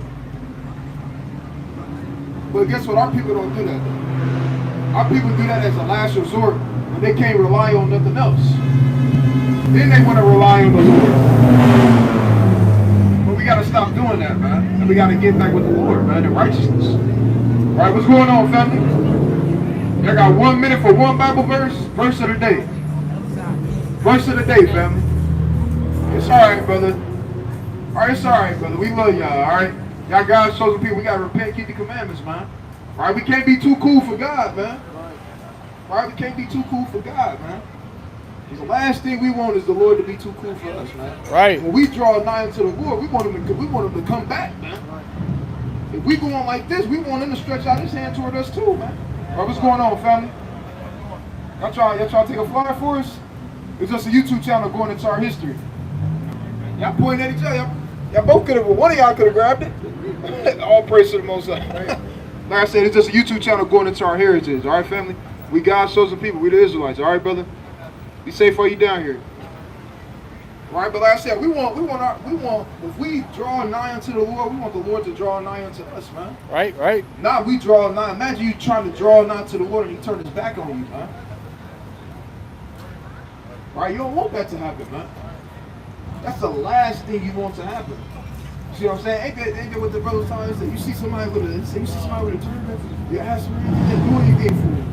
But guess what? Our people don't do that, though. Our people do that as a last resort when they can't rely on nothing else. Then they want to rely on the Lord. But we got to stop doing that, man. And we got to get back with the Lord, man, in righteousness. All right, what's going on, family? I got 1 minute for one Bible verse. Verse of the day. Verse of the day, family. It's all right, brother. All right, it's all right, brother. We love y'all, all right? Y'all guys, chosen people, we gotta repent, keep the commandments, man. Right? We can't be too cool for God, man. Right? We can't be too cool for God, man. The last thing we want is the Lord to be too cool for us, man. Right. When we draw nigh unto the Lord, we want him to come back, man. If we go on like this, we want him to stretch out his hand toward us too, man. All right, what's going on, family? Y'all try to take a flyer for us? It's just a YouTube channel going into our history. Y'all pointing at each other. Y'all both could have, one of y'all could have grabbed it. All praise to the Most High. Like I said, it's just a YouTube channel going into our heritage. All right, family? We God's chosen people. We the Israelites. All right, brother? Be safe while you down here. All right, but like I said, we want. If we draw nigh unto the Lord, we want the Lord to draw nigh unto us, man. Right. Now we draw nigh. Imagine you trying to draw nigh to the Lord and he turned his back on you, man. Right? You don't want that to happen, man. That's the last thing you want to happen. See what I'm saying? Ain't that what the brother was telling us? You see somebody with a turban, you ask him, you didn't do anything for him.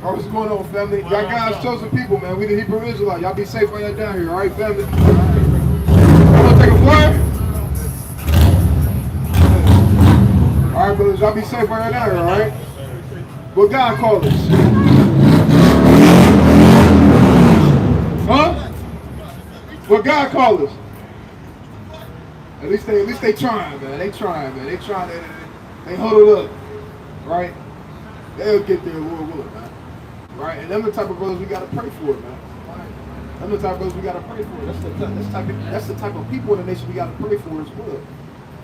All right, what's going on, family? Y'all guys chosen people, man. We the Hebrew Israelites. Y'all be safe while y'all down here, all right, family? Y'all want to take a flyer? All right, brothers, y'all be safe while y'all down here, all right? What God called us? Huh? What God called us? At least they trying, man. They trying, man. They huddled up, right? They'll get there, Lord willing, man. Right? And them the type of brothers we gotta pray for, man. Them the type of brothers we gotta pray for. That's the type of people in the nation we gotta pray for as well.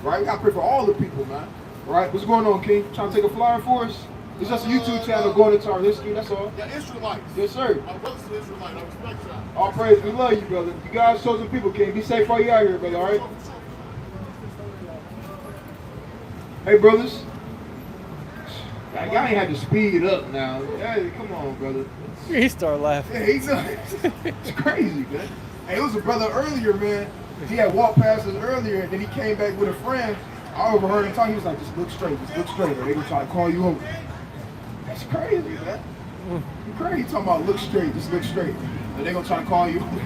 Right? We gotta pray for all the people, man. Right? What's going on, King? Trying to take a flyer for us? It's just a YouTube channel going into our history, that's all. Yeah, Israelites. Yes, sir. My brother's an Israelite. I respect y'all. All praise, we love you, brother. You guys chosen people, King. Be safe while you out here, brother, all right? Hey, brothers. Y'all ain't had to speed it up now. Hey, come on, brother. He started laughing. Yeah, it's crazy, man. Hey, it was a brother earlier, man. He had walked past us earlier, and then he came back with a friend. I overheard him talk. He was like, just look straight, or they gonna try to call you over. That's crazy, man. You crazy. He talking about look straight, just look straight. And they gonna try to call you over.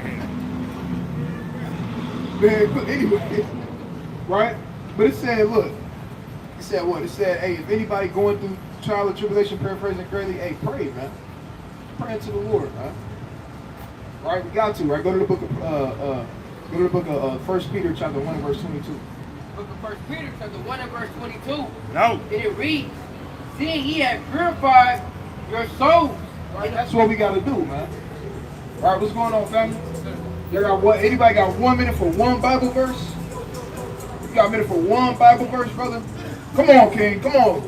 Man, but anyway, right? But it said, look, it said what? It said, hey, if anybody going through trial or tribulation, paraphrasing greatly, hey, pray, man. Pray to the Lord, man. All right, we got to, right? Go to the book of 1 Peter chapter 1 and verse 22. Book of 1 Peter chapter 1 and verse 22. No. And it reads, seeing ye have purified your souls. Right, that's what we got to do, man. All right, what's going on, family? Y'all got what? Anybody got 1 minute for one Bible verse? You got a minute for one Bible verse, brother? Come on, King. Come on.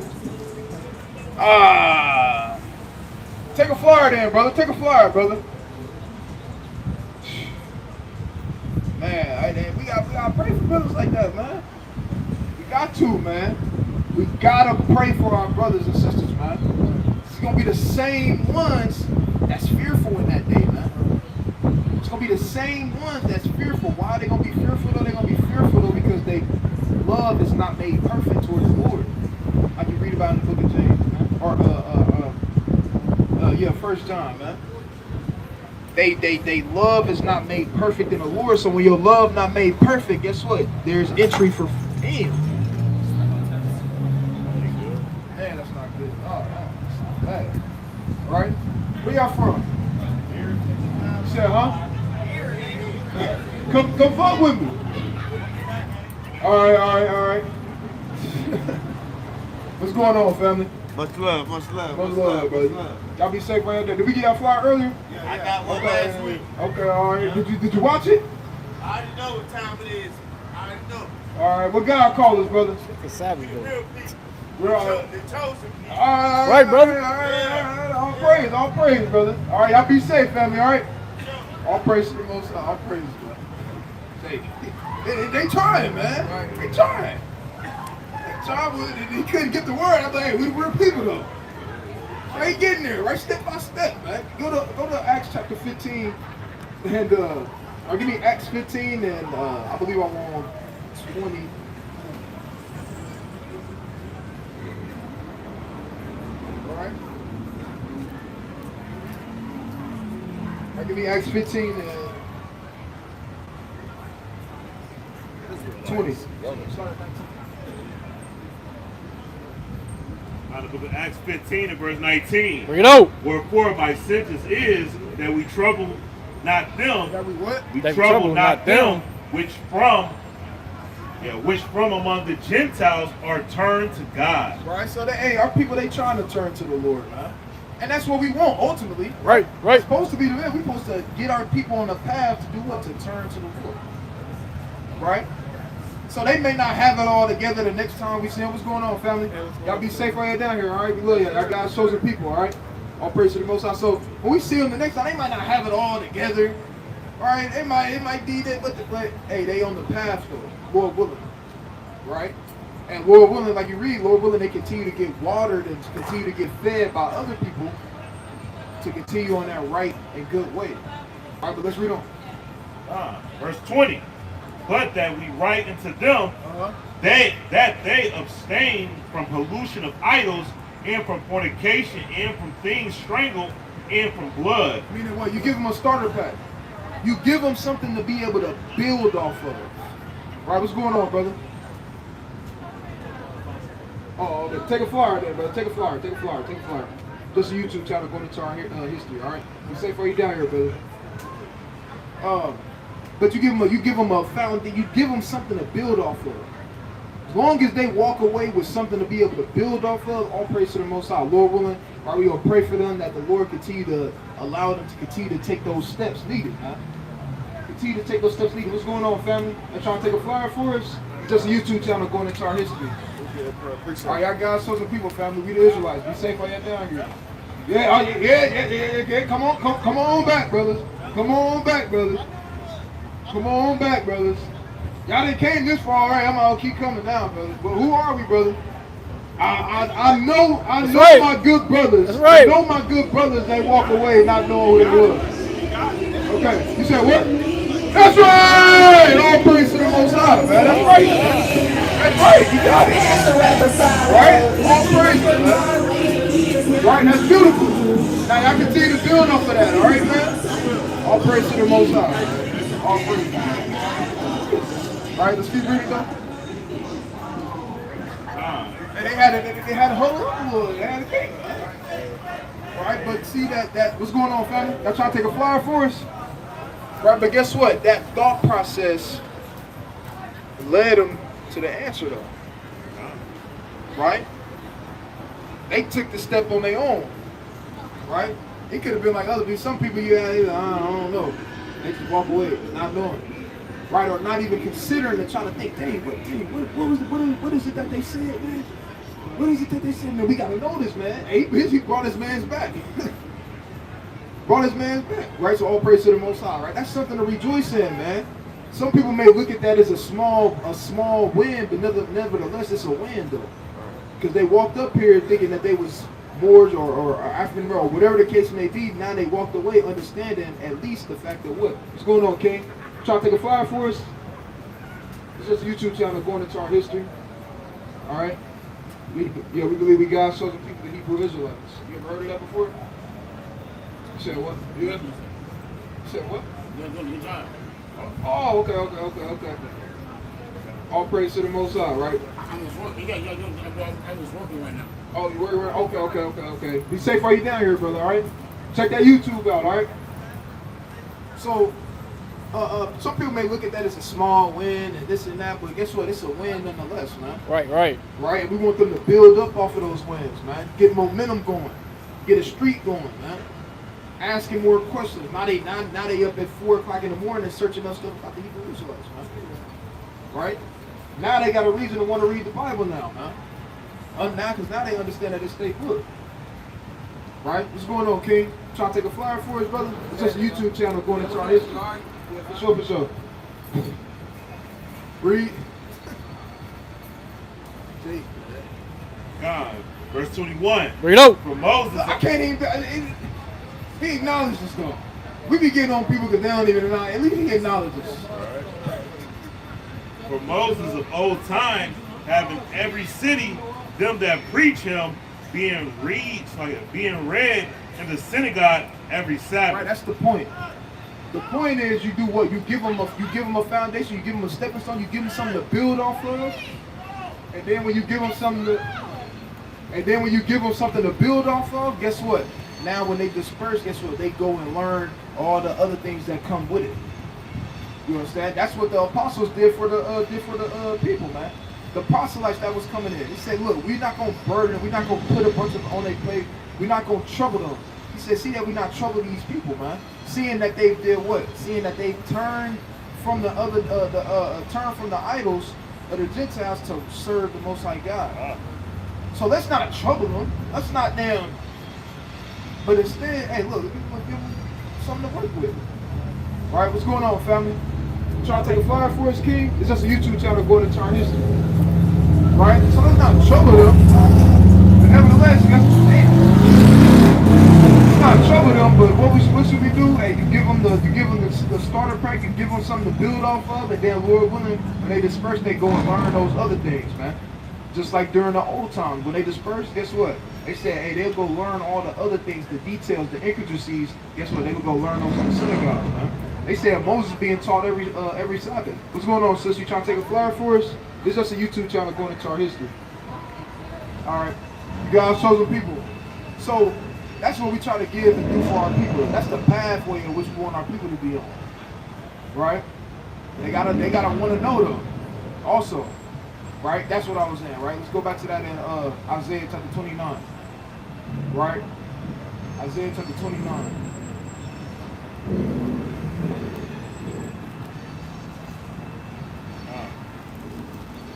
Take a flyer then, brother. Take a flyer, brother. Man, we gotta pray for brothers like that, man. We got to, man. We gotta pray for our brothers and sisters, man. It's gonna be the same ones that's fearful in that day, man. It's gonna be the same ones that's fearful. Why are they gonna be fearful though? They're gonna be fearful though because they love is not made perfect towards the Lord. Like you read about in the book of James, man. Or 1 John, man. They love is not made perfect in the Lord. So when your love not made perfect, guess what? There's entry for damn. Man, that's not good. Oh, that's not bad. All right? Where y'all from? You said, huh? Come fuck with me. All right. What's going on, family? Much love, brother. Y'all be safe right there. Did we get y'all flyer earlier? I got one last week. Okay, all right. Did you watch it? I already know what time it is. I already know. All right. What God called us, brother? It's savage, The though. real people. We're all The chosen people. Right, brother. All praise, brother. All right, y'all be safe, family. All right. All praise to the Most High. All praise, brother. They trying, man. They trying. He couldn't get the word. I'm like, hey, we real people though. They getting there, right? Step by step, man. Go to Acts chapter 15 and or give me Acts 15 and I believe I'm on 20. All right. Give me Acts 15 and 20. Start at 19. Out of the book of Acts 15 and verse 19. Bring it out. Wherefore my sentence is that we trouble not them. That we what? We That we trouble not them which from among the Gentiles are turned to God. Right? So our people, they trying to turn to the Lord, man. And that's what we want, ultimately. Right. It's supposed to be the way. We're supposed to get our people on the path to do what? To turn to the Lord. Right? So they may not have it all together the next time we see them. What's going on, family? Y'all be safe right down here, all right? We love y'all. Y'all God's chosen people, all right? All praise to the Most High. So when we see them the next time, they might not have it all together. All right? It might be that, but hey, they on the path, though. Lord willing. Right? And Lord willing, like you read, Lord willing, they continue to get watered and continue to get fed by other people to continue on that right and good way. All right, but let's read on. Verse 20. But that we write unto them that they abstain from pollution of idols and from fornication and from things strangled and from blood. Meaning what? You give them a starter pack. You give them something to be able to build off of. Right? What's going on, brother? Oh, okay. Take a flyer there, brother. Take a flyer. Just a YouTube channel going into our history, all right? Be safe for you down here, brother. But you give them a foundation. You give them something to build off of. As long as they walk away with something to be able to build off of, all praise to the Most High. Lord willing, right, we gonna pray for them that the Lord continue to allow them to continue to take those steps needed, huh? Continue to take those steps needed. What's going on, family? They're trying to take a flyer for us. Just a YouTube channel going into our history. All right, y'all guys, chosen people, family. We the Israelites. Be safe while you're down here. Yeah. Come on back, brothers. Come on back, brothers. Y'all done came this far, all right? I'm gonna keep coming down, brothers. But who are we, brother? I know right. my good brothers. That's right. I know my good brothers. They walk away not knowing who they was. Okay, you said what? That's right. All praise to the Most High, man. That's right. You got it. Right? All praise, man. Right? That's beautiful. Now y'all continue to build off of that, all right, man? All praise to the Most High. All praise. All right, let's keep reading though. And they had a whole lot. They had a cake. All right, but see that what's going on, family? Y'all trying to take a flyer for us? Right, but guess what? That thought process led them to the answer, though. Right? They took the step on their own. Right? It could have been like other people. Some people you had, I don't know. They just walk away, not knowing. Right? Or not even considering and trying to think, what is it that they said, man? What is it that they said, man? We got to know this, man. He brought his man's back. Right? So all praise to the Most High, right? That's something to rejoice in, man. Some people may look at that as a small win, but nevertheless, it's a win, though. Because they walked up here thinking that they was Moors or African or whatever the case may be. Now they walked away understanding at least the fact that what's going on, King? Trying to take a flyer for us? It's just a YouTube channel going into our history. All right? We believe we God's chosen people, the Hebrew Israelites. You ever heard of that before? You said what? You said what? Oh, okay. All praise to the Most High, right? I was working. I was working right now. Oh, you were? Okay. Be safe while you're down here, brother, all right? Check that YouTube out, all right? So, some people may look at that as a small win and this and that, but guess what? It's a win nonetheless, man. Right. Right? And we want them to build up off of those wins, man. Get momentum going. Get a streak going, man. Asking more questions. Now they up at 4 o'clock in the morning searching up stuff about the Hebrew Israelites, man. Right? Now they got a reason to want to read the Bible now, man. Because now they understand that it's state book. Right? What's going on, King? Trying to take a flyer for us, brother? It's just a YouTube channel going into our history. For sure. Read. God, verse 21. Bring it out. For Moses, I can't even. He acknowledges us though. We be getting on people because they don't even know. At least he acknowledges us. For Moses of old time, having every city them that preach him being read in the synagogue every Sabbath. Right, that's the point. The point is, you do what? You give them a foundation, you give them a stepping stone, you give them something to build off of, and then when you give them something to build off of, guess what? Now when they disperse, guess what? They go and learn all the other things that come with it. You understand? That's what the apostles did for the people, man. The proselytes that was coming in. He said, look, we're not gonna burden, we're not gonna put a bunch of on their plate, we're not gonna trouble them. He said, see that we not trouble these people, man. Seeing that they did what? Seeing that they turned from the idols of the Gentiles to serve the Most High God. So let's not trouble them. Let's not damn. But instead, hey, look, give them something to work with. All right, what's going on, family? Trying to take a flyer for us, King? It's just a YouTube channel going to our history. Right? So let's not trouble them. But nevertheless, you got to stand. Not trouble them, but what should we do? Hey, you give them the starter pack, you give them something to build off of, and then Lord willing, when they disperse, they go and learn those other things, man. Just like during the old times, when they dispersed, guess what? They said, hey, they'll go learn all the other things, the details, the intricacies. Guess what? They would go learn those in the synagogue, man. They said Moses being taught every Sabbath. What's going on, sis? You trying to take a flyer for us? This is just a YouTube channel going into our history. All right, God's chosen people. So that's what we try to give and do for our people. That's the pathway in which we want our people to be on. Right? They gotta want to know them. Also, right? That's what I was saying. Right? Let's go back to that in Isaiah chapter 29. Right? Isaiah chapter 29.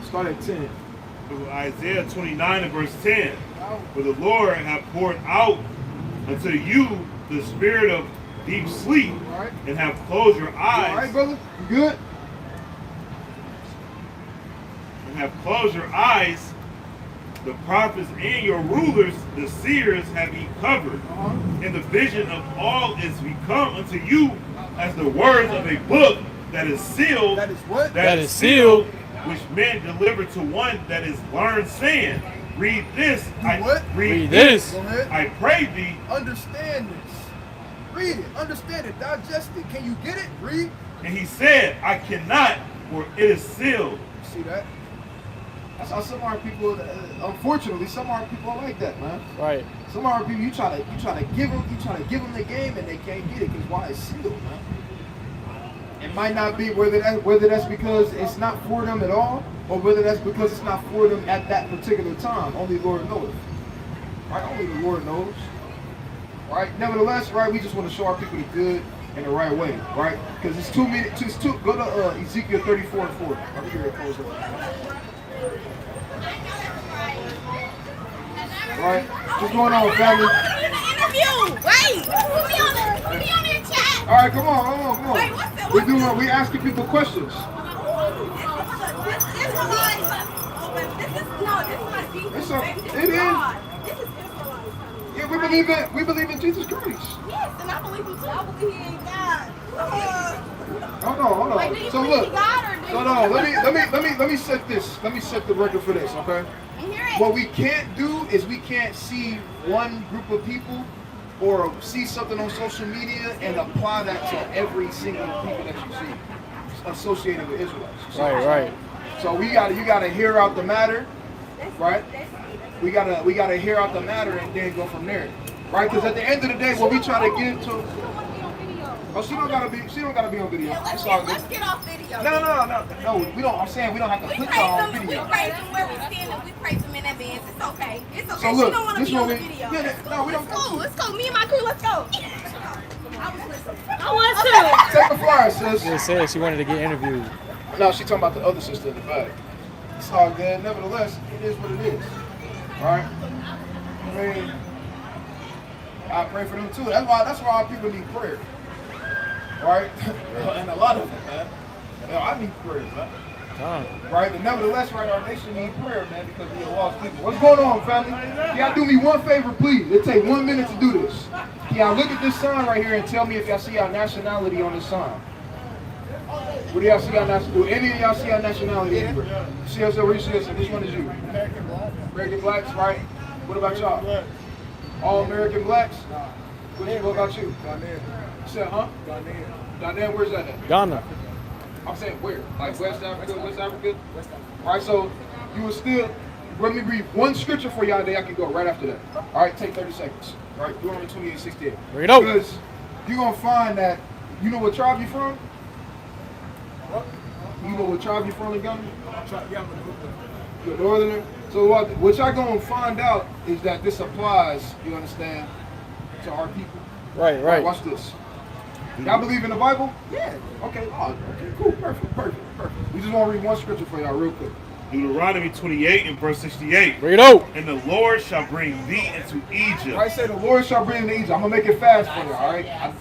Start at 10. Isaiah 29 and verse 10. For the Lord hath poured out unto you the spirit of deep sleep, Right. and have closed your eyes. All right, brother? You good? And have closed your eyes. The prophets and your rulers, the seers, have ye covered. And the vision of all is become unto you as the words of a book that is sealed. That is what? That is sealed. Which men deliver to one that is learned, saying, read this. What? Read this. Go ahead. I pray thee. Understand this. Read it. Understand it. Digest it. Can you get it? Read. And he said, I cannot, for it is sealed. See that? That's how some of our people, unfortunately, some of our people are like that, man. Right. Some of our people, you try to give them the game and they can't get it because why? It's sealed, man. It might not be whether that's because it's not for them at all, or whether that's because it's not for them at that particular time. Only the Lord knows. Right? Only the Lord knows. Right? Nevertheless, right? We just want to show our people the good in the right way, right? Because it's 2 minutes. Go to Ezekiel 34 and 4. I'll be here to close up. Right? What's going on, family? Wait, put me on their chat. All right, come on. Wait, what's We asking people questions. This is my Jesus. It is. This is Israelites. Yeah, we believe in Jesus Christ. Yes, and I believe him too. I believe he ain't God. Hold on. Like, do you So believe look. he God or do you No. Let me set this. Let me set the record for this, okay? What we can't do is we can't see one group of people or see something on social media and apply that to every single people that you see associated with Israelites. Right. So you gotta hear out the matter, right? We gotta hear out the matter and then go from there, right? Because at the end of the day, what we try to get to. Oh, she don't gotta be on video. Let's It's all good. get off video. No. We don't. I'm saying we don't have to We put praise y'all on them. We video. praise them where we stand and we praise them in advance. It's okay. It's okay. So look, she don't want to this be on the one we- video. yeah, no, we don't Let's go. Let's go. Me and my crew. Let's go. I was listening. I was Take the flyer, sis. She said she wanted to get interviewed. No, she talking about the other sister in the back. It's all good. Nevertheless, it is what it is. All right. I mean, I pray for them too. That's why our people need prayer. All right, and a lot of them, man. I need prayer, man. Right, but nevertheless, right, our nation needs prayer, man, because we are lost people. What's going on, family? Can y'all do me one favor, please? It'll take 1 minute to do this. Can y'all look at this sign right here and tell me if y'all see our nationality on this sign? What do y'all see our nationality? Do any of y'all see our nationality anywhere? See us over here? Which one is you? American blacks, right? What about y'all? All American blacks? What about you? You said, huh? Ghanaian, where's that at? Ghana. I'm saying where? Like West Africa, West Africa? All right, so you will still, let me read one scripture for y'all, then I can go right after that. All right, take 30 seconds. All right, Deuteronomy 28:68. Bring it out. Because you're going to find that, you know what tribe you from? You know what tribe you from in Ghana? You're a northerner. So what y'all going to find out is that this applies, you understand, to our people. Right, right. Watch this. Y'all believe in the Bible? Yeah. Okay. Oh, okay. Cool. Perfect. We just want to read one scripture for y'all real quick. Deuteronomy 28 and verse 68. Bring it out. And the Lord shall bring thee into Egypt. I say the Lord shall bring into Egypt. I'm gonna make it fast for you. All right.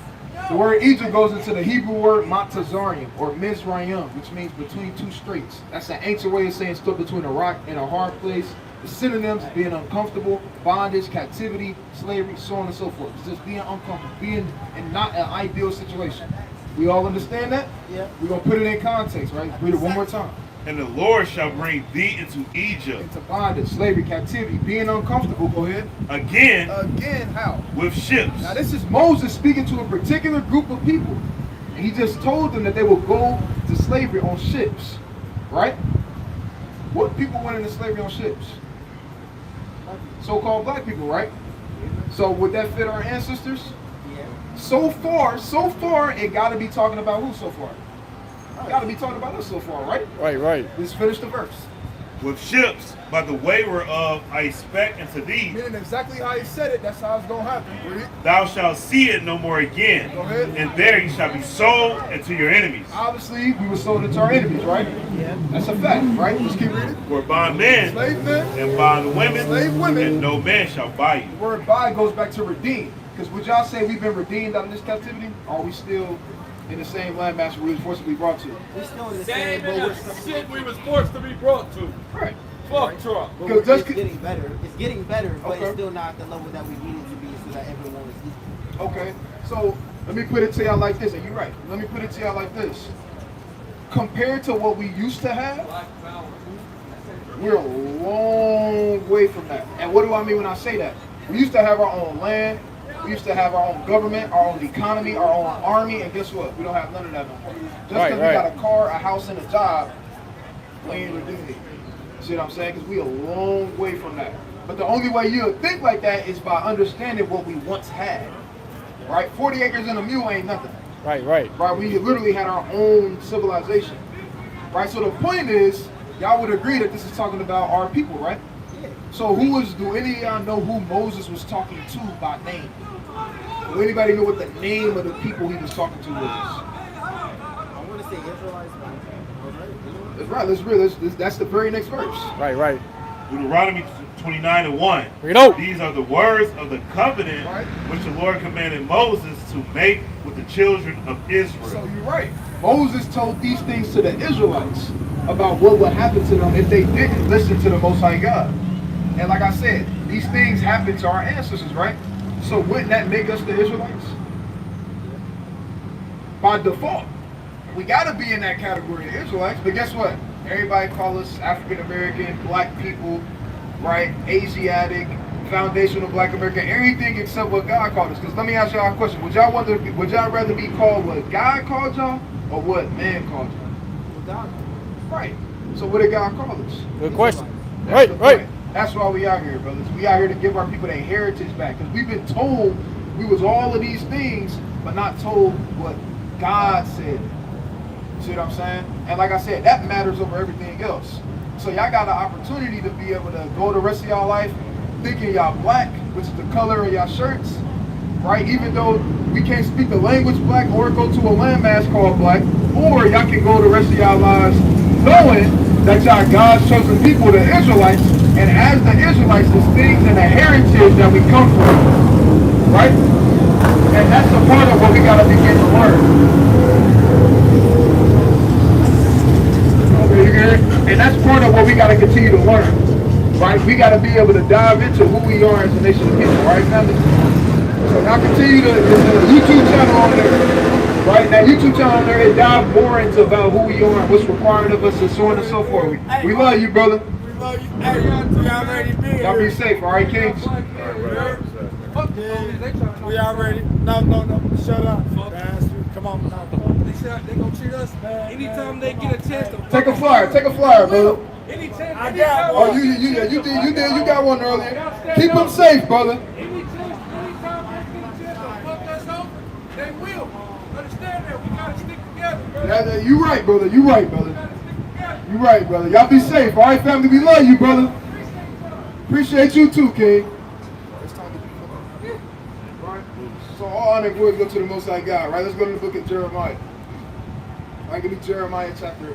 The word Egypt goes into the Hebrew word Matazarium or Mizraim, which means between two straits. That's an ancient way of saying stood between a rock and a hard place. The synonyms being uncomfortable, bondage, captivity, slavery, so on and so forth. It's just being uncomfortable, being in not an ideal situation. We all understand that? Yeah. We're going to put it in context, right? Read it one more time. And the Lord shall bring thee into Egypt. Into bondage, slavery, captivity, being uncomfortable. Go ahead. Again, how? With ships. Now this is Moses speaking to a particular group of people. And he just told them that they will go to slavery on ships. Right? What people went into slavery on ships? So-called black people, right? So would that fit our ancestors? Yeah. So far, it got to be talking about who so far? Got to be talking about us so far, right? Right. Let's finish the verse. With ships, by the way whereof I expect unto thee. Meaning exactly how he said it, that's how it's going to happen. Read. Thou shalt see it no more again. Go ahead. And there you shall be sold into your enemies. Obviously, we were sold into our enemies, right? Yeah. That's a fact, right? Let's keep reading. For bondmen, slave men, and bondwomen, slave women, and no man shall buy you. The word buy goes back to redeem. Because would y'all say we've been redeemed out of this captivity? Or are we still in the same landmass we were forcibly brought to? We're still in the same shit we was forced to be brought to. Right. Fuck Trump. Because it's getting better. It's getting better, but it's still not the level that we needed to be so that everyone is equal. Okay. So let me put it to y'all like this, and you're right. Let me put it to y'all like this. Compared to what we used to have, we're a long way from that. And what do I mean when I say that? We used to have our own land. We used to have our own government, our own economy, our own army, and guess what? We don't have none of that no more. Just because we got a car, a house, and a job, we ain't redeeming it. See what I'm saying? Because we a long way from that. But the only way you'll think like that is by understanding what we once had. Right? 40 acres and a mule ain't nothing. Right. Right? We literally had our own civilization. Right? So the point is, y'all would agree that this is talking about our people, right? So do any of y'all know who Moses was talking to by name? Do anybody know what the name of the people he was talking to was? I want to say Israelites. That's right. Let's read. That's the very next verse. Right. Deuteronomy 29 and 1. Bring it out. These are the words of the covenant which the Lord commanded Moses to make with the children of Israel. So you're right. Moses told these things to the Israelites about what would happen to them if they didn't listen to the Most High God. And like I said, these things happened to our ancestors, right? So wouldn't that make us the Israelites? By default. We got to be in that category of Israelites, but guess what? Everybody call us African American, black people, right? Asiatic, foundational black American, everything except what God called us. Because let me ask y'all a question. Would y'all rather be called what God called y'all or what man called y'all? What God. Right. So what did God call us? Good question. Right. That's why we out here, brothers. We out here to give our people their heritage back. Because we've been told we was all of these things, but not told what God said. See what I'm saying? And like I said, that matters over everything else. So y'all got an opportunity to be able to go the rest of y'all life thinking y'all black, which is the color of y'all shirts, right? Even though we can't speak the language black or go to a landmass called black, or y'all can go the rest of y'all lives knowing that y'all God's chosen people, the Israelites, and as the Israelites, there's things in the heritage that we come from, right? And that's a part of what we got to begin to learn. And that's part of what we got to continue to learn, right? We got to be able to dive into who we are as a nation of people, right, family? So now continue to, there's a YouTube channel on there, right? That YouTube channel on there, it dives more into about who we are and what's required of us and so on and so forth. We love you, brother. We love you. Hey, y'all ready to be here. Y'all be safe, all right, Kings? All right, brother. Fuck the police. They trying to We already. No. Shut up. Bastard. Come on now. They gonna treat us. Anytime they get a chance to Take a flyer, brother. Anytime. I got Oh, one. you did. You got one earlier. Keep them safe, brother. Anytime they get a chance to fuck us over, they will. Understand that? We gotta stick together, bro. You right, brother. You right, brother. We gotta stick together. You right, brother. Y'all be safe. All right, family. We love you, brother. Appreciate you too, King. It's time to be right. So all honor and glory go to the Most High God. Right. Let's go to the book of Jeremiah. All right, give me Jeremiah chapter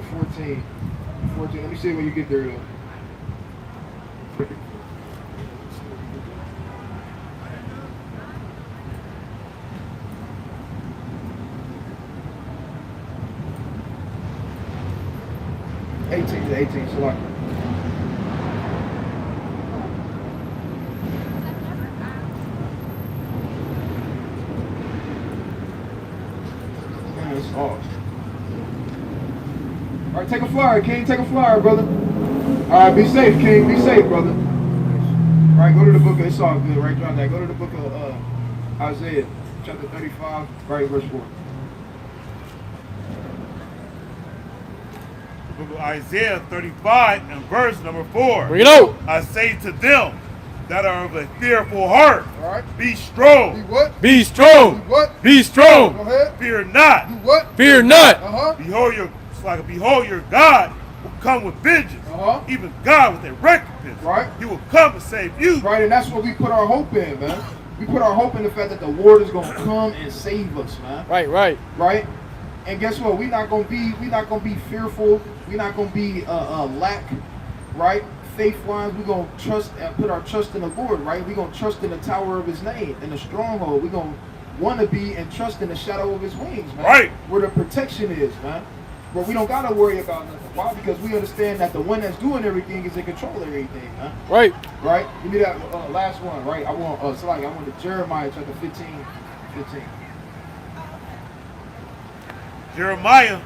14. Let me see when you get there though. To 18, select. Man, it's off. All right, take a flyer, King. Take a flyer, brother. All right, be safe, King. Be safe, brother. All right, go to the book of, it's all good, right? Drop that. Go to the book of Isaiah, chapter 35, right, verse 4. Book of Isaiah 35 and verse number 4. Bring it out. I say to them that are of a fearful heart, All right. be strong. Be what? Be strong. Be what? Be Go strong. ahead. Fear not. Do what? Fear not. Uh-huh. Behold your God will come with vengeance. Uh-huh. Even God with a recompense. Right. He will come and save you. Right, and that's what we put our hope in, man. We put our hope in the fact that the Lord is gonna come and save us, man. Right. Right? And guess what? We're not gonna be fearful. We're not gonna be lack, right? Faith-wise, we're gonna trust and put our trust in the Lord, right? We're gonna trust in the tower of His name, in the stronghold. We're gonna want to be and trust in the shadow of His wings, man. Right. Where the protection is, man. But we don't gotta worry about nothing. Why? Because we understand that the one that's doing everything is in control of everything, man. Right. Right? Give me that last one, right? I want the Jeremiah chapter 15. Jeremiah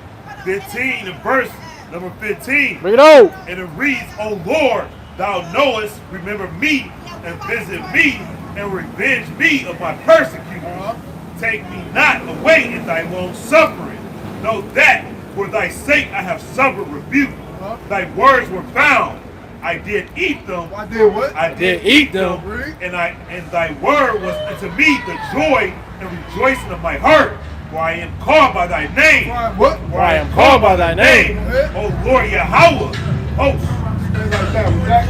15 and verse number 15. Bring it out. And it reads, O Lord, thou knowest, remember me and visit me and revenge me of my persecutors. Take me not away in thy long suffering. Know that for thy sake I have suffered rebuke. Thy words were found. I did eat them. I did what? I did eat them. Read. And thy word was unto me the joy and rejoicing of my heart. For I am called by thy name. What? For I am called by thy name. O Lord Yahweh, hosts. Things like that.